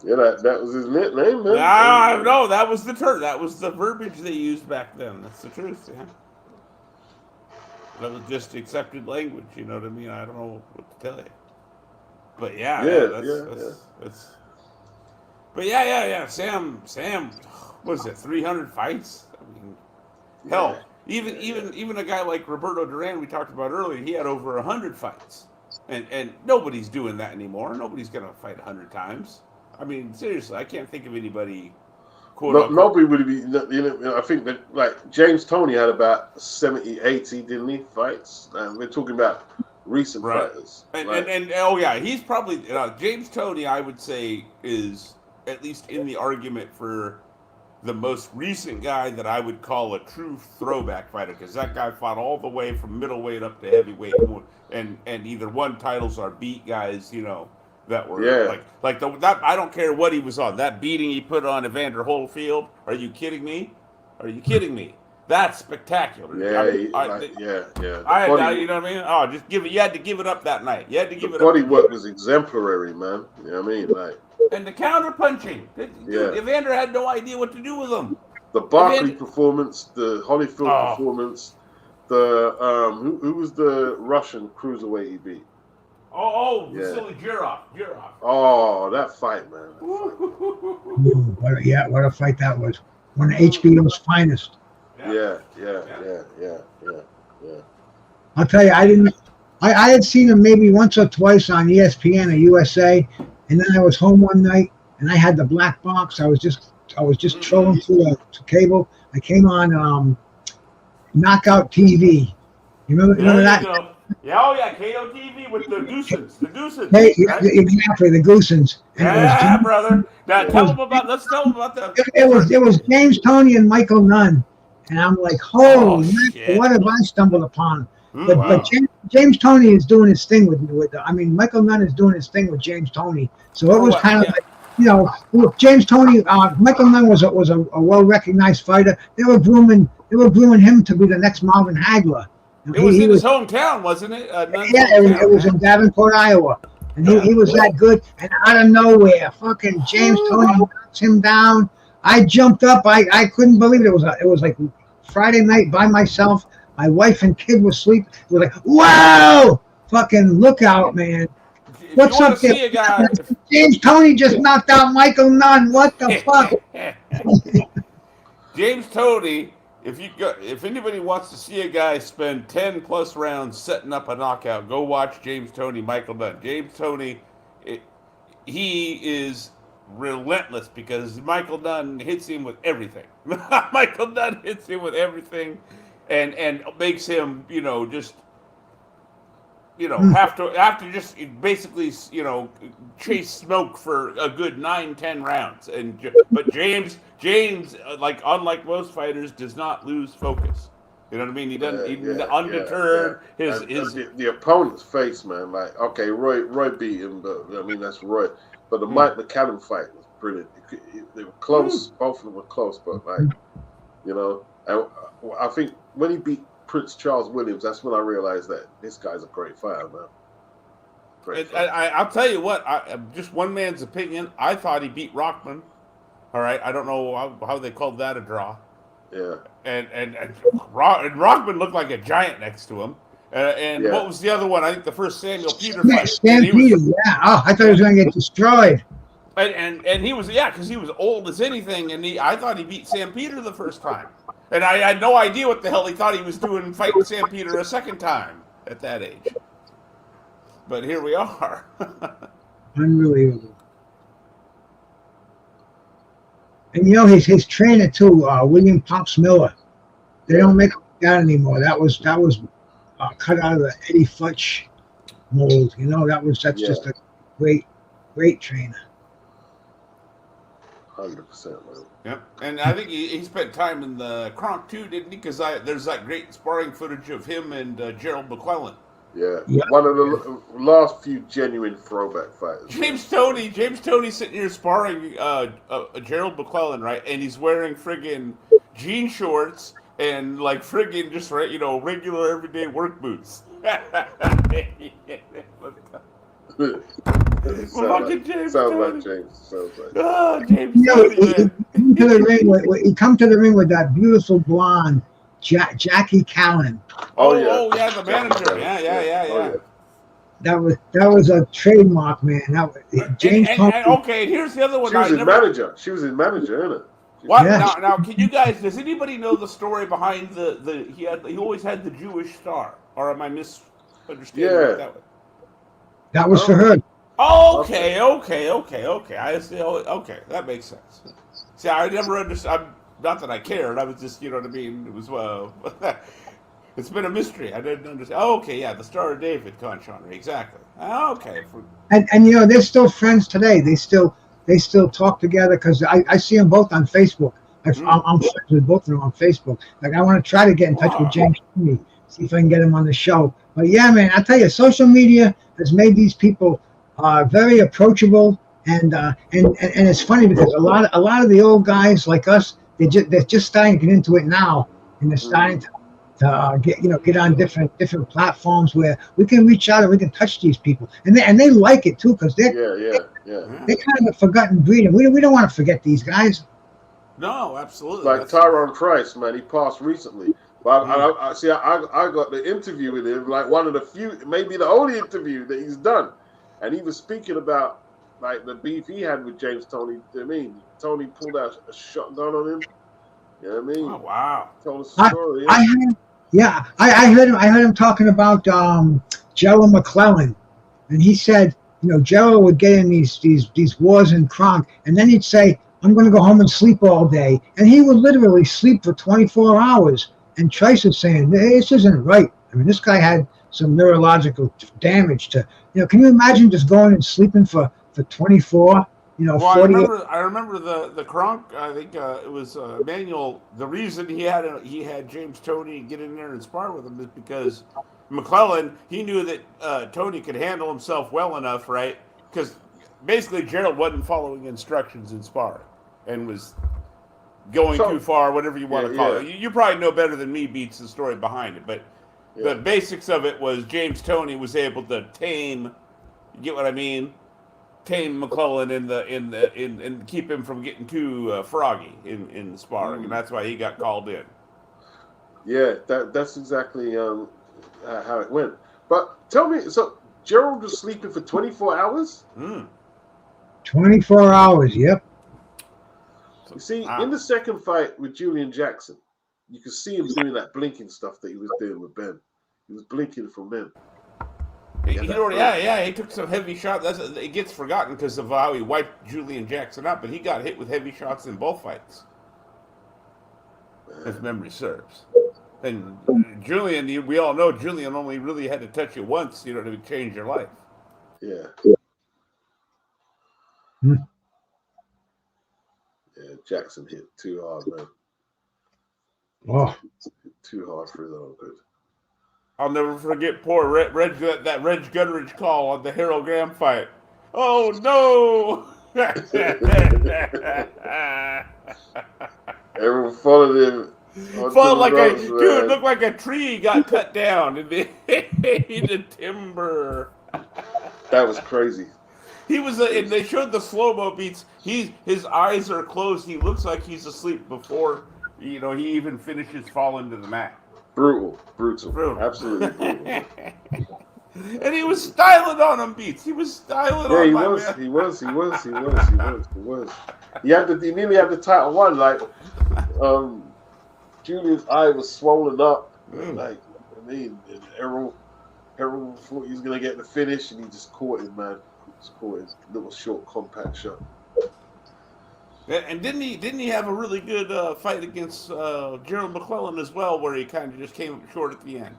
Yeah, that was his nickname, man. No, that was the term. That was the verbiage they used back then. That's the truth, yeah. That was just accepted language. You know what I mean? I don't know what to tell you. But that's. But yeah. Sam. What is it? 300 fights? I mean, hell. Even a guy like Roberto Duran we talked about earlier, he had over 100 fights, and nobody's doing that anymore. Nobody's gonna fight 100 times. I mean, seriously, I can't think of anybody. Nobody would be. I think that, like, James Toney had about 70, 80, didn't he? Fights, and we're talking about recent fighters. And he's probably James Toney. I would say is at least in the argument for the most recent guy that I would call a true throwback fighter, because that guy fought all the way from middleweight up to heavyweight, and either won titles or beat guys, that were like that. I don't care what he was on. That beating he put on Evander Holyfield. Are you kidding me? That's spectacular. Yeah. You know what I mean? Oh, just give it. You had to give it up that night. You had to give it up. Body work was exemplary, man. You know what I mean? Like. And the counter punching. Evander had no idea what to do with them. The Barkley performance, the Holyfield performance, the who was the Russian cruiserweight he beat? Vasily Jirov. Oh, that fight, man. What a fight that was. One of HBO's finest. Yeah. I'll tell you, I had seen him maybe once or twice on ESPN or USA, and then I was home one night and I had the black box. I was just was just trolling through cable. I came on Knockout TV. You remember There that? you go. Yeah, oh yeah, KO TV with the Goosens, Hey, right? exactly, the Goosens. And Yeah, brother. Now let's tell them about it was James Toney and Michael Nunn, and I'm like, Oh holy man, shit. what have I stumbled upon? But Wow. James Toney is doing his thing with I mean, Michael Nunn is doing his thing with James Toney. So it was kind of like, you know, James Toney, Michael Nunn was a well recognized fighter. They were grooming him to be the next Marvin Hagler. It was in his hometown, wasn't it? It was in Davenport, Iowa. And he was that good. And out of nowhere, fucking James Toney knocks him down. I jumped up. I couldn't believe it. It was like Friday night by myself. My wife and kid were asleep. It was like, wow! Fucking look out, man. What's up there? See a guy, James Toney just knocked out Michael Nunn. What the fuck? James Toney, if anybody wants to see a guy spend 10 plus rounds setting up a knockout, go watch James Toney, Michael Nunn. James Toney, he is relentless because Michael Nunn hits him with everything. Michael Nunn hits him with everything and makes him, just have to just basically, chase smoke for a good 9-10 rounds. But James, like unlike most fighters, does not lose focus. You know what I mean? He doesn't. He's undeterred. Yeah. The opponent's face, man. Like, okay, Roy beat him, but I mean that's Roy. But the Mike McCallum fight was brilliant. They were close. Both of them were close, but I think when he beat Prince Charles Williams, that's when I realized that this guy's a great fighter, man. I'll tell you what. Just one man's opinion. I thought he beat Rockman. All right. I don't know how they called that a draw. Yeah. And Rockman looked like a giant next to him. What was the other one? I think the first Samuel Peter fight. Peter, yeah. Oh, I thought he was going to get destroyed. And he was, because he was old as anything, and I thought he beat Sam Peter the first time. And I had no idea what the hell he thought he was doing fighting Sam Peter a second time at that age. But here we are. Unbelievable. And his trainer too, William Pops Miller. They don't make that anymore. That was cut out of the Eddie Futch mold. That's just a great trainer. 100%, man. Yep, and I think he spent time in the Kronk too, didn't he? Because there's that great sparring footage of him and Gerald McClellan. Yeah, one of the last few genuine throwback fighters. James Toney sitting here sparring Gerald McClellan, right? And he's wearing friggin' jean shorts and like friggin' just regular everyday work boots. Sounds like James. James Toney, he come to the ring with that beautiful blonde Jackie Callan. Oh yeah, the manager. Yeah. That was a trademark, man. James Toney. Okay, here's the other one. She was his manager, isn't it? What now? Can you guys? Does anybody know the story behind he always had the Jewish star, or am I misunderstanding it that way? That was for her. Okay. I see. Okay, that makes sense. See, I never understood. Not that I cared. I was just, you know what I mean. It was it's been a mystery. I didn't understand. Okay, yeah, the Star of David genre. Exactly. Okay. And they're still friends today. They still talk together because I see them both on Facebook. I'm friends with both of them on Facebook. Like I want to try to get in touch with James Toney, see if I can get him on the show. But yeah, man, I tell you, social media has made these people very approachable, and it's funny because a lot of the old guys like us, they're just starting to get into it now, and they're starting to get on different platforms where we can reach out and we can touch these people, and they like it too because they're kind of a forgotten breed, and we don't want to forget these guys. No, absolutely. Like Tyrone Price, man, he passed recently. But I got the interview with him, like one of the few, maybe the only interview that he's done, and he was speaking about like the beef he had with James Toney. I mean, Tony pulled out a shotgun on him. You know what I mean? Oh wow! Told us a story. I heard him talking about Gerald McClellan, and he said, Gerald would get in these wars in Kronk, and then he'd say, I'm going to go home and sleep all day. And he would literally sleep for 24 hours. And Trice is saying, hey, this isn't right. I mean, this guy had some neurological damage to, can you imagine just going and sleeping for 24, Well, 48? I remember the Kronk. I think it was Manuel. The reason he had James Toney get in there and spar with him is because McClellan, he knew that Toney could handle himself well enough, right? Because basically Gerald wasn't following instructions in spar and was going too far, whatever you want to call it. You probably know better than me, Beats, the story behind it, but the basics of it was James Toney was able to tame. You get what I mean? Tame McClellan and keep him from getting too froggy in sparring, and that's why he got called in. Yeah, that's exactly how it went. But tell me, so Gerald was sleeping for 24 hours? 24 hours, yep. You see, in the second fight with Julian Jackson, you could see him doing that blinking stuff that he was doing with Ben. He was blinking from Ben. He took some heavy shots. It gets forgotten because of how he wiped Julian Jackson up, but he got hit with heavy shots in both fights, if memory serves. And Julian, we all know Julian only really had to touch you once, to change your life. Yeah. Hmm. Yeah, Jackson hit too hard, man. Oh. Too hard for his own good. I'll never forget poor Reg Gutteridge call on the Harold Graham fight. Oh no! Everyone followed him. Dude, looked like a tree got cut down in the timber. That was crazy. He was, and they showed the slow-mo beats. His eyes are closed. He looks like he's asleep before he even finishes falling to the mat. Brutal, absolutely brutal. And he was styling on him, Beats. He was styling on him. Yeah, he was. He nearly had the title won. Like, Julian's eye was swollen up. Like, and Errol thought he was gonna get the finish, and he just caught him, man. Just caught his little short, compact shot. And didn't he have a really good fight against Gerald McClellan as well, where he kind of just came up short at the end?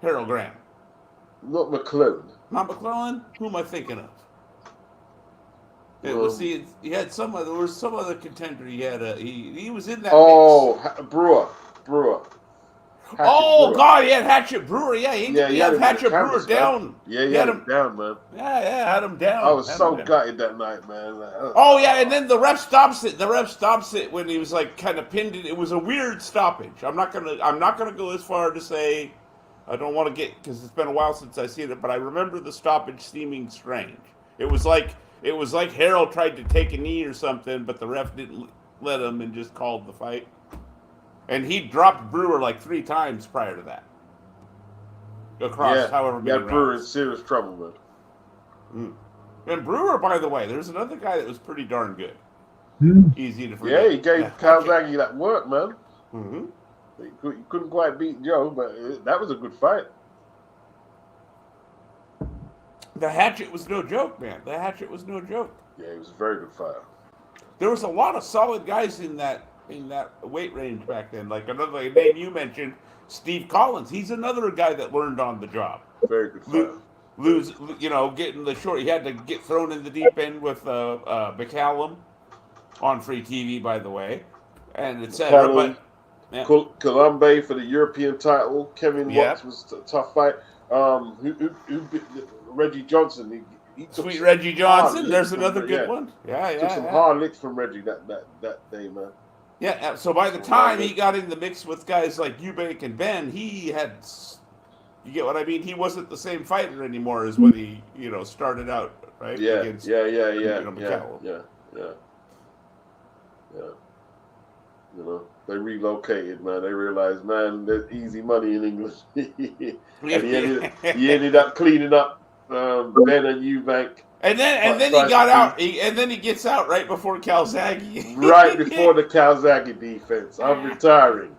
Harold Graham. Not McClellan. Not McClellan? Who am I thinking of? It was he had there was some other contender he had he was in that mix. Brewer. Brewer. God, he had Hatchet Brewer. Yeah, he had Hatchet Brewer down. Yeah, he had him down, man. Yeah, had him down. I was so gutted that night, man. And then the ref stops it. The ref stops it when he was like kind of pinned it. It was a weird stoppage. I'm not gonna go as far to say I don't want to get, because it's been a while since I seen it, but I remember the stoppage seeming strange. It was like Harold tried to take a knee or something, but the ref didn't let him and just called the fight. And he dropped Brewer like 3 times prior to that. Across however many rounds. Brewer in serious trouble, man. And Brewer, by the way, there's another guy that was pretty darn good. Easy to forget. Yeah, he gave Calzaghe that work, man. Mm-hmm. He couldn't quite beat Joe, but that was a good fight. The Hatchet was no joke, man. The Hatchet was no joke. Yeah, he was a very good fighter. There was a lot of solid guys in that weight range back then. Like another name you mentioned, Steve Collins. He's another guy that learned on the job. Very good fighter. Getting the short. He had to get thrown in the deep end with McCallum on free TV, by the way, and etc. But Colombe for the European title. Kevin Watts was a tough fight. Reggie Johnson. He Sweet Reggie Johnson. There's another good one. Yeah. Took some hard licks from Reggie that day, man. Yeah. So by the time he got in the mix with guys like Eubank and Ben, he had. You get what I mean? He wasn't the same fighter anymore as when he, started out, right? Yeah. They relocated, man. They realized, man, there's easy money in England. And he ended up cleaning up Ben and Eubank. And then he got out. And then he gets out right before Calzaghe. Right before the Calzaghe defense. I'm retiring.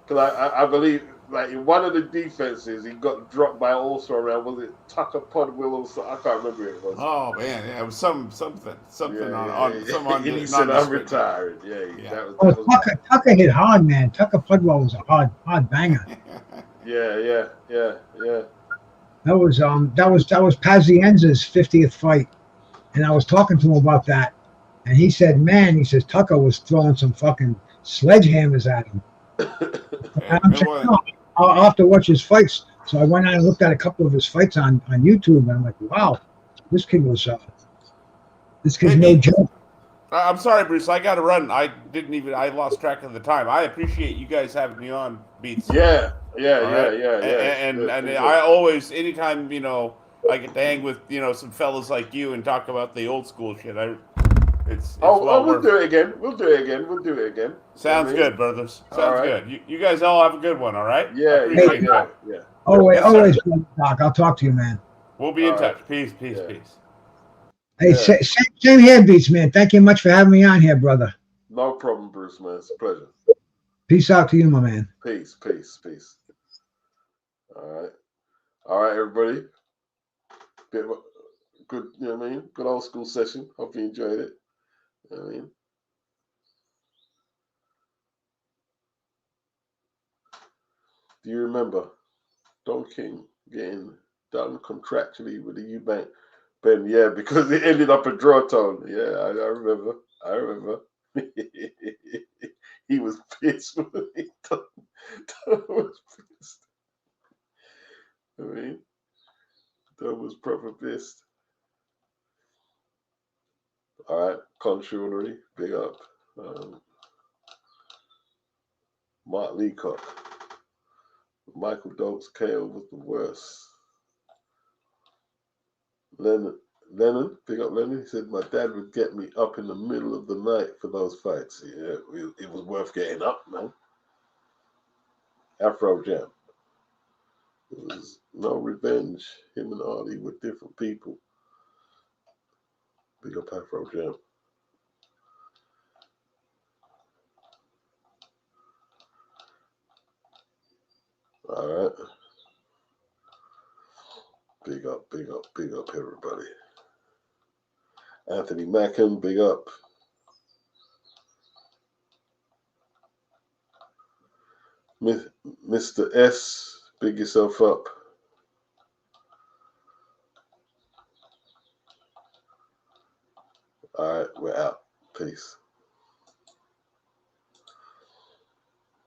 Because I believe like in one of the defenses, he got dropped by also around. Was it Tucker Podwill or something? I can't remember who it was. Oh man, yeah, it was something on some And he said, "I'm nondescript. retiring." Yeah, Yeah. that Oh, was. Tucker hit hard, man. Tucker Pudwell was a hard banger. Yeah. That was Pazienza's 50th fight, and I was talking to him about that, and he said, "Man," he says, Tucker was throwing some fucking sledgehammers at him. And I'm It saying, was. no, I'll have to watch his fights. So I went out and looked at a couple of his fights on YouTube, and I'm like, wow, this kid was this kid's Hey, no Beats. joke. I'm sorry, Bruce. I got to run. I lost track of the time. I appreciate you guys having me on, Beats. yeah. All right. Good, And good. I always, anytime I get to hang with some fellas like you and talk about the old school shit. It's well We'll worth do it. it again. We'll do it again. You know what Sounds I mean? good, brothers. All Sounds right. good. You guys all have a good one. All right. I Yeah, appreciate that. Always, Yes, sir. Doc. I'll talk to you, man. We'll be in All right. touch. Peace. Yeah. Hey, Yeah. same here, Beats, man. Thank you much for having me on here, brother. No problem, Bruce, man. It's a pleasure. Peace out to you, my man. Peace. All right, everybody. Bit of a good, you know what I mean? Good old school session. Hope you enjoyed it. You know what I mean? Do you remember Don King getting done contractually with the Eubank? Ben, yeah, because it ended up a draw tone. Yeah, I remember. He was pissed. Don was pissed. I mean, Don was proper pissed. All right, Conchulery, big up. Mark Leacock. Michael Doakes KO was the worst. Lennon, big up Lennon. He said, my dad would get me up in the middle of the night for those fights. Yeah, it was worth getting up, man. Afro Jam. There was no revenge. Him and Ali were different people. Big up Afro Jam. All right. Big up, everybody. Anthony Mackin, big up. Mr. S, big yourself up. All right, we're out. Peace.